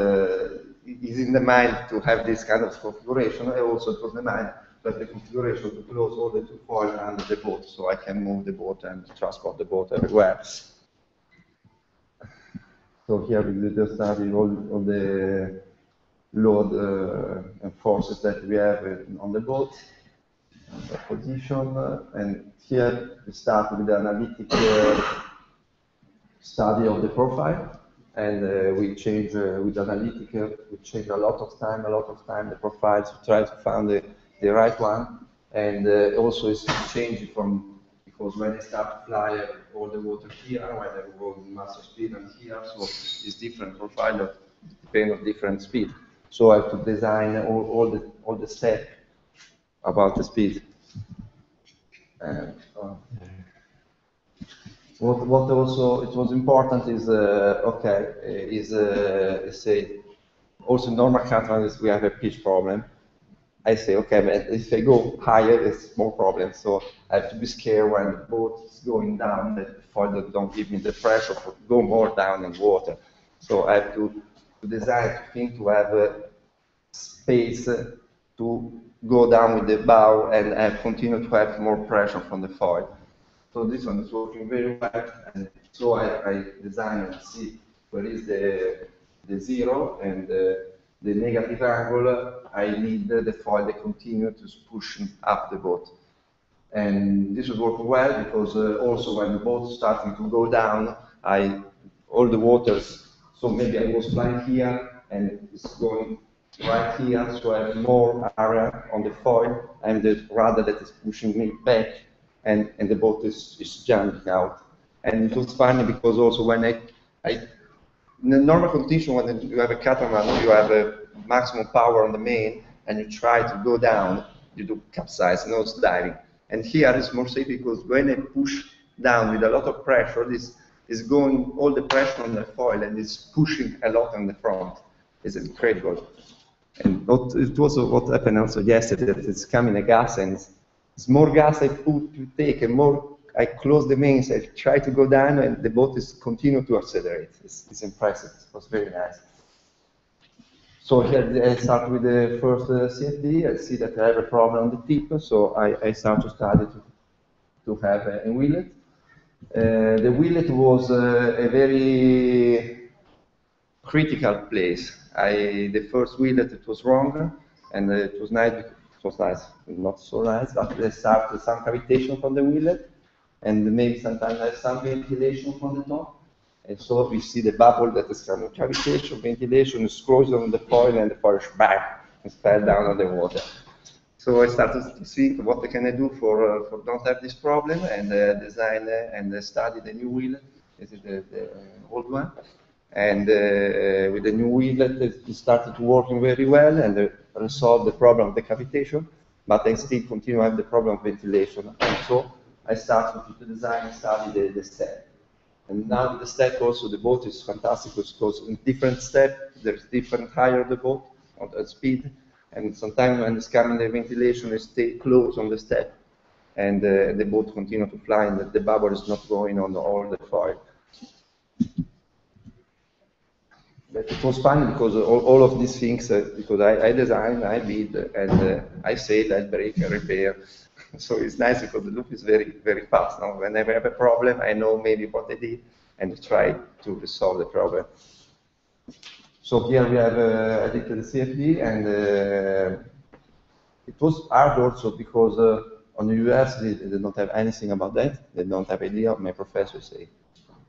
it is in the mind to have this kind of configuration. I also put in the mind to have the configuration to close all the 2 foils under the boat, so I can move the boat and transport the boat everywhere. So here we did the study all the load and forces that we have on the boat, the position, and here we start with the analytic study of the profile. And we change with analytic, we change a lot of time the profiles to try to find the right one. And also it's changing from, because when I start to fly, I have all the water here, when I go in master speed and here, so it's different profile depending on different speed. So I have to design all the steps about the speed. What also it was important is say also normal catamaran is we have a pitch problem. I say okay, but if I go higher, it's more problems. So I have to be scared when the boat is going down that the foil don't give me the pressure to go more down in water. So I have to design to have a space to go down with the bow and continue to have more pressure from the foil. So this one is working very well, and so I design and see where is the zero and the negative angle. I need the foil that continue to push up the boat. And this is working well because also when the boat is starting to go down, all the waters, so maybe I was flying here and it's going right here, so I have more area on the foil and the rudder that is pushing me back. And the boat is jumping out. And it was funny because also when in a normal condition, when you have a catamaran, you have a maximum power on the main, and you try to go down, you do capsize, nose diving. And here it's more safe because when I push down with a lot of pressure, this is going all the pressure on the foil and it's pushing a lot on the front. It's incredible. And it was what happened also yesterday, that it's coming a gas and it's more gas I put to take, and more I close the mains, I try to go down, and the boat is continue to accelerate. It's impressive. It was very nice. So here I start with the first CFD. I see that I have a problem on the tip, so I start to study to have a wheelet. The wheelet was a very critical place. The first wheelet, it was wrong, and it was nice. It was nice, not so nice, but they start with some cavitation from the wheelet, and maybe sometimes there's some ventilation from the top. And so we see the bubble that is coming. Cavitation, ventilation, is closed on the foil, and the foil bang, and fell down on the water. So I started to think what can I do for don't have this problem, and design and study the new wheelet. This is the old one. And with the new wheelet, it started working very well and resolved the problem of the cavitation, but I still continue to have the problem of ventilation. And so I started to design and study the step. And now with the step also, the boat is fantastic because in different steps, there's different higher the boat on the speed. And sometimes when it's coming the ventilation, it stays close on the step. And the boat continue to fly and the bubble is not going on all the foil. But it was fun because all of these things, because I design, I build, and I sail, I break, I repair. So it's nice because the loop is very, very fast. Now, whenever I have a problem, I know maybe what I did and try to resolve the problem. So here we have I did the CFD, and it was hard also because on the US they don't have anything about that. They don't have idea. My professor say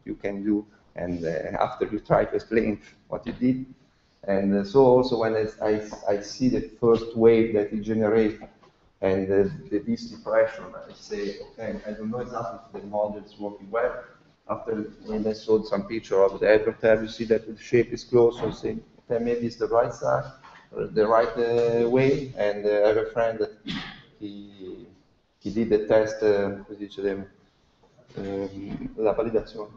you can do. And after you try to explain what you did, And so also when I see the first wave that it generates and this depression, I say, okay, I don't know exactly if the model is working well. After when I saw some picture of the aircraft, you see that the shape is close, so I say, okay, maybe it's the right side, or the right way. And I have a friend that he did the test, la validazione,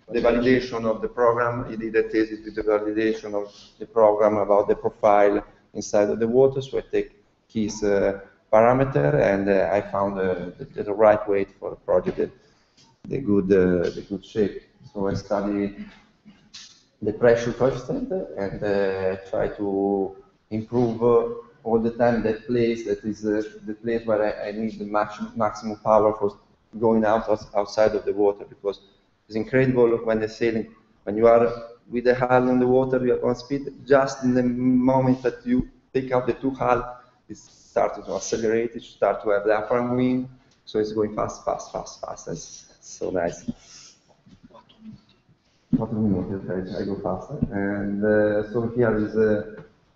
the validation of the program. He did a thesis with the validation of the program about the profile inside of the water. So I take his parameter, and I found the right weight for the project, the good shape. So I study the pressure coefficient and try to improve all the time that place that is the place where I need the maximum power for going outside of the water, because it's incredible when the sailing, when you are with the hull in the water, you are on speed, just in the moment that you take out the two hull, it starts to accelerate, it starts to have the upper wind, so it's going fast. It's so nice. 4 minutes, okay, I go faster. And so here is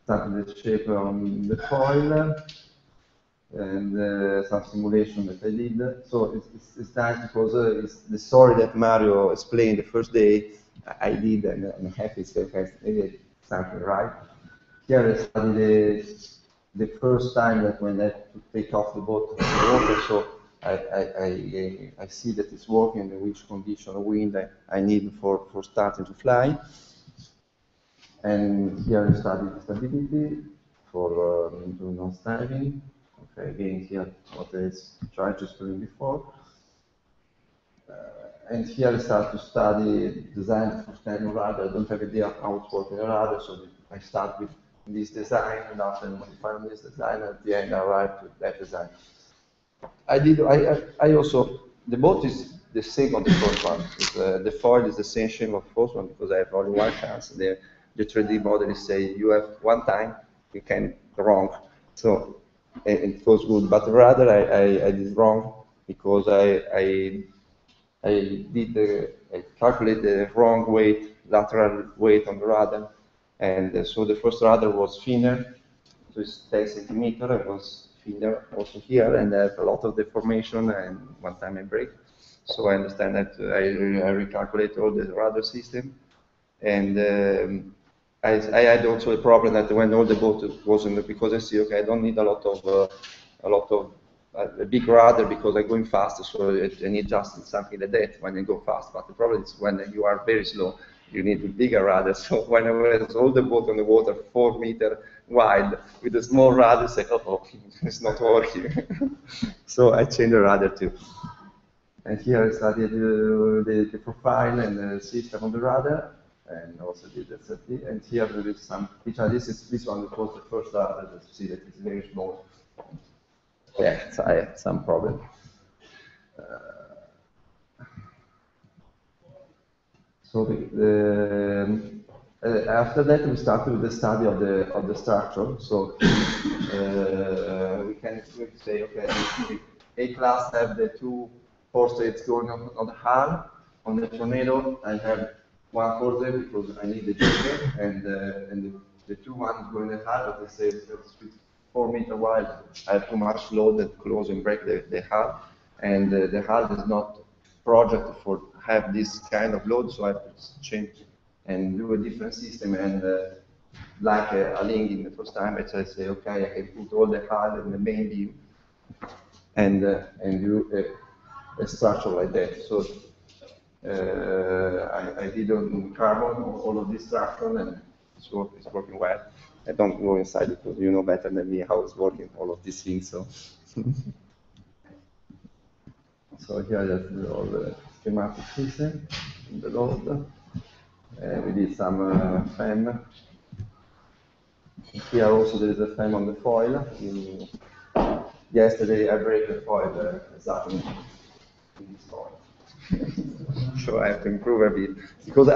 starting the shape on the foil, and some simulation that I did. So it's nice because it's the story that Mario explained the first day I did, and I'm happy to have maybe something right. Here I studied the first time that when I had to take off the boat from the water, so I see that it's working and which condition of wind I need for starting to fly. And here I studied stability for doing non-diving. Okay, again here what I tried to explain before. And here I start to study design for standing radar. I don't have idea how it's working a radar, so I start with this design, and after modifying this design, at the end I arrive to that design. I also, the boat is the same on the first one. The foil is the same shape of the first one because I have only one chance. The 3D model is say you have one time, you can wrong. So it goes good, but rather I did wrong because I calculated the wrong weight, lateral weight on the rudder, and so the first rudder was thinner, so it's 10 centimeters. It was thinner also here, and I have a lot of deformation, and one time I break. So I understand that I recalculate all the rudder system, and I had also a problem that when all the boat was in the, because I see, okay, I don't need a lot of a big rudder because I'm going fast, so I need just something like that when I go fast. But the problem is when you are very slow, you need a bigger rudder. So when I was all the boat on the water, 4 meters wide, with a small rudder, I said, oh, it's not working. So I changed the rudder too. And here I studied the profile and the system on the rudder, and also did the safety. And here there is some picture. This one was the first rudder that you see that it's very small. Yeah, so I had some problem. After that, we started with the study of the structure. So we can say, okay, A class have the two forces going on the hull. On the tornado, I have one force because I need the jigger, and the two ones going in the hull. But they say it's 4 meters wide. I have too much load that close and break the hull, and the hull is not project for have this kind of load, so I have to change and do a different system. And like a link in the first time, I say, okay, I can put all the hull in the main beam and do a structure like that. So I did on carbon all of this structure, and it's working well. I don't go inside because you know better than me how it's working, all of these things. So, so here is all the schematic system, the load. We did some fan. Here also there is a fan on the foil. Yesterday I break the foil exactly in this foil. So I have to improve a bit because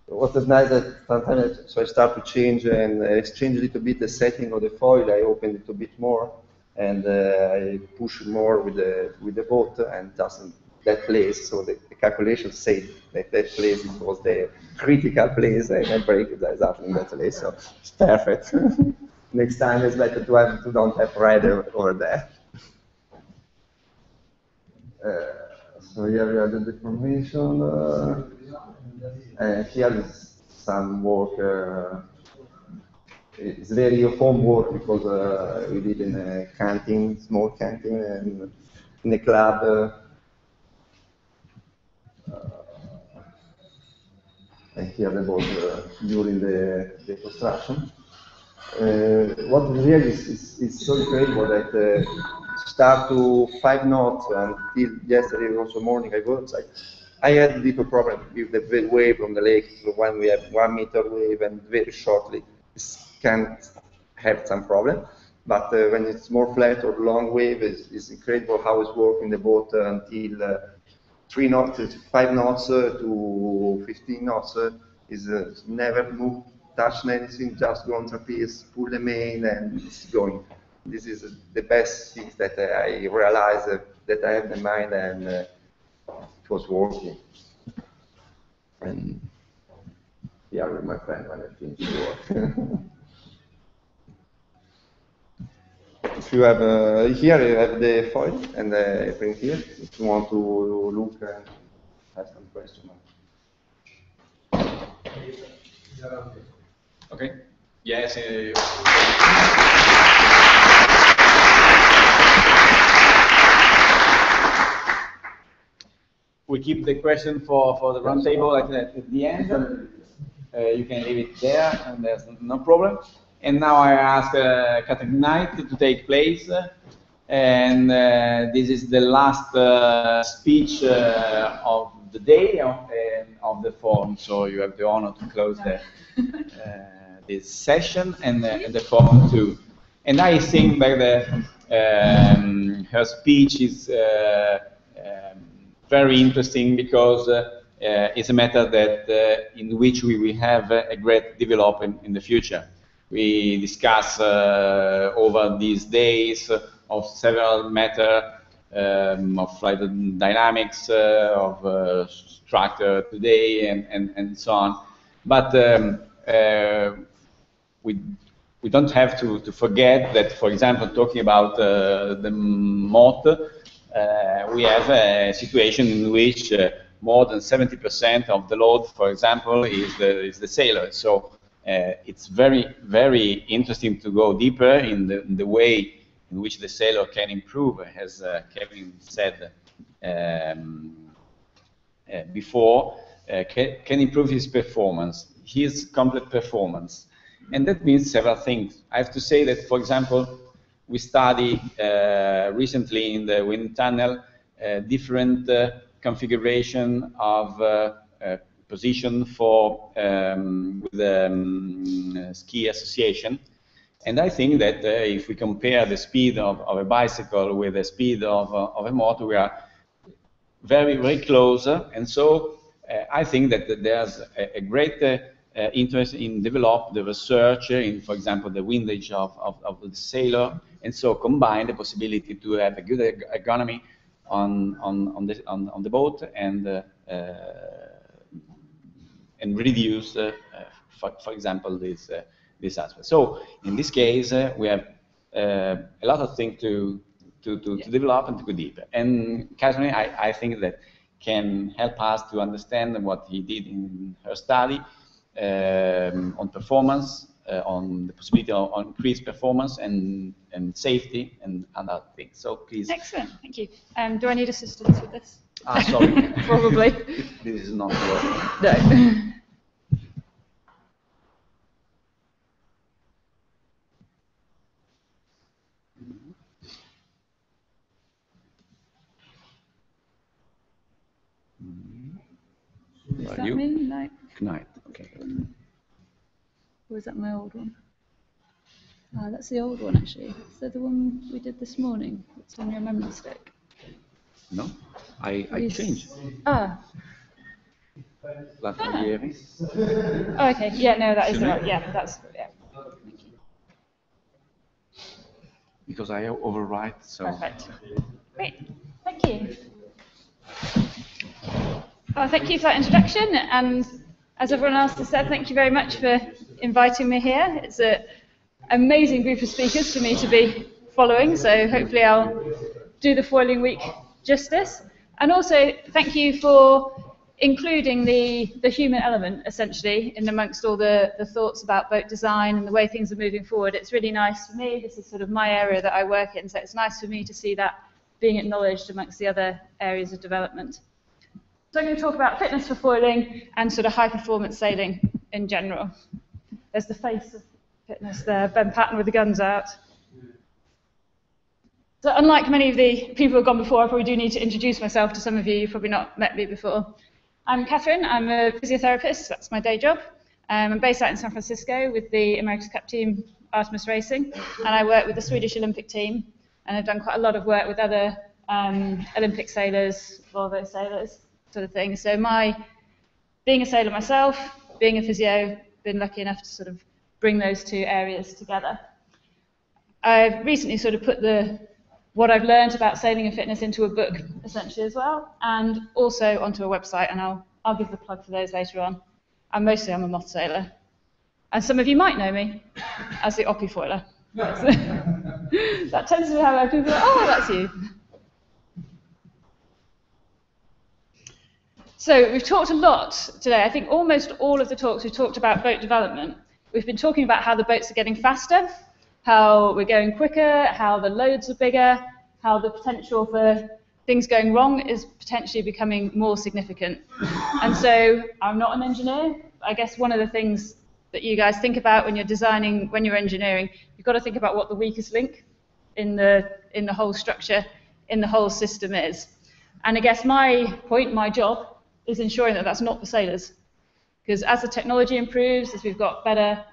what is nice that sometimes so I start to change and exchange a little bit the setting of the foil. I open it a bit more and I push more with the boat and doesn't that place. So the calculations say that that place was the critical place, and I break it exactly in that place. So it's perfect. Next time it's better to don't have red over there. So here we have the deformation. And here is some work. It's very homework because we did in a canteen, small canteen, and in a club. And here the was during the construction. What really is so incredible that start to 5 knots until yesterday also morning I go outside. I had a little problem with the wave from the lake. So when we have 1 meter wave and very shortly, it can have some problem. But when it's more flat or long wave, it's incredible how it's working the boat until 3 knots, 5 knots to 15 knots is never move, touch anything, just go on trapeze, pull the main, and it's going. This is the best thing that I realized that I have in mind, and it was working. And yeah, with my friend when I finish the work. If you have here, you have the foil and the print here. If you want to look and ask some questions. Okay. Yes. We keep the question for the round table at the end. You can leave it there, and there's no problem. And now I ask Katerine Knight to take place. And this is the last speech of the day of the forum. So you have the honor to close this session and the forum too. And I think that her speech is very interesting because it's a matter that in which we will have a great development in the future. We discuss over these days of several matters of flight dynamics, of structure today, and so on. But we don't have to forget that, for example, talking about the moth, we have a situation in which more than 70% of the load, for example, is the sailor. So it's very, very interesting to go deeper in the way in which the sailor can improve, as Kevin said before, can improve his performance, his complete performance. And that means several things. I have to say that, for example, we studied recently in the wind tunnel different configuration of position for the ski association. And I think that if we compare the speed of a bicycle with the speed of a motor, we are very, very close. And so I think that there's a great interest in develop the research in, for example, the windage of the sailor, and so combine the possibility to have a good ergonomy on the boat and reduce, for example, this aspect. So in this case, we have a lot of things to develop and to go deeper. And Katerine, I think that can help us to understand what he did in her study on performance, on the possibility of increased performance and safety and other things. So please. Excellent, thank you. Do I need assistance with this? Ah, sorry. Probably. This is not working. No. Is that me? No. Knight, okay. Or is that my old one? Ah, that's the old one actually. Is that the one we did this morning? It's on your memory stick. No, I changed. Ah. Oh, okay, yeah, no, that is the right. Yeah, that's yeah. Thank you. Because I overwrite, so. Perfect. Great. Thank you. Well, thank you for that introduction, and as everyone else has said, thank you very much for inviting me here. It's an amazing group of speakers for me to be following, so hopefully I'll do the foiling week justice. And also, thank you for including the human element, essentially, in amongst all the thoughts about boat design and the way things are moving forward. It's really nice for me. This is sort of my area that I work in, so it's nice for me to see that being acknowledged amongst the other areas of development. So I'm going to talk about fitness for foiling and sort of high-performance sailing in general. There's the face of fitness there, Ben Patton with the guns out. So unlike many of the people who have gone before, I probably do need to introduce myself to some of you. You've probably not met me before. I'm Katerine. I'm a physiotherapist. That's my day job. I'm based out in San Francisco with the America's Cup team, Artemis Racing, and I work with the Swedish Olympic team, and I've done quite a lot of work with other Olympic sailors, Volvo sailors, sort of thing. So being a sailor myself, being a physio, been lucky enough to sort of bring those two areas together. I've recently sort of put what I've learned about sailing and fitness into a book, essentially, as well, and also onto a website, and I'll give the plug for those later on. And mostly I'm a moth sailor. And some of you might know me as the Oppie foiler. That tends to be how people go, oh, that's you. So we've talked a lot today. I think almost all of the talks we've talked about boat development. We've been talking about how the boats are getting faster, how we're going quicker, how the loads are bigger, how the potential for things going wrong is potentially becoming more significant. And so I'm not an engineer. I guess one of the things that you guys think about when you're designing, when you're engineering, you've got to think about what the weakest link in the whole structure, in the whole system is. And I guess my job is ensuring that that's not the sailors. Because as the technology improves, as we've got better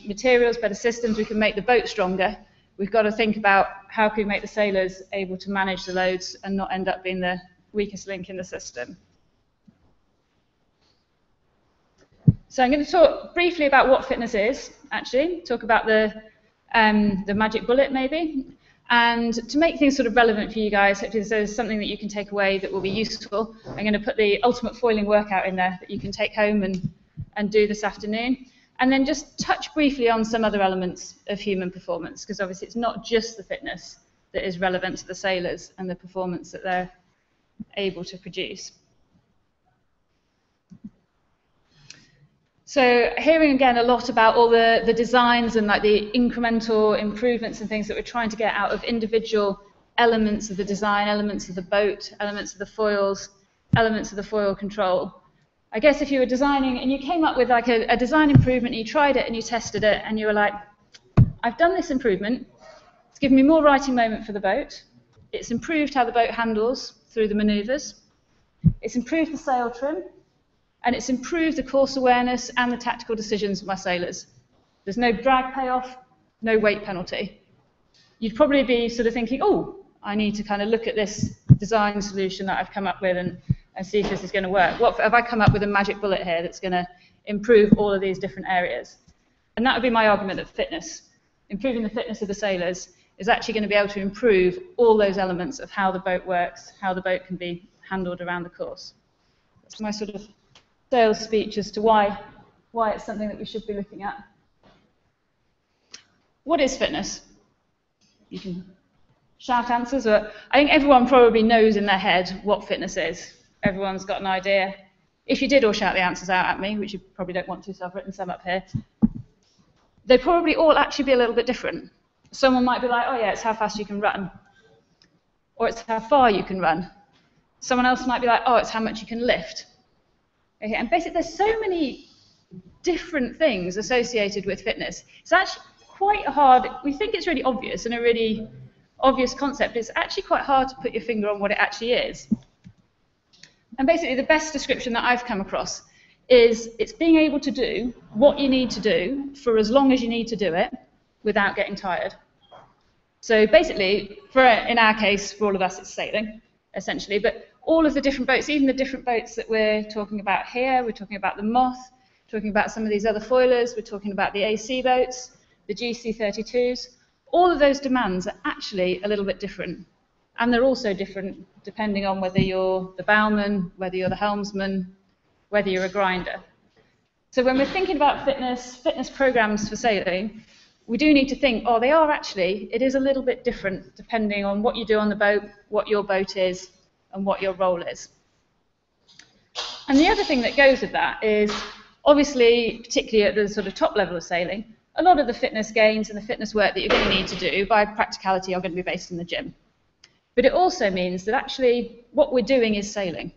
materials, better systems, we can make the boat stronger. We've got to think about how can we make the sailors able to manage the loads and not end up being the weakest link in the system. So I'm going to talk briefly about what fitness is, actually, talk about the magic bullet maybe, and to make things sort of relevant for you guys, hopefully there's something that you can take away that will be useful. I'm going to put the ultimate foiling workout in there that you can take home and do this afternoon. And then just touch briefly on some other elements of human performance, because obviously it's not just the fitness that is relevant to the sailors and the performance that they're able to produce. So hearing again a lot about all the designs and like the incremental improvements and things that we're trying to get out of individual elements of the design, elements of the boat, elements of the foils, elements of the foil control. I guess if you were designing and you came up with like a design improvement, and you tried it and you tested it and you were like, I've done this improvement, it's given me more righting moment for the boat, it's improved how the boat handles through the manoeuvres, it's improved the sail trim, and it's improved the course awareness and the tactical decisions of my sailors. There's no drag payoff, no weight penalty. You'd probably be sort of thinking, oh, I need to kind of look at this design solution that I've come up with and see if this is going to work. What have I come up with a magic bullet here that's going to improve all of these different areas? And that would be my argument that fitness, improving the fitness of the sailors, is actually going to be able to improve all those elements of how the boat works, how the boat can be handled around the course. That's my sort of sales speech as to why it's something that we should be looking at. What is fitness? You can shout answers, but I think everyone probably knows in their head what fitness is. Everyone's got an idea. If you did all shout the answers out at me, which you probably don't want to, so I've written some up here, they'd probably all actually be a little bit different. Someone might be like, oh yeah, it's how fast you can run, or it's how far you can run. Someone else might be like, oh, it's how much you can lift. Okay, and basically there's so many different things associated with fitness. It's actually quite hard. We think it's really obvious and a really obvious concept. It's actually quite hard to put your finger on what it actually is. And basically the best description that I've come across is it's being able to do what you need to do for as long as you need to do it without getting tired. So basically, in our case, for all of us, it's sailing, essentially. But all of the different boats, even the different boats that we're talking about here, we're talking about the Moth, talking about some of these other foilers, we're talking about the AC boats, the GC32s, all of those demands are actually a little bit different. and they're also different depending on whether you're the bowman, whether you're the helmsman, whether you're a grinder. So when we're thinking about fitness programs for sailing, we do need to think, oh, they are actually, it is a little bit different depending on what you do on the boat, what your boat is, and what your role is. And the other thing that goes with that is, obviously, particularly at the sort of top level of sailing, a lot of the fitness gains and the fitness work that you're going to need to do by practicality are going to be based in the gym. But it also means that actually what we're doing is sailing.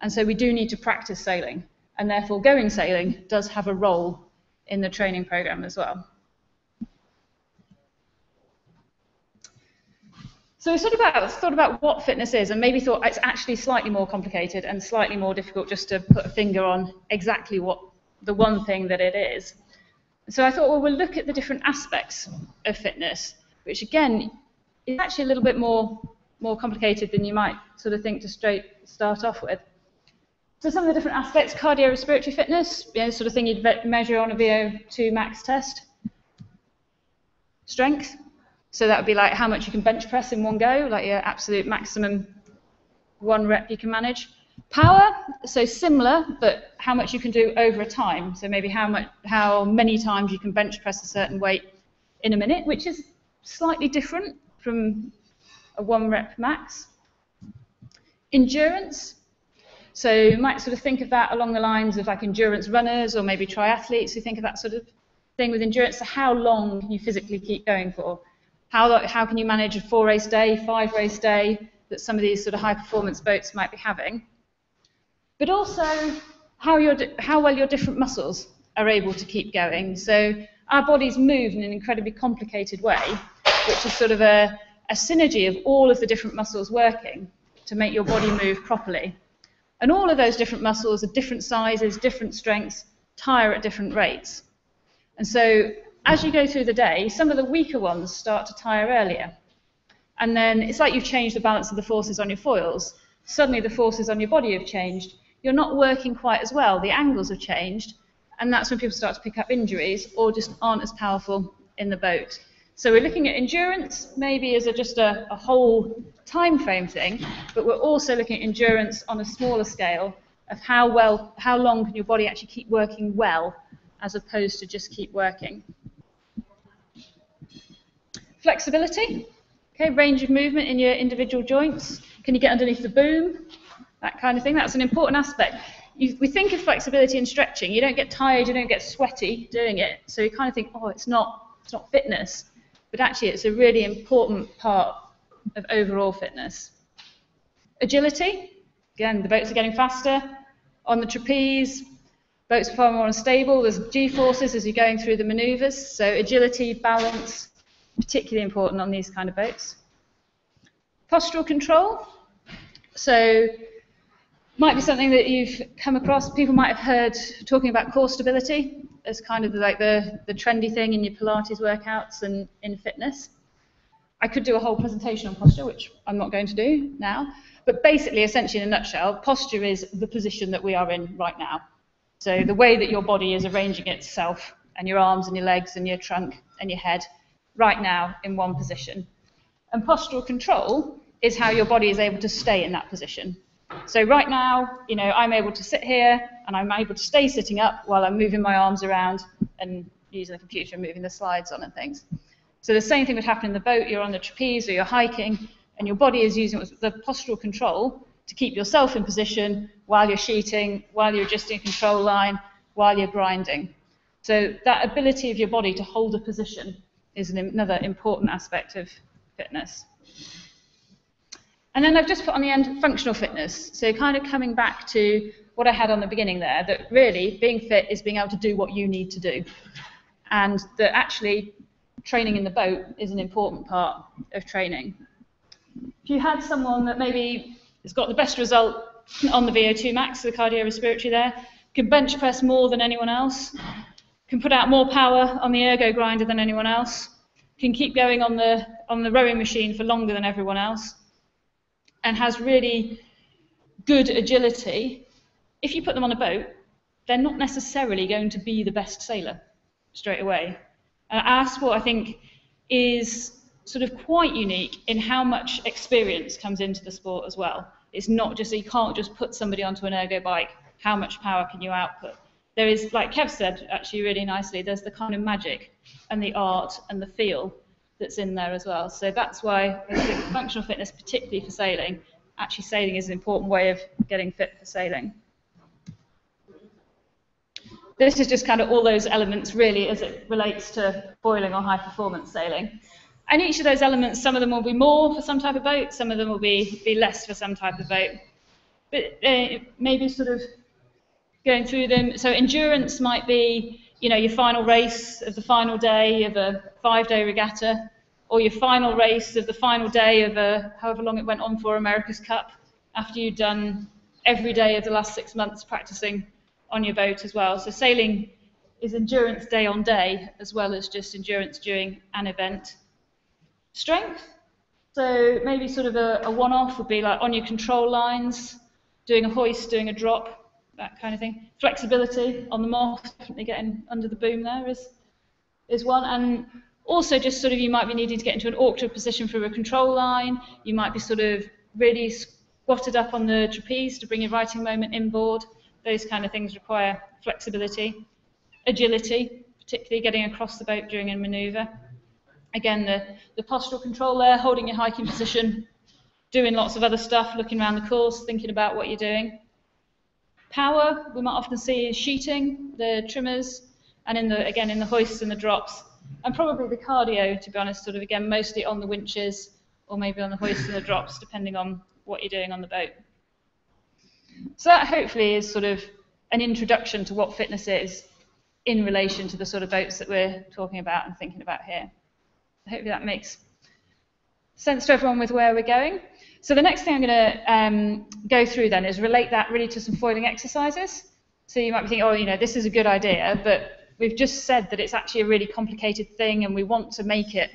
And so we do need to practice sailing. And therefore going sailing does have a role in the training program as well. So we thought about what fitness is and maybe thought it's actually slightly more complicated and slightly more difficult just to put a finger on exactly what the one thing that it is. So I thought, well, we'll look at the different aspects of fitness, which again is actually a little bit more complicated than you might sort of think to start off with. So some of the different aspects: cardiorespiratory fitness, the sort of thing you'd measure on a VO2 max test. Strength, so that would be like how much you can bench press in one go, like your absolute maximum 1 rep you can manage. Power, so similar, but how much you can do over a time. So maybe how many times you can bench press a certain weight in a minute, which is slightly different from a 1 rep max. Endurance, so you might sort of think of that along the lines of like endurance runners or maybe triathletes who think of that sort of thing with endurance. So how long can you physically keep going for? How can you manage a 4-race day, 5-race day that some of these sort of high performance boats might be having? But also how well your different muscles are able to keep going. So our bodies move in an incredibly complicated way, which is sort of a synergy of all of the different muscles working to make your body move properly. And all of those different muscles are different sizes, different strengths, tire at different rates. And so as you go through the day, some of the weaker ones start to tire earlier. And then it's like you've changed the balance of the forces on your foils. Suddenly the forces on your body have changed. You're not working quite as well. The angles have changed. And that's when people start to pick up injuries or just aren't as powerful in the boat. So we're looking at endurance maybe as just a whole time frame thing, but we're also looking at endurance on a smaller scale of how long can your body actually keep working well as opposed to just keep working. Flexibility, okay, range of movement in your individual joints. Can you get underneath the boom? That kind of thing. That's an important aspect. We think of flexibility and stretching. You don't get tired, you don't get sweaty doing it. So you kind of think, oh, it's not fitness. But actually, it's a really important part of overall fitness. Agility, again, the boats are getting faster. On the trapeze, boats are far more unstable. There's G-forces as you're going through the manoeuvres. So agility, balance, particularly important on these kind of boats. Postural control. So might be something that you've come across. People might have heard talking about core stability as kind of like the trendy thing in your Pilates workouts and in fitness. I could do a whole presentation on posture, which I'm not going to do now. But basically, essentially in a nutshell, posture is the position that we are in right now. So the way that your body is arranging itself and your arms and your legs and your trunk and your head right now in one position. And postural control is how your body is able to stay in that position. So right now, you know, I'm able to sit here and I'm able to stay sitting up while I'm moving my arms around and using the computer and moving the slides on and things. So the same thing would happen in the boat. You're on the trapeze or you're hiking and your body is using the postural control to keep yourself in position while you're sheeting, while you're adjusting a control line, while you're grinding. So that ability of your body to hold a position is another important aspect of fitness. And then I've just put on the end functional fitness. So kind of coming back to what I had on the beginning there, that really being fit is being able to do what you need to do. And that actually training in the boat is an important part of training. If you had someone that maybe has got the best result on the VO2 max, the cardiorespiratory there, can bench press more than anyone else, can put out more power on the ergo grinder than anyone else, can keep going on the rowing machine for longer than everyone else, and has really good agility, if you put them on a boat, they're not necessarily going to be the best sailor straight away. Our sport, I think, is sort of quite unique in how much experience comes into the sport as well. It's not just, you can't just put somebody onto an ergo bike, how much power can you output? There is, like Kev said actually really nicely, there's the kind of magic and the art and the feel that's in there as well. So that's why I think functional fitness, particularly for sailing, actually sailing is an important way of getting fit for sailing. This is just kind of all those elements really as it relates to foiling or high performance sailing. And each of those elements, some of them will be more for some type of boat, some of them will be less for some type of boat. But maybe sort of going through them. So endurance might be, you know, your final race of the final day of a 5-day regatta, or your final race of the final day of a, however long it went on for, America's Cup, after you've done every day of the last 6 months practicing on your boat as well. So sailing is endurance day on day, as well as just endurance during an event. Strength, so maybe sort of a one-off would be like on your control lines, doing a hoist, doing a drop, that kind of thing. Flexibility on the moth, definitely getting under the boom there is one. And also just sort of you might be needing to get into an awkward position for a control line. You might be sort of really squatted up on the trapeze to bring your righting moment inboard. Those kind of things require flexibility. Agility, particularly getting across the boat during a manoeuvre. Again, the postural control there, holding your hiking position, doing lots of other stuff, looking around the course, thinking about what you're doing. Power, we might often see is sheeting, the trimmers, and again in the hoists and the drops. And probably the cardio, to be honest, sort of again mostly on the winches or maybe on the hoists and the drops, depending on what you're doing on the boat. So that hopefully is sort of an introduction to what fitness is in relation to the sort of boats that we're talking about and thinking about here. Hopefully that makes sense to everyone with where we're going. So the next thing I'm going to go through then is relate that really to some foiling exercises. So you might be thinking, oh, you know, this is a good idea, but we've just said that it's actually a really complicated thing and we want to make it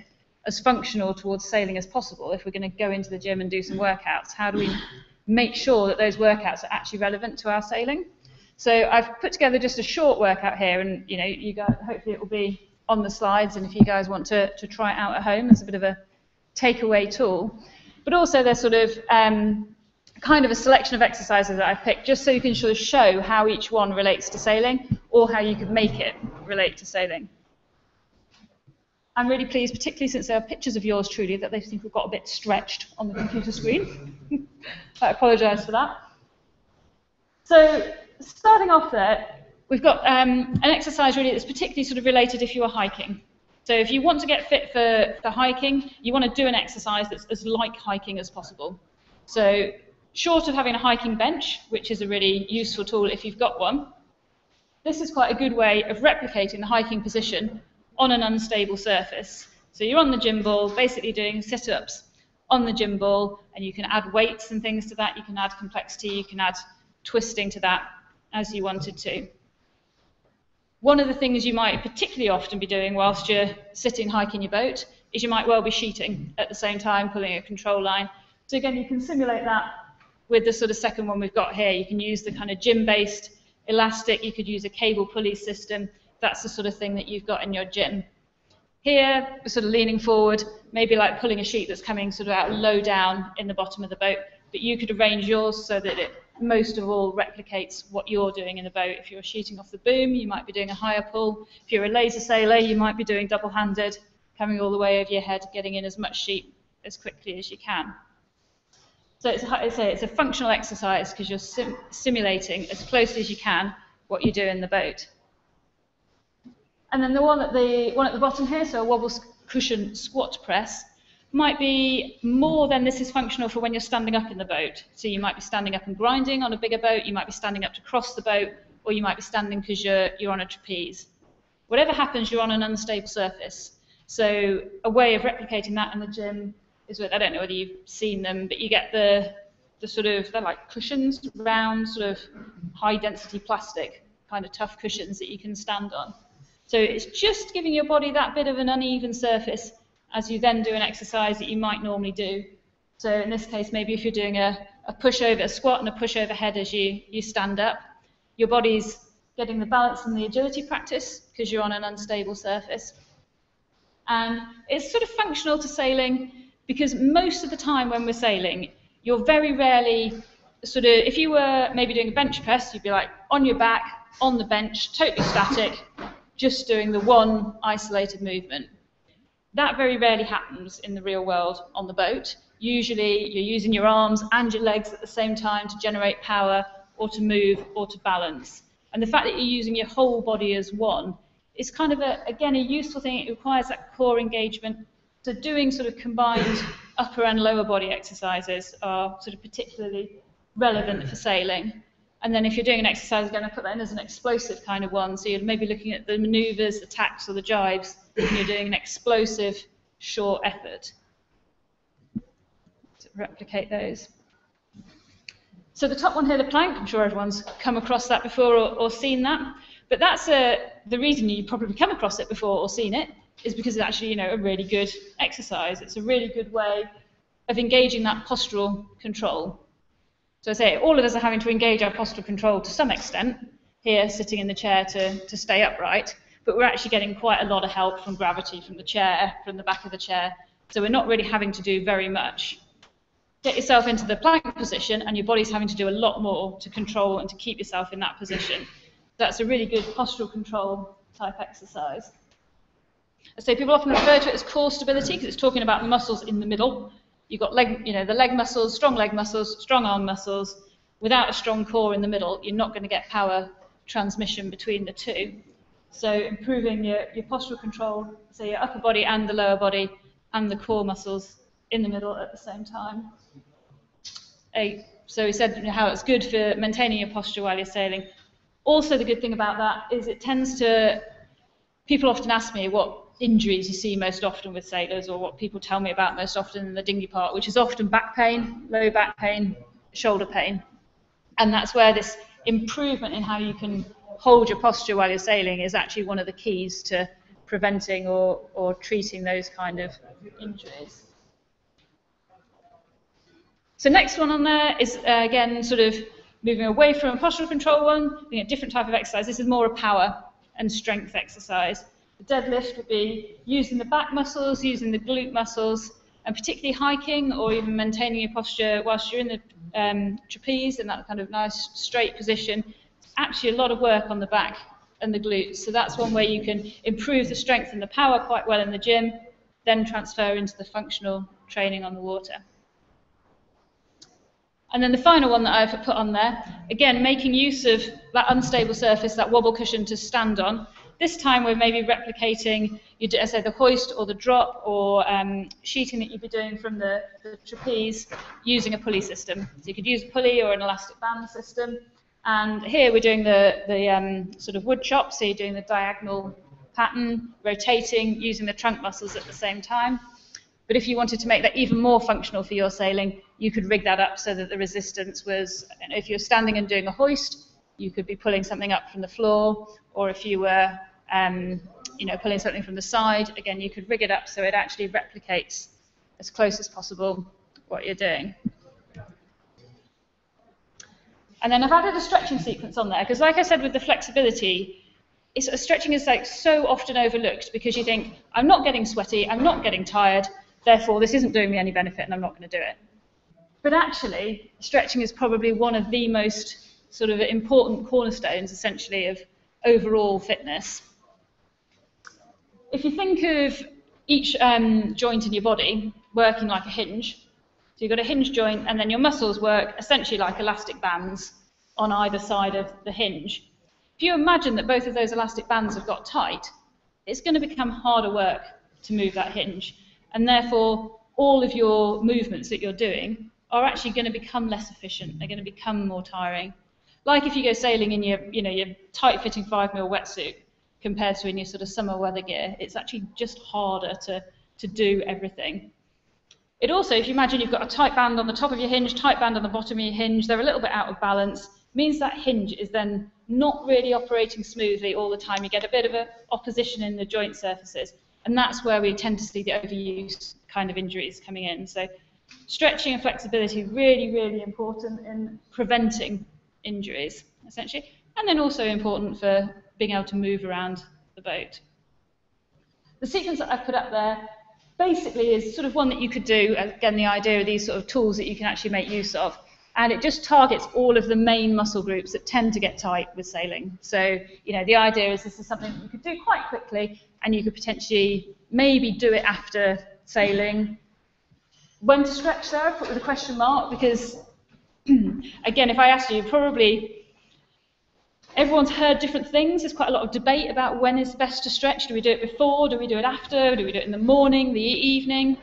as functional towards sailing as possible if we're going to go into the gym and do some workouts. How do we make sure that those workouts are actually relevant to our sailing? So I've put together just a short workout here, and you know, you guys, hopefully it will be on the slides, and if you guys want to try it out at home, it's a bit of a takeaway tool. But also there's sort of kind of a selection of exercises that I've picked just so you can sort of show how each one relates to sailing or how you could make it relate to sailing. I'm really pleased, particularly since there are pictures of yours truly, that they think we've got a bit stretched on the computer screen. I apologise for that. So starting off there, we've got an exercise really that's particularly sort of related if you are hiking. So if you want to get fit for hiking, you want to do an exercise that's as like hiking as possible. So short of having a hiking bench, which is a really useful tool if you've got one, this is quite a good way of replicating the hiking position on an unstable surface. So you're on the gym ball, basically doing sit-ups on the gym ball, and you can add weights and things to that, you can add complexity, you can add twisting to that as you wanted to. One of the things you might particularly often be doing whilst you're sitting hiking your boat is you might well be sheeting at the same time, pulling a control line. So again, you can simulate that with the sort of second one we've got here. You can use the kind of gym-based elastic, you could use a cable pulley system. That's the sort of thing that you've got in your gym. Here, we're sort of leaning forward, maybe like pulling a sheet that's coming sort of out low down in the bottom of the boat, but you could arrange yours so that it most of all replicates what you're doing in a boat. If you're sheeting off the boom, you might be doing a higher pull. If you're a laser sailor, you might be doing double-handed, coming all the way over your head, getting in as much sheet as quickly as you can. So it's a functional exercise because you're simulating as closely as you can what you do in the boat. And then the one at the bottom here, so a wobble cushion squat press, might be more than this is functional for when you're standing up in the boat. So you might be standing up and grinding on a bigger boat, you might be standing up to cross the boat, or you might be standing because you're on a trapeze. Whatever happens, you're on an unstable surface. So a way of replicating that in the gym is with, I don't know whether you've seen them, but you get the sort of, they're like cushions, round, sort of high density plastic, kind of tough cushions that you can stand on. So it's just giving your body that bit of an uneven surface as you then do an exercise that you might normally do. So in this case, maybe if you're doing a push over, a squat and a push overhead as you stand up, your body's getting the balance and the agility practice because you're on an unstable surface. And it's sort of functional to sailing because most of the time when we're sailing, you're very rarely sort of, if you were maybe doing a bench press, you'd be like on your back, on the bench, totally static, just doing the one isolated movement. That very rarely happens in the real world on the boat. Usually you're using your arms and your legs at the same time to generate power or to move or to balance. And the fact that you're using your whole body as one is kind of, again, a useful thing. It requires that core engagement. So doing sort of combined upper and lower body exercises are sort of particularly relevant for sailing. And then if you're doing an exercise, again, I put that in as an explosive kind of one. So you're maybe looking at the maneuvers, the tacks or the jibes, and you're doing an explosive short effort. To replicate those. So the top one here, the plank, I'm sure everyone's come across that before or seen that. But that's the reason you probably come across it before or seen it is because it's actually, you know, a really good exercise. It's a really good way of engaging that postural control. So I say all of us are having to engage our postural control to some extent here, sitting in the chair to stay upright, but we're actually getting quite a lot of help from gravity, from the chair, from the back of the chair. So we're not really having to do very much. Get yourself into the plank position and your body's having to do a lot more to control and to keep yourself in that position. That's a really good postural control type exercise. So people often refer to it as core stability because it's talking about the muscles in the middle. You've got leg, you know, the leg muscles, strong arm muscles. Without a strong core in the middle, you're not going to get power transmission between the two. So improving your postural control, so your upper body and the lower body and the core muscles in the middle at the same time. So we said, you know, how it's good for maintaining your posture while you're sailing. Also, the good thing about that is it tends to, people often ask me what injuries you see most often with sailors or what people tell me about most often in the dinghy part, which is often back pain, low back pain, shoulder pain. And that's where this improvement in how you can hold your posture while you're sailing is actually one of the keys to preventing or treating those kind of injuries. So next one on there is, again, sort of moving away from a postural control one, looking at a different type of exercise. This is more a power and strength exercise. The deadlift would be using the back muscles, using the glute muscles, and particularly hiking or even maintaining your posture whilst you're in the trapeze in that kind of nice straight position. It's actually a lot of work on the back and the glutes. So that's one way you can improve the strength and the power quite well in the gym, then transfer into the functional training on the water. And then the final one that I've put on there, again, making use of that unstable surface, that wobble cushion to stand on. This time we're maybe replicating, as I say, the hoist or the drop or sheeting that you'd be doing from the trapeze using a pulley system. So you could use a pulley or an elastic band system. And here we're doing the sort of wood chop, so you're doing the diagonal pattern, rotating, using the trunk muscles at the same time. But if you wanted to make that even more functional for your sailing, you could rig that up so that the resistance was, if you're standing and doing a hoist, you could be pulling something up from the floor, or if you were pulling something from the side, again, you could rig it up so it actually replicates as close as possible what you're doing. And then I've added a stretching sequence on there, because like I said with the flexibility, stretching is like so often overlooked because you think, I'm not getting sweaty, I'm not getting tired, therefore this isn't doing me any benefit and I'm not going to do it. But actually, stretching is probably one of the most sort of important cornerstones, essentially, of overall fitness. If you think of each joint in your body working like a hinge, so you've got a hinge joint and then your muscles work essentially like elastic bands on either side of the hinge. If you imagine that both of those elastic bands have got tight, it's going to become harder work to move that hinge, and therefore all of your movements that you're doing are actually going to become less efficient. They're going to become more tiring. Like if you go sailing in your tight-fitting 5mm wetsuit compared to in your sort of summer weather gear, it's actually just harder to do everything. It also, if you imagine you've got a tight band on the top of your hinge, tight band on the bottom of your hinge, they're a little bit out of balance, means that hinge is then not really operating smoothly all the time. You get a bit of a opposition in the joint surfaces, and that's where we tend to see the overuse kind of injuries coming in. So stretching and flexibility really, really important in preventing injuries, essentially, and then also important for being able to move around the boat. The sequence that I've put up there basically is sort of one that you could do, again, the idea of these sort of tools that you can actually make use of. And it just targets all of the main muscle groups that tend to get tight with sailing. So, you know, the idea is this is something that you could do quite quickly, and you could potentially maybe do it after sailing. When to stretch there, I put with a question mark, because, again, if I asked you, probably everyone's heard different things. There's quite a lot of debate about when is best to stretch. Do we do it before? Do we do it after? Do we do it in the morning, the evening?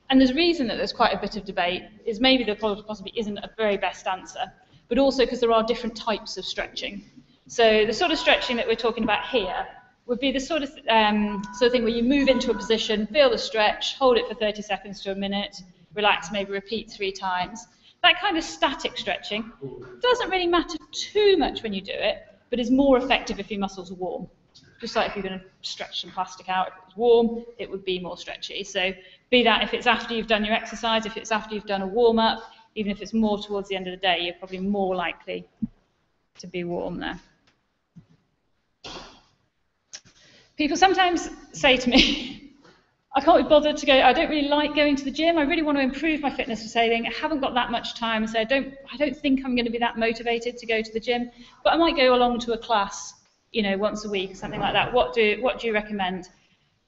And there's a reason that there's quite a bit of debate, is maybe there possibly isn't a very best answer, but also because there are different types of stretching. So the sort of stretching that we're talking about here would be the sort of thing where you move into a position, feel the stretch, hold it for 30 seconds to a minute, relax, maybe repeat 3 times. That kind of static stretching doesn't really matter too much when you do it, but is more effective if your muscles are warm. Just like if you're going to stretch some plastic out, if it was warm, it would be more stretchy. So be that if it's after you've done your exercise, if it's after you've done a warm-up, even if it's more towards the end of the day, you're probably more likely to be warm there. People sometimes say to me, I can't be bothered to go, I don't really like going to the gym, I really want to improve my fitness for sailing, I haven't got that much time, so I don't think I'm going to be that motivated to go to the gym, but I might go along to a class, you know, once a week or something like that. What do you recommend?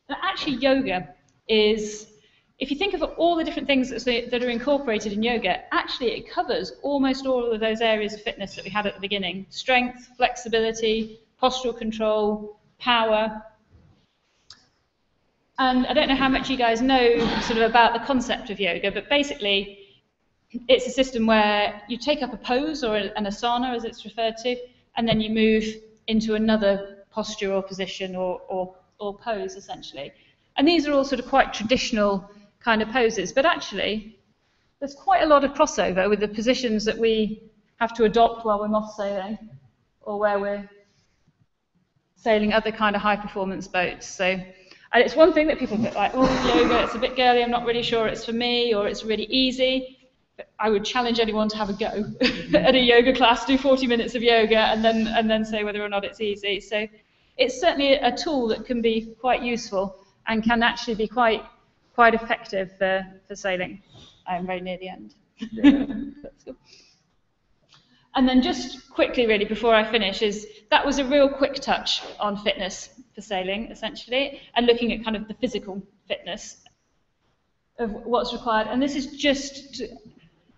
And actually, yoga is, if you think of all the different things that are incorporated in yoga, actually it covers almost all of those areas of fitness that we had at the beginning. Strength, flexibility, postural control, power. And I don't know how much you guys know sort of about the concept of yoga, but basically it's a system where you take up a pose, or an asana as it's referred to, and then you move into another posture or position or pose, essentially. And these are all sort of quite traditional kind of poses, but actually there's quite a lot of crossover with the positions that we have to adopt while we're moth sailing, or where we're sailing other kind of high-performance boats. So, and it's one thing that people get like, oh, yoga, it's a bit girly, I'm not really sure it's for me, or it's really easy. But I would challenge anyone to have a go at a yoga class, do 40 minutes of yoga, and then say whether or not it's easy. So it's certainly a tool that can be quite useful and can actually be quite effective for sailing. I'm very near the end. Yeah. That's good. And then just quickly, really, before I finish, that was a real quick touch on fitness for sailing, essentially, and looking at kind of the physical fitness of what's required. And this is just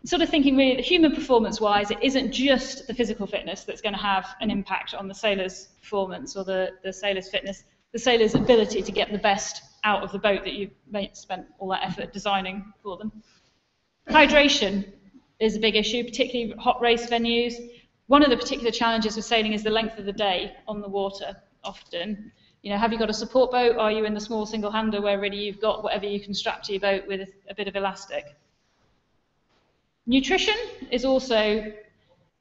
sort of thinking really that human performance-wise, it isn't just the physical fitness that's going to have an impact on the sailor's performance or the sailor's fitness, the sailor's ability to get the best out of the boat that you've spent all that effort designing for them. Hydration is a big issue, particularly hot race venues. One of the particular challenges with sailing is the length of the day on the water, often. You know, have you got a support boat? Are you in the small single-hander where really you've got whatever you can strap to your boat with a bit of elastic? Nutrition is also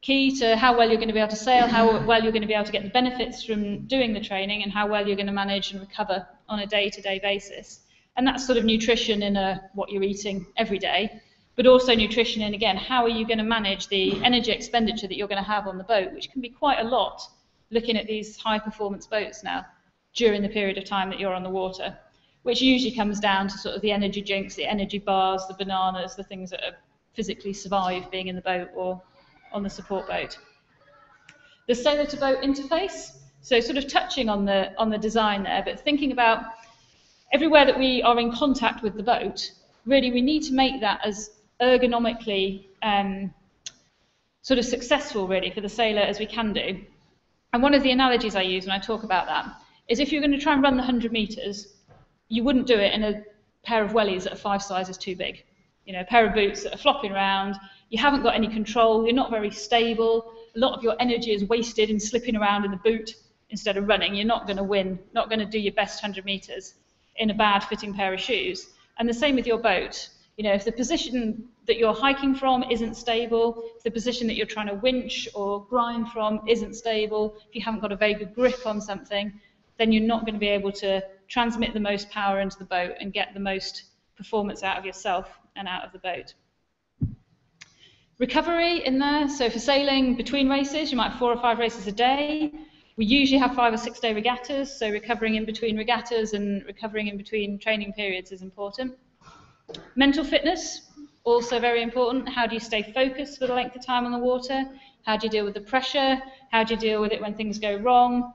key to how well you're going to be able to sail, how well you're going to be able to get the benefits from doing the training, and how well you're going to manage and recover on a day-to-day basis. And that's sort of nutrition in what you're eating every day, but also nutrition in, again, how are you going to manage the energy expenditure that you're going to have on the boat, which can be quite a lot looking at these high-performance boats now during the period of time that you're on the water, which usually comes down to sort of the energy drinks, the energy bars, the bananas, the things that physically survive being in the boat or on the support boat. The sailor-to-boat interface, so sort of touching on the design there, but thinking about everywhere that we are in contact with the boat, really we need to make that as ergonomically sort of successful, really, for the sailor as we can do. And one of the analogies I use when I talk about that is if you're going to try and run the 100 metres, you wouldn't do it in a pair of wellies that are 5 sizes too big. You know, a pair of boots that are flopping around, you haven't got any control, you're not very stable, a lot of your energy is wasted in slipping around in the boot instead of running. You're not going to win, not going to do your best 100 metres in a bad fitting pair of shoes. And the same with your boat. You know, if the position that you're hiking from isn't stable, if the position that you're trying to winch or grind from isn't stable, if you haven't got a very good grip on something, then you're not going to be able to transmit the most power into the boat and get the most performance out of yourself and out of the boat. Recovery in there, so for sailing between races, you might have 4 or 5 races a day. We usually have 5 or 6 day regattas, so recovering in between regattas and recovering in between training periods is important. Mental fitness, also very important. How do you stay focused for the length of time on the water? How do you deal with the pressure? How do you deal with it when things go wrong?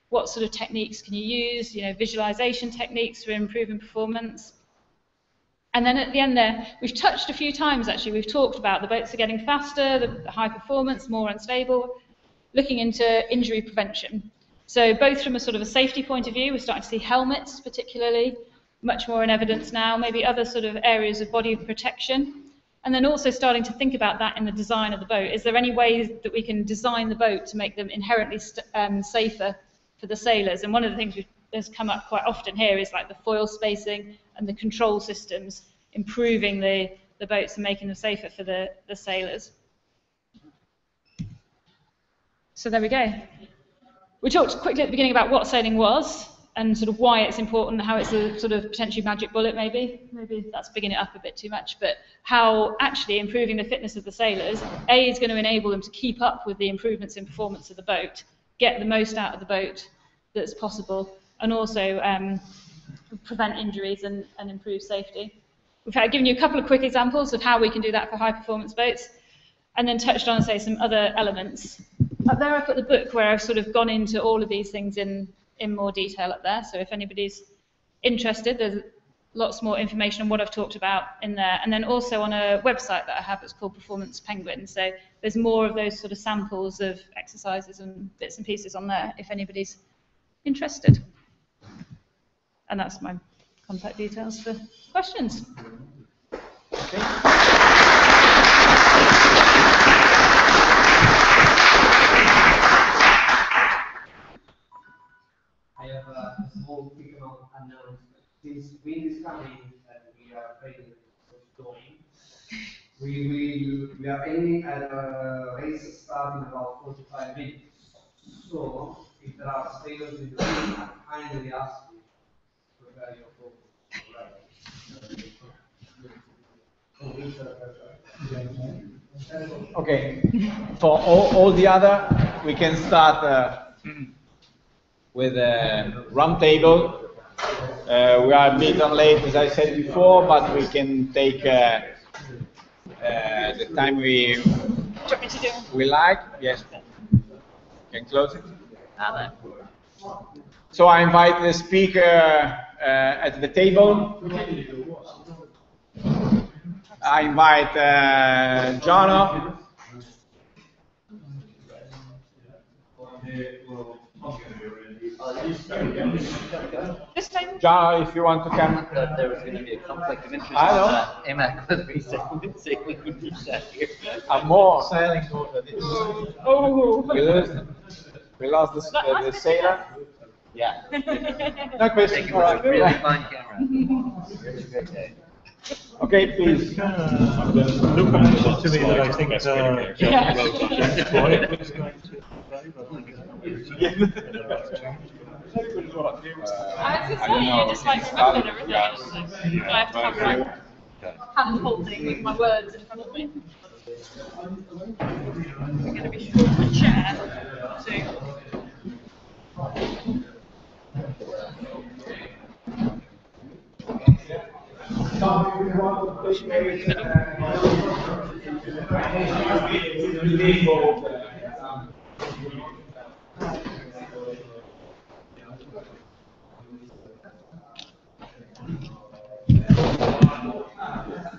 What sort of techniques can you use? You know, visualization techniques for improving performance. And then at the end there, we've touched a few times actually, we've talked about the boats are getting faster, the high performance, more unstable, looking into injury prevention. So both from a sort of a safety point of view, we're starting to see helmets particularly, much more in evidence now, maybe other sort of areas of body protection. And then also starting to think about that in the design of the boat. Is there any way that we can design the boat to make them inherently safer for the sailors? And one of the things that's come up quite often here is like the foil spacing and the control systems, improving the boats and making them safer for the sailors. So there we go. We talked quickly at the beginning about what sailing was and sort of why it's important, how it's a sort of potentially magic bullet maybe. Maybe that's bigging it up a bit too much, but how actually improving the fitness of the sailors, A, is going to enable them to keep up with the improvements in performance of the boat, get the most out of the boat that's possible, and also prevent injuries and improve safety. We've given you a couple of quick examples of how we can do that for high performance boats, and then touched on, say, some other elements. Up there I put the book where I've sort of gone into all of these things in more detail up there, so if anybody's interested, there's lots more information on what I've talked about in there, and then also on a website that I have that's called Performance Penguin, so there's more of those sort of samples of exercises and bits and pieces on there if anybody's interested. And that's my contact details for questions. Okay. I have a small quick announcement. Since wind is coming and we are ready for going, we are aiming at a race starting about 45 minutes. So if there are sailors in the room, I kindly ask you to prepare your focus. Okay, for all the other, we can start with a round table. We are a bit on late, as I said before, but we can take the time we like. Yes. Can close it. So I invite the speaker at the table. I invite Jono. Jono, if you want to come. There was going to be a conflict of interest. I know. Emma was sailing when you sat here. I'm more. Sailing water. Oh. We lost the sailor. Yeah. No question. It was a really fine camera. Really great day. Okay, please. Look to me that I think I was going to say, you just like remembered everything. I have to have like hand holding with my words in front of me. I'm going to be short of a chair too.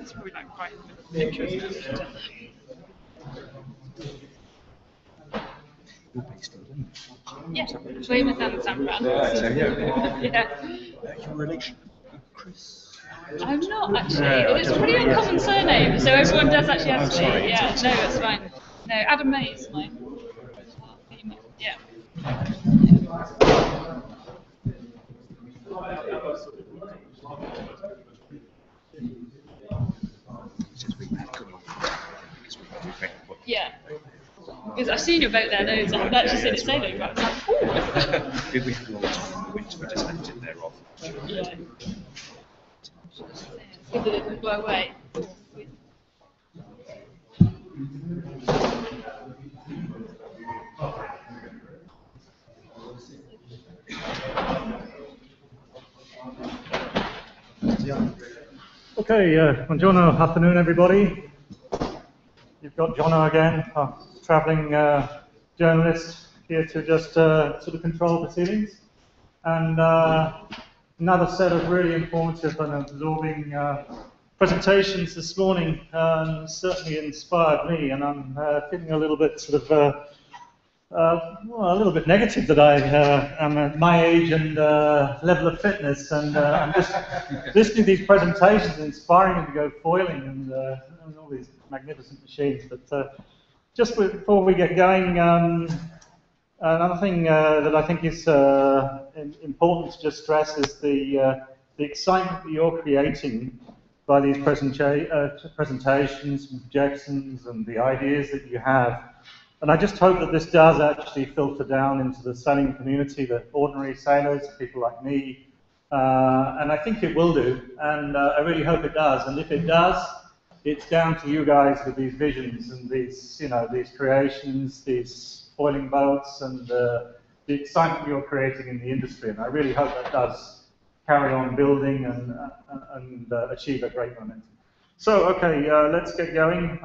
It's probably like quite interesting. You're based in Weymouth. Yeah, Weymouth and San Fran. Yeah. Your relation with Chris? I'm not actually. It's a pretty uncommon surname, so everyone does actually ask me. Yeah, no, it's fine. No, Adam May is mine. Yeah. Yeah. Because I've seen your boat there loads, I haven't actually seen it sailing, but I was like, ooh. Did we have a long time in the winter? We just left it there off. Yeah. Good that it didn't blow away. Okay, buongiorno, afternoon everybody. You've got Jono again, a travelling journalist here to just sort of control proceedings. And another set of really informative and absorbing presentations this morning certainly inspired me, and I'm feeling a little bit sort of well, a little bit negative that I am at my age and level of fitness, and I'm just listening to these presentations and inspiring me to go foiling and all these magnificent machines. But just before we get going, another thing that I think is important to just stress is the excitement that you're creating by these presentations, projections, and the ideas that you have. And I just hope that this does actually filter down into the sailing community, the ordinary sailors, people like me, and I think it will do, and I really hope it does. And if it does, it's down to you guys with these visions and these, you know, these creations, these foiling boats, and the excitement you're creating in the industry. And I really hope that does carry on building and achieve a great momentum. So, okay, let's get going.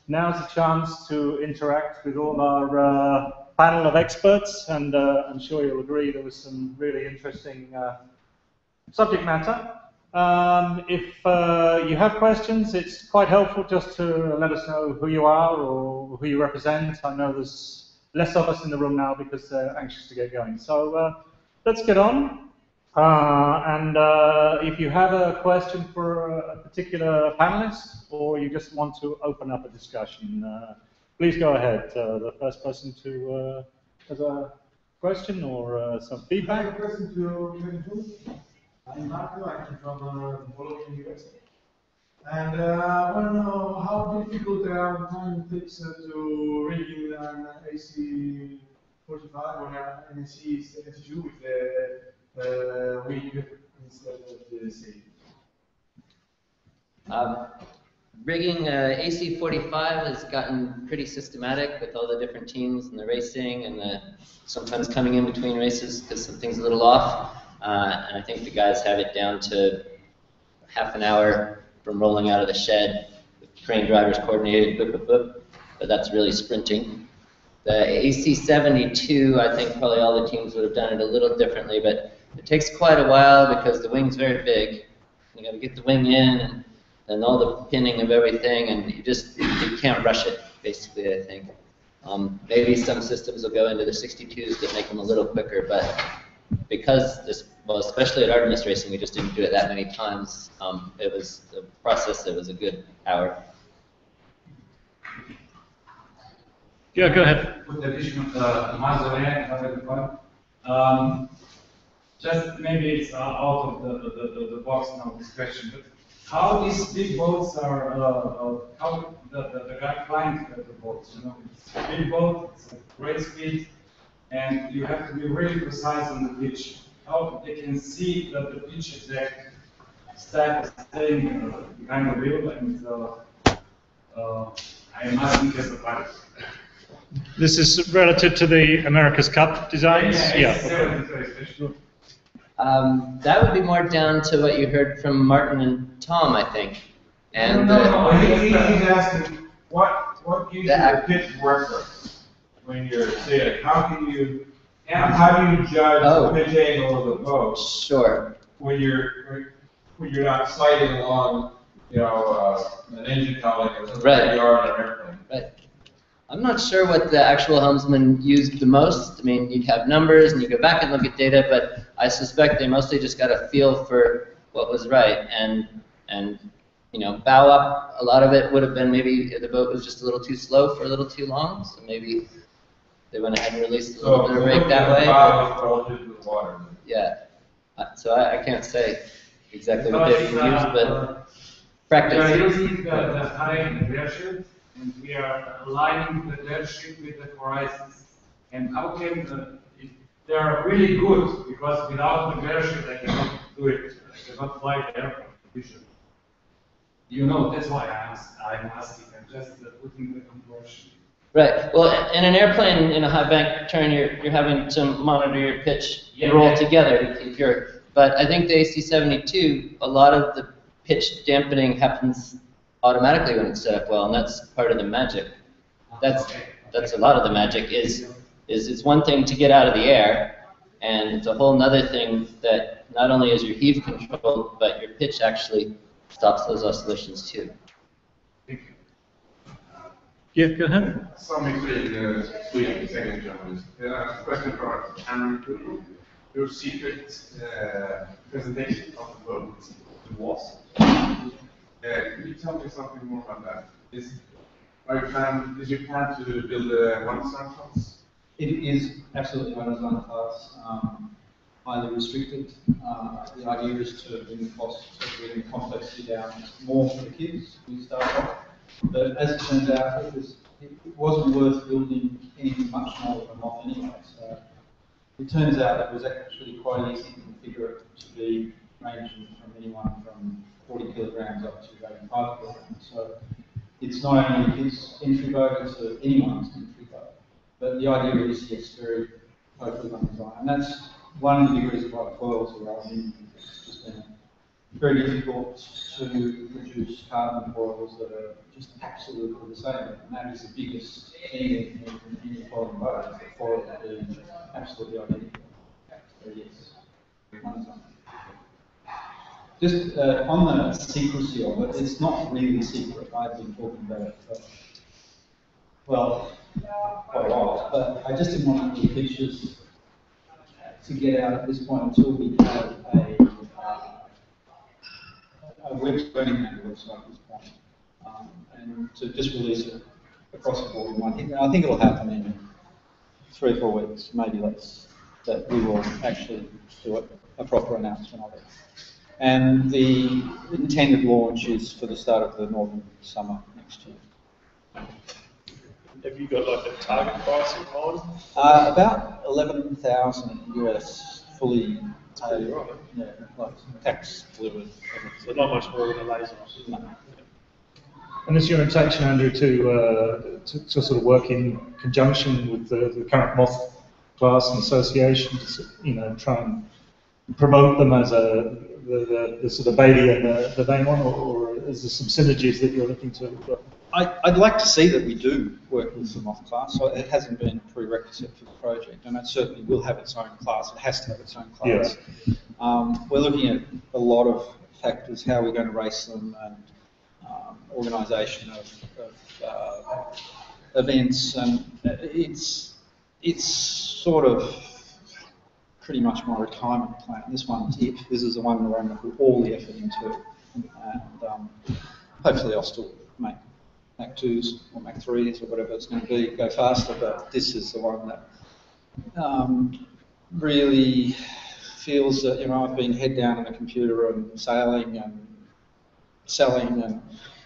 Now's the chance to interact with all our panel of experts, and I'm sure you'll agree there was some really interesting subject matter. If you have questions, it's quite helpful just to let us know who you are or who you represent. I know there's less of us in the room now because they're anxious to get going. So let's get on. If you have a question for a particular panelist, or you just want to open up a discussion, please go ahead. The first person to has a question or some feedback. I have a question to Kenchington. I'm Mirco, I'm from Bologna University. And I want to know how difficult time it takes to rigging an AC35 or an AC32 with the wing instead of the sea. Rigging AC45 has gotten pretty systematic with all the different teams and the racing and the sometimes coming in between races because something's a little off. And I think the guys have it down to half an hour from rolling out of the shed with crane drivers coordinated, but that's really sprinting. The AC72, I think probably all the teams would have done it a little differently, but it takes quite a while because the wing's very big. You got to get the wing in and all the pinning of everything, and you can't rush it, basically, I think. Maybe some systems will go into the 62s to make them a little quicker, but because this, well, especially at Artemis Racing, we just didn't do it that many times. It was the process that was a good hour. Yeah, go ahead. With the addition of the McDougall A, just maybe it's out of the box now, this question, but how these big boats are, how the guy climbs the boats, you know, it's a big boat, it's a great speed, and you have to be really precise on the pitch. How they can see that the pitch exact stack is staying behind the wheel, and I am asking as a pilot. This is relative to the America's Cup designs? Yeah. That would be more down to what you heard from Martin and Tom, I think. And no. He's asking what gives you the pitch reference when you're sailing? How do you judge the pitch angle of the boat? Sure. When you're not sliding along, you know, an engine column or something like you are on an airplane. Right. I'm not sure what the actual helmsman used the most. I mean, you'd have numbers and you go back and look at data, but I suspect they mostly just got a feel for what was right. And you know, bow up, a lot of it would have been maybe the boat was just a little too slow for a little too long, so maybe they went ahead and released a little bit of rake that way. Relative to the water. Yeah. So I can't say exactly what they used, but practice. We are using the high inertia, and we are aligning the airship with the horizons. And how can they are really good, because without the airship I cannot do it. I cannot fly the aircraft usually. You know, that's why I'm asking. I'm just putting the conversion. Right. Well, in an airplane in a high bank turn, you're having to monitor your pitch and roll together to keep your But I think the AC72, a lot of the pitch dampening happens automatically when it's set up well, and that's part of the magic. That's a lot of the magic is it's one thing to get out of the air, and it's a whole nother thing that not only is your heave controlled, but your pitch actually stops those oscillations too. Yeah, go ahead. Sweden, second journalist. Question for Andrew. Your secret presentation of the boat was. Could you tell me something more about that? Did you plan to build one design class? It is absolutely one design class, highly restricted. The idea is to bring the cost, to bring the complexity down more for the kids. We start off, but as it turns out, it wasn't worth building anything much smaller than moth anyway. So it turns out it was actually quite easy to configure it to be ranging from anyone from 40 kilograms up to 85 kilograms. So it's not only a kid's entry boat, it's anyone's entry boat. But the idea is, yes, very focused on design. And that's one of the big reasons why the foils are rising. It's just been very difficult to produce carbon foils that are just absolutely the same. And that is the biggest thing in any foiling boat, is the foil being absolutely identical. So yes, one design. Just on the secrecy of it, it's not really secret. I've been talking about it for, well, quite a while, but I just didn't want the pictures to get out at this point until we have a web learning website at this point, and to just release it across the board in one hit. I think it'll happen in 3 or 4 weeks, maybe less, that we will actually do a proper announcement of it. And the intended launch is for the start of the northern summer next year. Have you got like a target price in mind? About 11,000 US, fully like tax delivered. So not much more than a laser. No. And is your intention, Andrew, to sort of work in conjunction with the current moth class and association to try and promote them as the sort of baby and the main one, or is there some synergies that you're looking to? I'd like to see that we do work with the moth class. So it hasn't been a prerequisite for the project, and it certainly will have its own class. It has to have its own class. Yeah. We're looking at a lot of factors, how we're going to race them, and organisation of events, and it's sort of pretty much my retirement plan. This one's it. This is the one where I'm going to put all the effort into it, and hopefully I'll still make Mac 2s or Mac 3s or whatever it's going to be, go faster, but this is the one that really feels that, I've been head down on a computer and sailing and selling, and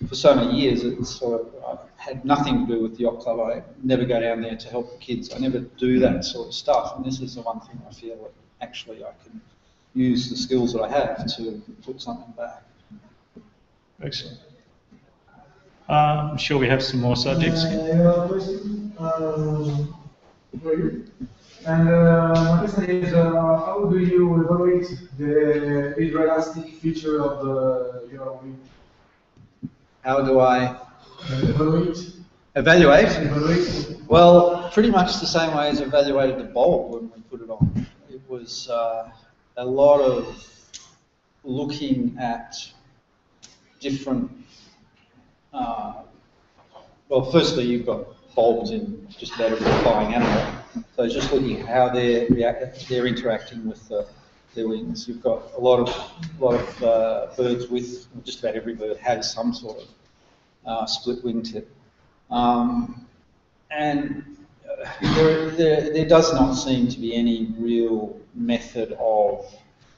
for so many years it's sort of, I've had nothing to do with the yacht club. I never go down there to help the kids. I never do that sort of stuff, and this is the one thing I feel that actually I can use the skills that I have to put something back. Excellent. I'm sure we have some more subjects. I have a question for you. And my question is, how do you evaluate the hydroelastic feature of your wing? How do I evaluate? Evaluate? Well, pretty much the same way as evaluated the bulb when we put it on. It was a lot of looking at different. Well, firstly, you've got bulbs in just about every flying animal, so it's just looking at how they're interacting with their wings. You've got a lot of birds with, just about every bird has some sort of split wingtip, and there does not seem to be any real method of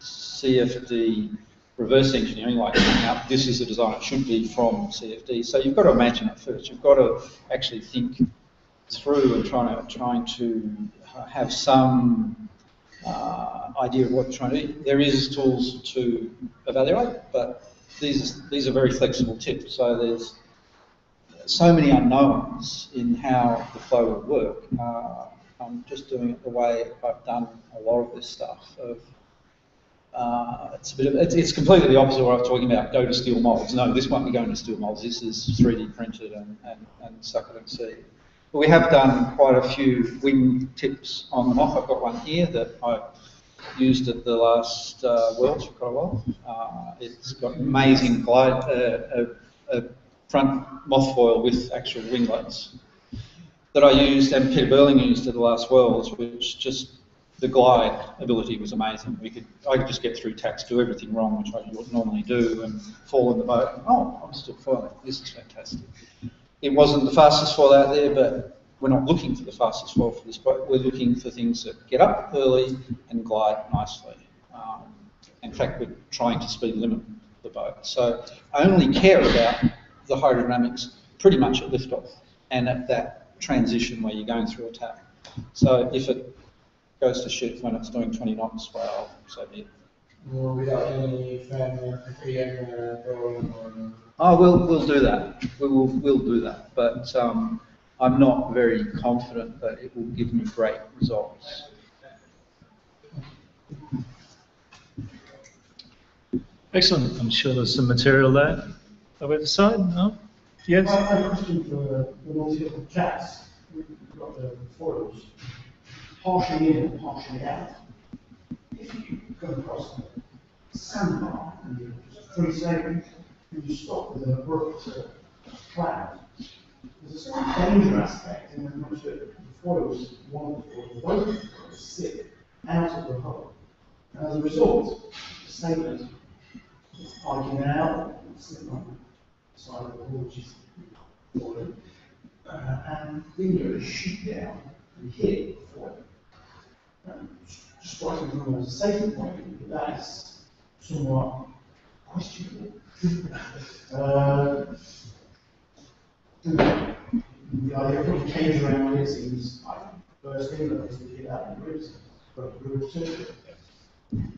CFD reverse engineering, like now this is the design it should be from CFD. So you've got to imagine it first. You've got to actually think through and trying to have some idea of what you're trying to do. There is tools to evaluate, but these are very flexible tips. So there's so many unknowns in how the flow will work. I'm just doing it the way I've done a lot of this stuff. it's completely the opposite of what I was talking about. Go to steel molds. No, this won't be going to steel molds. This is 3D printed and suck it and see. But we have done quite a few wing tips on the moth. I've got one here that I used at the last Worlds for quite a while. It's got amazing glide, a front moth foil with actual winglets that I used, and Peter Burling used at the last Worlds, which just, the glide ability was amazing. I could just get through tacks, do everything wrong, which I would normally do, and fall in the boat. And, oh, I'm still foiling. This is fantastic. It wasn't the fastest foil out there, but we're not looking for the fastest foil for this boat. We're looking for things that get up early and glide nicely. In fact, we're trying to speed limit the boat. So I only care about the hydrodynamics pretty much at liftoff and at that transition where you're going through a tack. So if it goes to shit when it's doing 20 knots, well, so be it. Well, without any fan PM problem or... Oh, we'll do that. We'll do that. But I'm not very confident that it will give me great results. Excellent. I'm sure there's some material there. Over the side? No? Yes? I have a question for the multi-level cats. We've got the foils partially in and partially out. If you come across a sandbar and you're just free sailing, and you stop with an abrupt cloud, there's a sort of danger aspect in which the foils, one of the foils, both of the foils sit out of the hull. And as a result, the sailors it's arcing out, sitting on the side of the hull, which is falling, and then you shoot down and hit the foil. Striking from a safety point of view, that is somewhat questionable. The idea of putting cage around it seems like first thing that is to get out of the ribs, but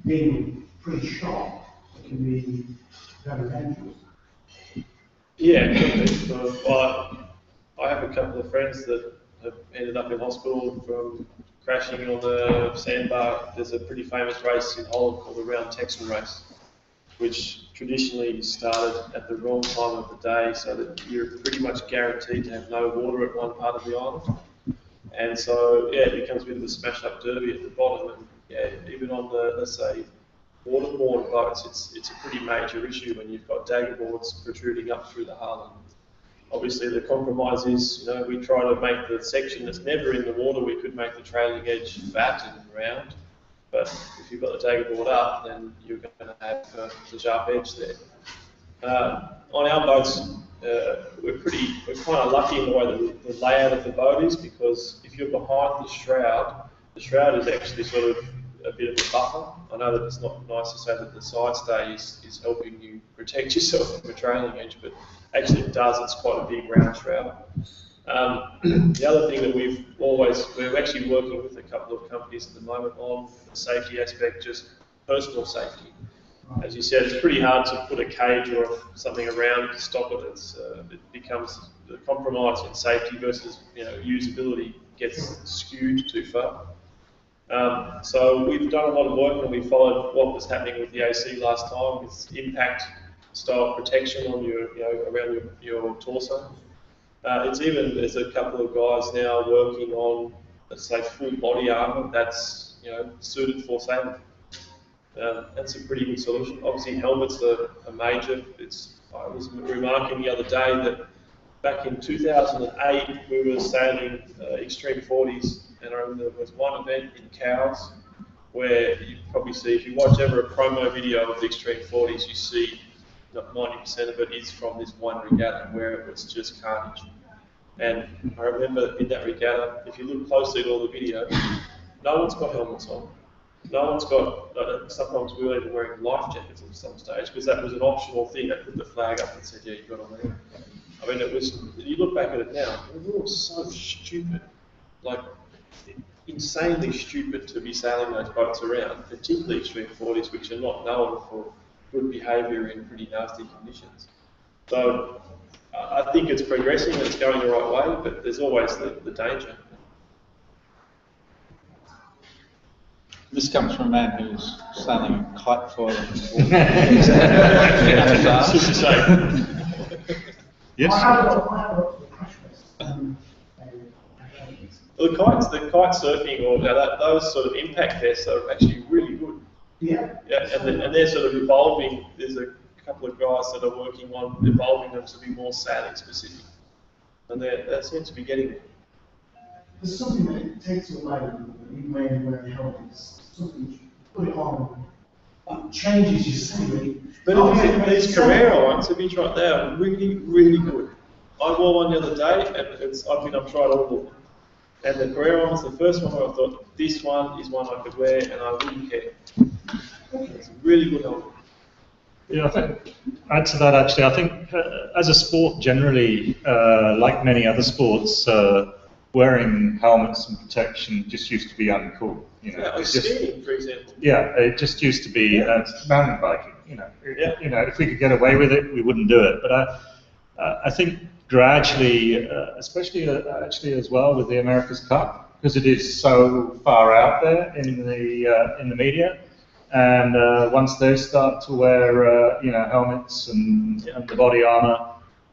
being pretty sharp, it can be very dangerous. Yeah, it could be. I have a couple of friends that have ended up in hospital from crashing on the sandbar. There's a pretty famous race in Holland called the Round Texel Race, which traditionally started at the wrong time of the day, so that you're pretty much guaranteed to have no water at one part of the island. And so, yeah, it becomes a bit of a smash-up derby at the bottom. And yeah, even on the, let's say, waterborne boats, it's a pretty major issue when you've got dagger boards protruding up through the hull. Obviously, the compromise is, we try to make the section that's never in the water, we could make the trailing edge fat and round. But if you've got the dagger board up, then you're going to have the sharp edge there. On our boats, we're kind of lucky in the way that the layout of the boat is, because if you're behind the shroud is actually sort of a bit of a buffer. I know that it's not nice to say that the side stay is helping you protect yourself from a trailing edge, but actually it does. It's quite a big round shroud. The other thing that we're actually working with a couple of companies at the moment on the safety aspect, just personal safety. As you said, it's pretty hard to put a cage or something around to stop it. It becomes the compromise in safety versus usability gets skewed too far. So we've done a lot of work and we followed what was happening with the AC last time with impact style protection on around your torso. There's a couple of guys now working on, let's say, full body armour that's suited for sailing. That's a pretty good solution. Obviously, helmets are major. I was remarking the other day that back in 2008 we were sailing Extreme 40s, and I remember there was one event in Cowes where you probably see, if you watch ever a promo video of the Extreme 40s, you see 90% of it is from this one regatta where it was just carnage. And I remember in that regatta, if you look closely at all the video, no one's got helmets on. No one's got, sometimes we were even wearing life jackets at some stage, because that was an optional thing. They put the flag up and said, yeah, you've got on there. I mean, you look back at it now, it was so stupid. Like, insanely stupid to be sailing those boats around, particularly Extreme 40s, which are not known for good behaviour in pretty nasty conditions. So I think it's progressing and it's going the right way, but there's always the danger. This comes from a man who's sailing a kite foil. Super safe. Yes. The kite surfing or those sort of impact tests are actually really good. Yeah. Yeah, and they're sort of evolving. There's a couple of guys that are working on evolving them to be more sailing specific, and that seems to be getting there. There's something that it takes away when wear a helmet. Something you put it on, it changes your sailing. But these Carrera ones, if you try, they are really, really good. I wore one the other day, and I think I've tried all of them. And the Carrera one was the first one where I thought, this one is one I could wear, and I wouldn't care. It's a really good helmet. Yeah, I think, add to that actually, I think as a sport generally, like many other sports, wearing helmets and protection just used to be uncool. You know, Yeah, skiing, for example. Yeah, it just used to be mountain biking. You know, if we could get away with it, we wouldn't do it. But I think gradually, especially actually as well with the America's Cup, because it is so far out there in the media, and once they start to wear helmets and the body armor,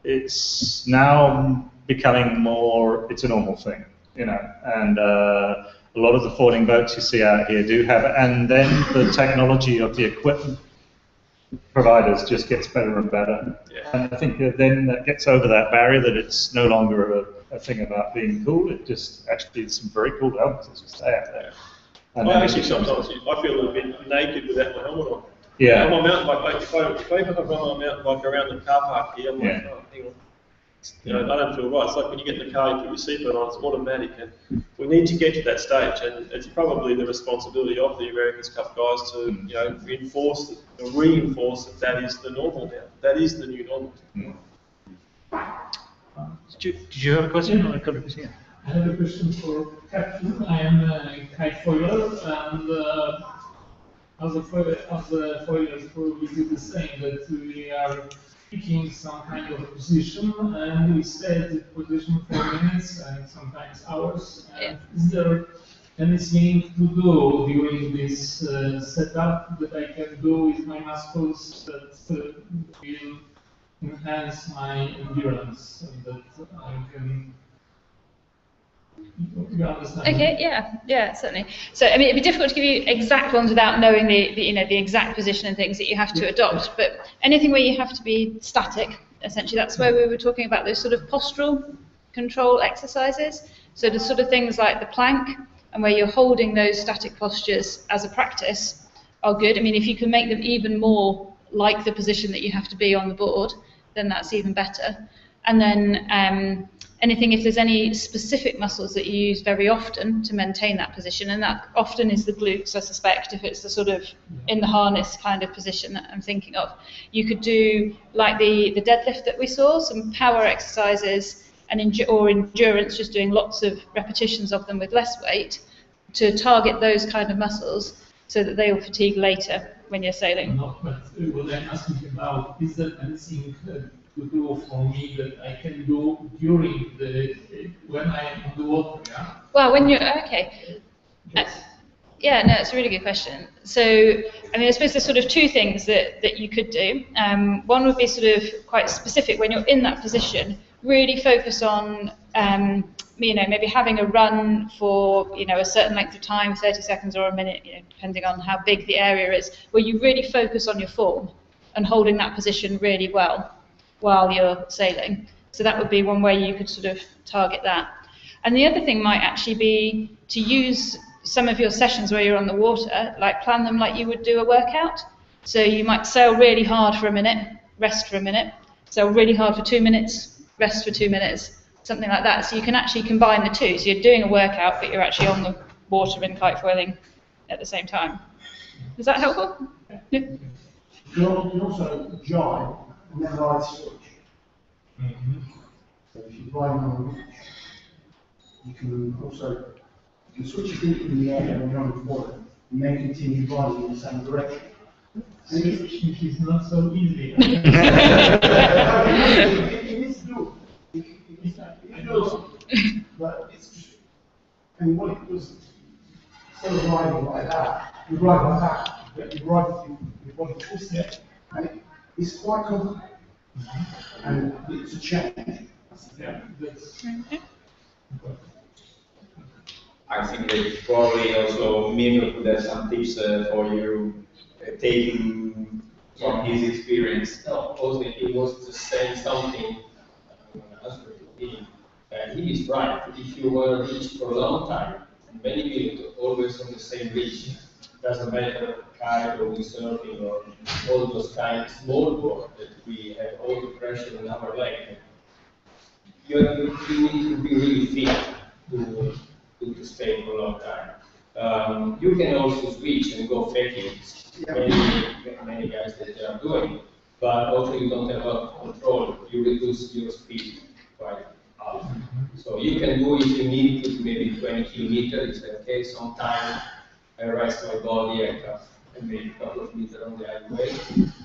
it's now becoming more. It's a normal thing, you know, and a lot of the foiling boats you see out here do have it, and then the technology of the equipment providers just gets better and better. Yeah. And I think then that gets over that barrier that it's no longer a thing about being cool. It just actually is some very cool helmets as you say out there. And I actually sometimes I feel a little bit naked without my helmet on. Yeah. On my mountain bike, if I run my mountain bike around the car park here, I'm like, oh, hang on. You know, I don't feel right. It's like when you get in the car, you put your seatbelt on, it's automatic, and we need to get to that stage, and it's probably the responsibility of the America's Cup guys to, reinforce that is the normal now. That is the new normal. Did you have a question? I have a question for Katerine. I am a kite foiler, and as the foilers probably do the same, that we are picking some kind of position, and we stay at the position for minutes and sometimes hours. And is there anything to do during this setup that I can do with my muscles that will enhance my endurance, and that I can? You understand? Okay, yeah, certainly. So, I mean, it'd be difficult to give you exact ones without knowing the exact position and things that you have to adopt. But anything where you have to be static, essentially, that's where we were talking about those sort of postural control exercises. So the sort of things like the plank, and where you're holding those static postures as a practice, are good. I mean, if you can make them even more like the position that you have to be on the board, then that's even better. And then anything, if there's any specific muscles that you use very often to maintain that position, and that often is the glutes, I suspect, if it's the sort of in the harness kind of position that I'm thinking of. You could do like the deadlift that we saw, some power exercises or endurance, just doing lots of repetitions of them with less weight to target those kind of muscles so that they will fatigue later when you're sailing. No, but what I'm asking about, is there anything to do for me that I can do during when I am on the water? Yeah? Well, when you're okay. Yeah, no, it's a really good question. So, I mean, I suppose there's sort of two things that you could do. One would be sort of quite specific when you're in that position. Really focus on, maybe having a run for, a certain length of time, 30 seconds or a minute, depending on how big the area is, where you really focus on your form and holding that position really well while you're sailing. So that would be one way you could sort of target that. And the other thing might actually be to use some of your sessions where you're on the water, like plan them like you would do a workout. So you might sail really hard for a minute, rest for a minute, sail really hard for 2 minutes, rest for 2 minutes, something like that. So you can actually combine the two. So you're doing a workout, but you're actually on the water and kite foiling at the same time. Is that helpful? Yeah. You also jibe and then ride switch. So if you're riding on a switch, you can switch your feet in the air when you're on the water and then continue riding in the same direction. Switching is not so easy. It is good. It does. But it's just, and what it does, instead of riding like that, you ride like that. You ride with one twist it, and it's quite comfortable. And it's a change. Yeah. I think that probably also Mirco could have some tips for you, taking from his experience. No, also he wants to say something. He is right. If you were on a beach for a long time, many people always on the same beach. Doesn't matter kite or windsurfing or all those kind of small board that we have all the pressure in our leg. You need to be really fit to stay for a long time. You can also switch and go faking. Many guys that are doing, but also you don't have a lot of control. You reduce your speed quite a lot. So you can do if you need to maybe 20 kilometers. It's okay. Sometimes I rest my body and maybe a couple of meters on the highway,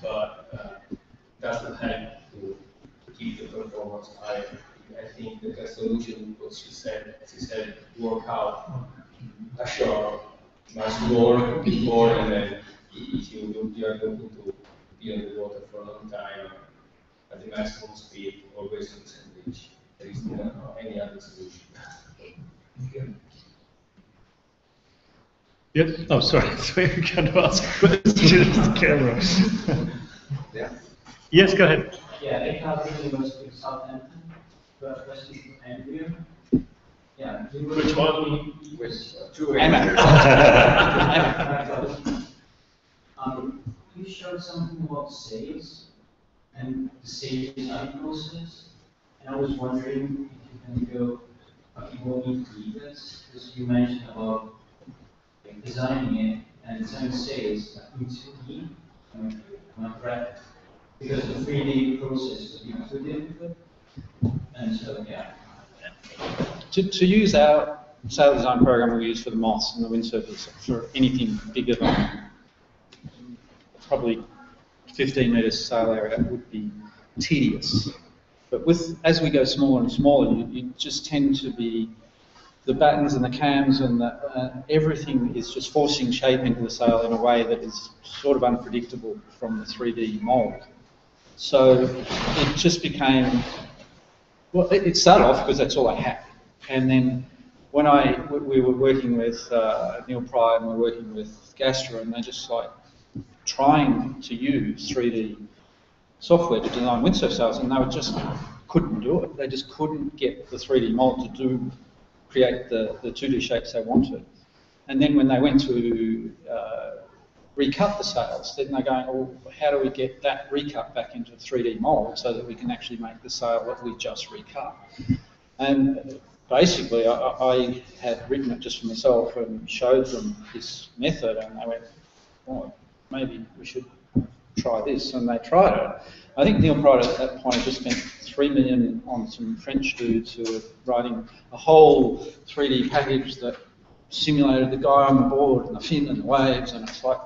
but doesn't help to keep the performance high. I think the best solution was she said work out a short, much more before, and then if you are going to be on the water for a long time at the maximum speed, always on the same beach. There is no any other solution. Yep. Oh, sorry. So you can ask questions to the camera. Yeah. Yes, go ahead. Yeah, Edoardo University of Southampton. First question to Andrew. Yeah. Which one? Which two? You showed something about sales and the sales design process, and I was wondering if you can go a bit more into details, because you mentioned about designing it and designing sales in 2D. Am I correct? Because the 3D process would be too difficult. And so, yeah. To use our sail design program we use for the moths and the windsurfers for anything bigger than probably 15 metres sail area would be tedious. But as we go smaller and smaller, you just tend to be, the battens and the cams and everything is just forcing shape into the sail in a way that is sort of unpredictable from the 3D mould. So it just became, well, it started off because that's all I had. And then when we were working with Neil Pryor and we were working with Gastra, and they're just like trying to use 3D software to design windsurf sails, and they just couldn't do it. They just couldn't get the 3D mold to create the 2D shapes they wanted. And then when they went to recut the sails, then they're going, well, how do we get that recut back into 3D mold so that we can actually make the sail that we just recut? And basically, I had written it just for myself and showed them this method, and they went, oh, maybe we should try this, and they tried it. I think Neil Pryor at that point had just spent $3 million on some French dudes who were writing a whole 3D package that simulated the guy on the board and the fin and the waves, and it's like,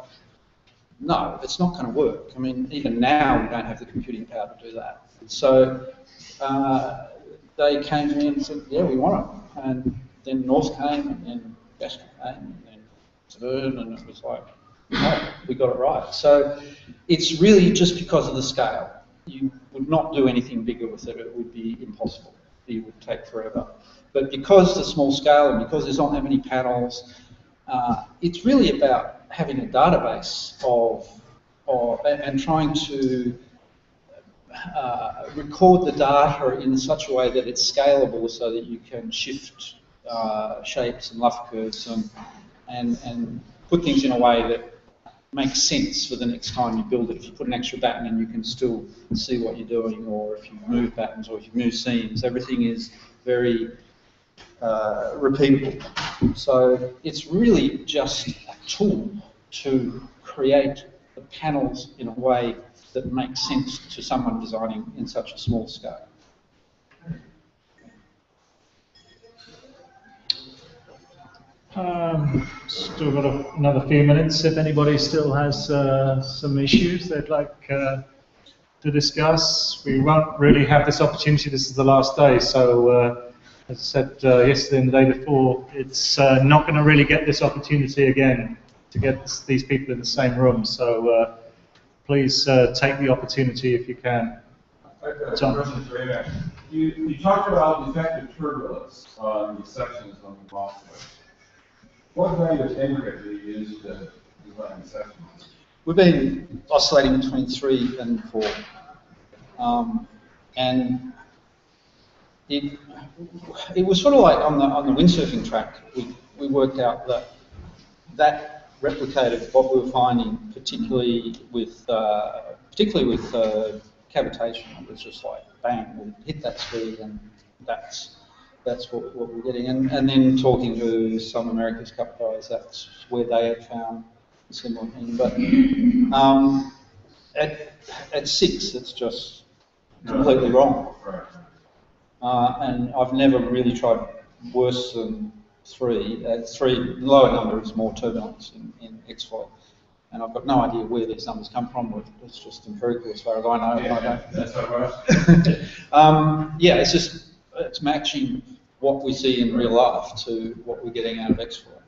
no, it's not going to work. I mean, even now we don't have the computing power to do that. So they came to me and said, yeah, we want it. And then North came, and then Gaston came, and then Severn, and it was like, oh, we got it right. So it's really just because of the scale. You would not do anything bigger with it. It would be impossible. It would take forever. But because the small scale and because there's not that many panels, it's really about having a database and trying to record the data in such a way that it's scalable so that you can shift shapes and luff curves and put things in a way that makes sense for the next time you build it. If you put an extra batten in, you can still see what you're doing, or if you move battens or if you move seams, everything is very repeatable. So it's really just a tool to create the panels in a way that makes sense to someone designing in such a small scale. Still got another few minutes. If anybody still has some issues they'd like to discuss, we won't really have this opportunity. This is the last day, so as I said yesterday and the day before, it's not going to really get this opportunity again to get these people in the same room. So please take the opportunity if you can. John. Question for you. You talked about effective turbulence on the sections on the moth. What value of Henrik do you use to design the sections? We've been oscillating between 3 and 4. And it was sort of like on the windsurfing track, we worked out that replicated what we were finding, particularly with cavitation. It was just like bang, we'll hit that speed, and that's what we're getting. And then talking to some America's Cup guys, that's where they had found a similar thing. But at 6, it's just completely wrong. And I've never really tried worse than 3. At 3, lower number is more turbulence in X-foil. And I've got no idea where these numbers come from. It's just empirical as far as I know. Yeah, I don't. that's right. Yeah, it's matching what we see in real life to what we're getting out of X-foil.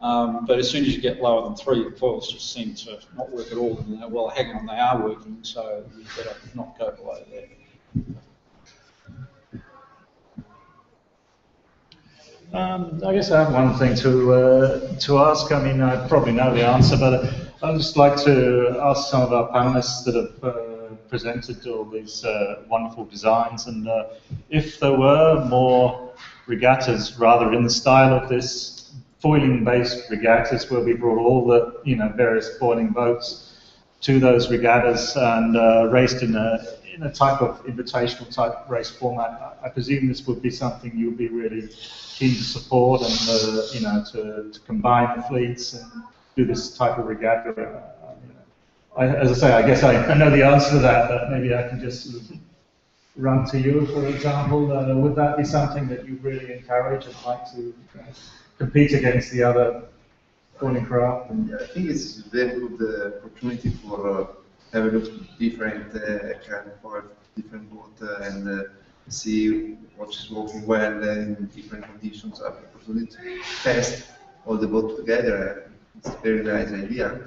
But as soon as you get lower than 3, the foils just seem to not work at all. And well, hang on, they are working, so you better not go below there. I guess I have one thing to ask. I mean, I probably know the answer, but I'd just like to ask some of our panelists that have presented all these wonderful designs, and if there were more regattas, rather in the style of this foiling-based regattas, where we brought all the various foiling boats to those regattas and raced in a type of invitational type race format. I presume this would be something you would be really keen to support, and to combine the fleets and do this type of regatta. As I say, I guess I know the answer to that, but maybe I can just sort of run to you, for example. Would that be something that you really encourage and like to compete against the other foiling craft? I think it's a very good opportunity for have a look at different kind of foil, different boat, and see what's working well in different conditions. Have the opportunity to test all the boat together. It's a very nice idea.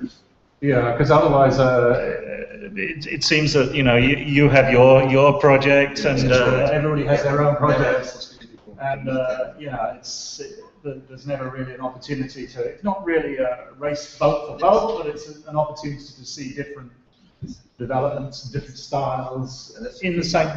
Yeah, because otherwise, it seems that you have your project, and everybody has their own projects, and there's never really an opportunity to. It's not really a race boat for boat, but it's an opportunity to see different developments, different styles in the same.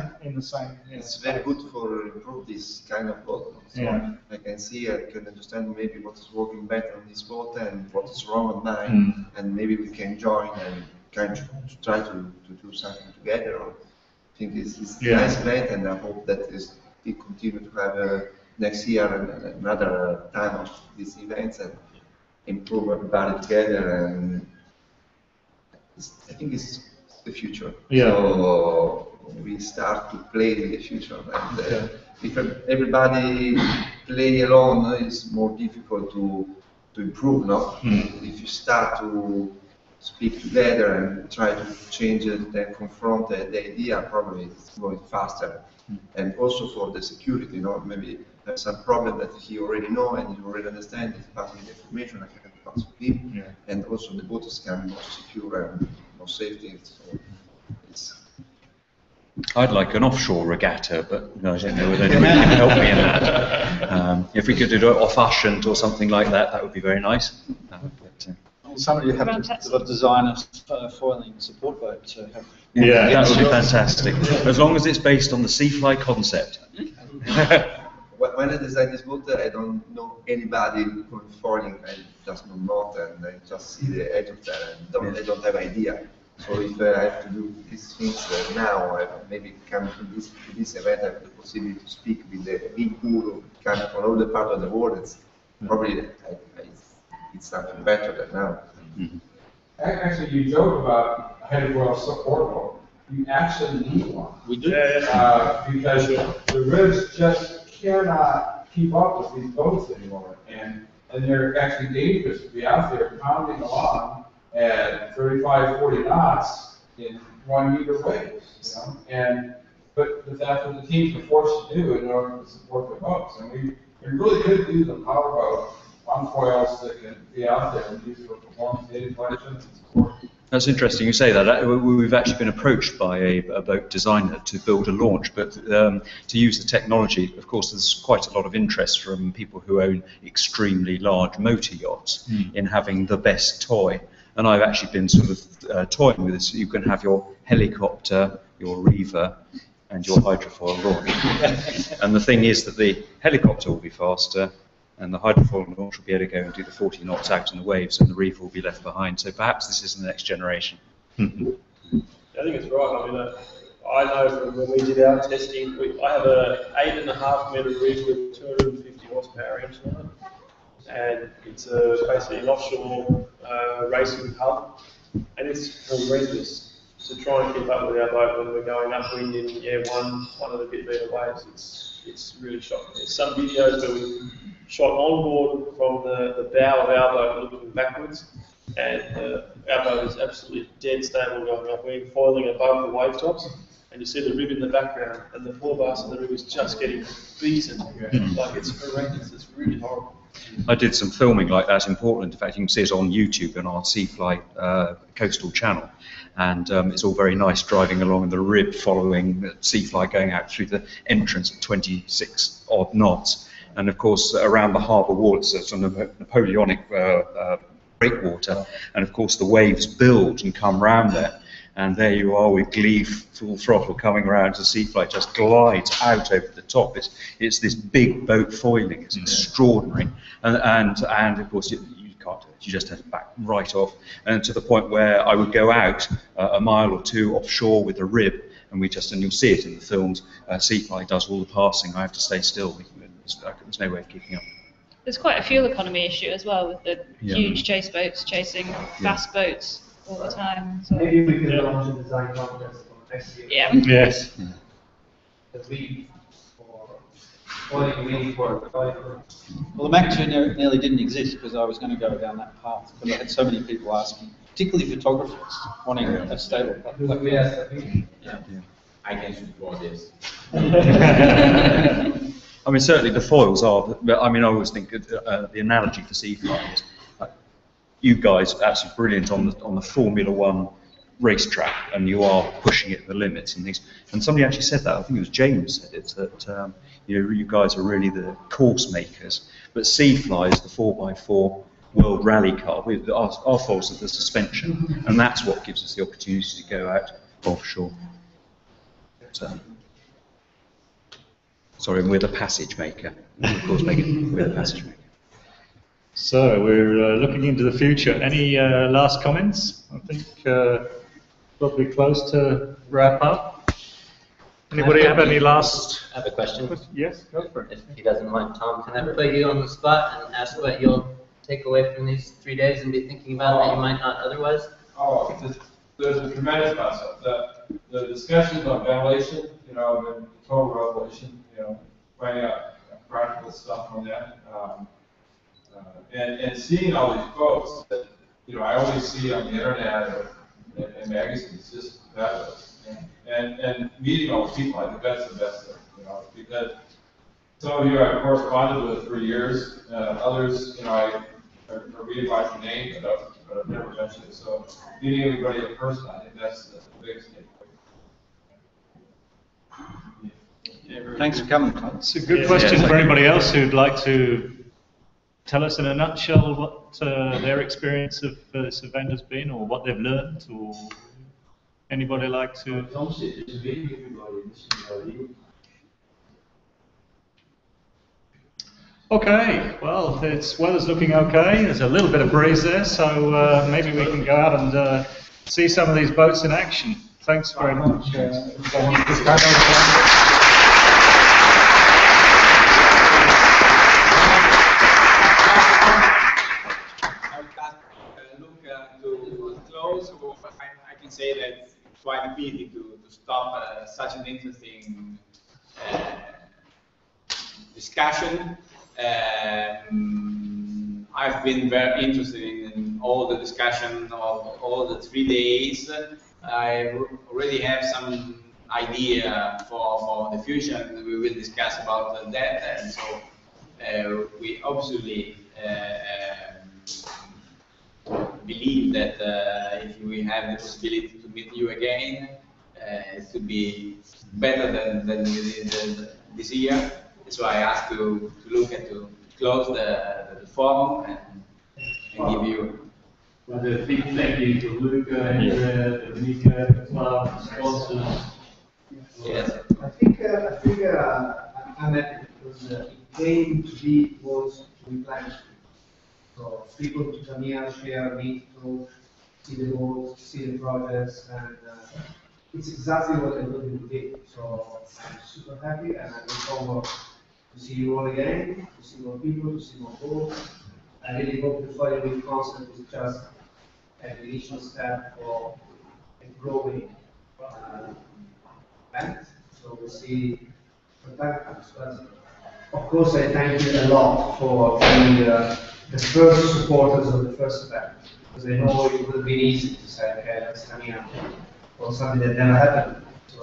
It's very good for improve this kind of boat. So yeah. I can understand maybe what is working better on this boat and what is wrong on mine, and maybe we can join and kind of try to do something together. I think it's a nice event, and I hope that we continue to have next year another time of these events and improve everybody together. And I think it's the future. Yeah. So we start to play with the future. And if everybody play alone, it's more difficult to improve, no? If you start to speak together and try to change it and confront the idea, probably it's going faster. And also for the security, maybe there's some problem that he already know and you already understand, he's passing the information, I can pass with him. And also the boat is becoming more secure and more safety. So I'd like an offshore regatta, but I don't know whether anybody can help me in that. If we could do it off Ushant or something like that, that would be very nice. Somebody have to design a foiling support boat to have. Yeah, that would be fantastic. As long as it's based on the Seafly concept. When I designed this boat, I don't know anybody going foiling. I just know moth, and I just see the edge of that, and I don't have idea. So if I have to do these things now, maybe coming to this event, I have the possibility to speak with the big guru coming from all the part of the world. It's probably it's something better than now. Actually, you joke about head-foil support boat. You actually need one. We do. Because the ribs just cannot keep up with these boats anymore, and they're actually dangerous to be out there pounding along at 35, 40 knots in 1 meter waves, and but that's what the teams are forced to do in order to support their boats. And we really could use a powerboat on foils that can be out there and used for performance data collection and support. That's interesting you say that. We've actually been approached by a boat designer to build a launch, but to use the technology, of course, there's quite a lot of interest from people who own extremely large motor yachts in having the best toy. And I've actually been sort of toying with this. You can have your helicopter, your reaver, and your hydrofoil launch. And the thing is that the helicopter will be faster, and the hydrofoil launch will be able to go and do the 40 knots out in the waves, and the reef will be left behind. So perhaps this is the next generation. I think it's right. I mean, I know from when we did our testing, I have a 8.5 metre rig with 250 horsepower engine on it, and it's basically an offshore racing hub, and it's horrendous to try and keep up with our boat when we're going upwind in one of the bit metre waves. It's really shocking. There's some videos that we shot on board from the bow of our boat looking backwards, and our boat is absolutely dead stable going upwind, foiling above the wave tops, and you see the rib in the background, and the poor bastard of the rib is just getting beaten. Like, it's horrendous. It's really horrible. I did some filming like that in Portland. In fact, you can see it on YouTube on our Seafly coastal channel. And it's all very nice driving along the rib, following the Seafly going out through the entrance at 26 odd knots. And of course, around the harbour wall, it's a sort of Napoleonic breakwater. And of course, the waves build and come round there. And there you are with Glee full throttle coming around, the Seafly just glides out over the top. It's this big boat foiling. It's extraordinary. And of course, you can't do it. You just have to back right off. And to the point where I would go out a mile or two offshore with a rib, and you'll see it in the films, Seafly does all the passing. I have to stay still. There's no way of keeping up. There's quite a fuel economy issue as well with the huge chase boats chasing fast boats all the time. So. Maybe we can launch a design contest for next year. Yeah. Yes. The lead for foiling for. Well, the Mac 2 nearly didn't exist because I was going to go down that path, but I had so many people asking, particularly photographers, wanting a stable. Yeah. I can support this. I mean, certainly the foils are, I mean, I always think the analogy for Seafly is you guys are absolutely brilliant on the Formula One racetrack, and you are pushing it to the limits and things. And somebody actually said that, I think it was James said it, that you guys are really the course makers. But Seafly is the 4x4 World Rally Car. Our foils are the suspension, and that's what gives us the opportunity to go out offshore. So, sorry, we're the passage maker. Of course, we're the passage maker. So we're looking into the future. Any last comments? I think probably close to wrap up. Anybody have any last? I have a question. Yes, go for it. If he doesn't mind, Tom, can I put you on the spot and ask what you'll take away from these 3 days and be thinking about that you might not otherwise? There's a tremendous concept. The discussions on ventilation, and total revelation, finding out practical stuff on that. And seeing all these quotes that I always see on the internet and magazines, it's just fabulous. And meeting all these people, I think that's the best thing, because some of you I've corresponded with for years, others, I read by the name, but I've never mentioned it. So meeting everybody in person, I think that's the biggest thing. Thanks for coming. It's a good question for anybody else who'd like to tell us in a nutshell what their experience of this event has been, or what they've learned, or anybody like to? Okay, well, weather's looking okay. There's a little bit of breeze there, so maybe we can go out and see some of these boats in action. Thanks very much. I can say that it's quite a pity to stop such an interesting discussion. I've been very interested in all the discussion of all the 3 days. I already have some idea for the future, and we will discuss about that. And so we obviously believe that if we have the possibility to meet you again, it could be better than we did this year. That's why I asked to look at to close the forum and give you. With a big thank you to Luca and Dominica, club sponsors. Yes. I think I'm happy because it came to be what we planned. So people to come here, share, meet, talk, see the goals, see the projects, and it's exactly what I'm looking to do. So I'm super happy, and I look forward to see you all again, to see more people, to see more goals. I really hope the Fire Week concept is just an initial step for a growing event. So we'll see what that comes. But of course, I thank you a lot for being the first supporters of the first event, because I know it would have been easy to say, okay, let's come here for something that never happened. So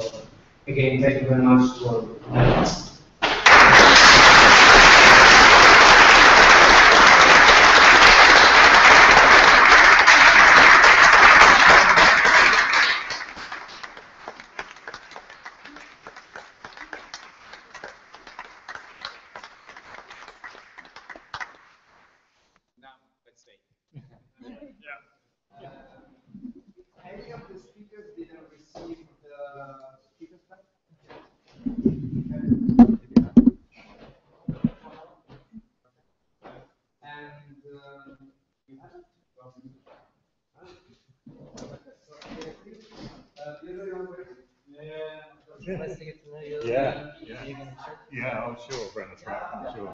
again, thank you very much to all of you. Any of the speakers didn't receive the speaker's pack? And you have it? Yeah, I'm sure, Brenda. I'm sure.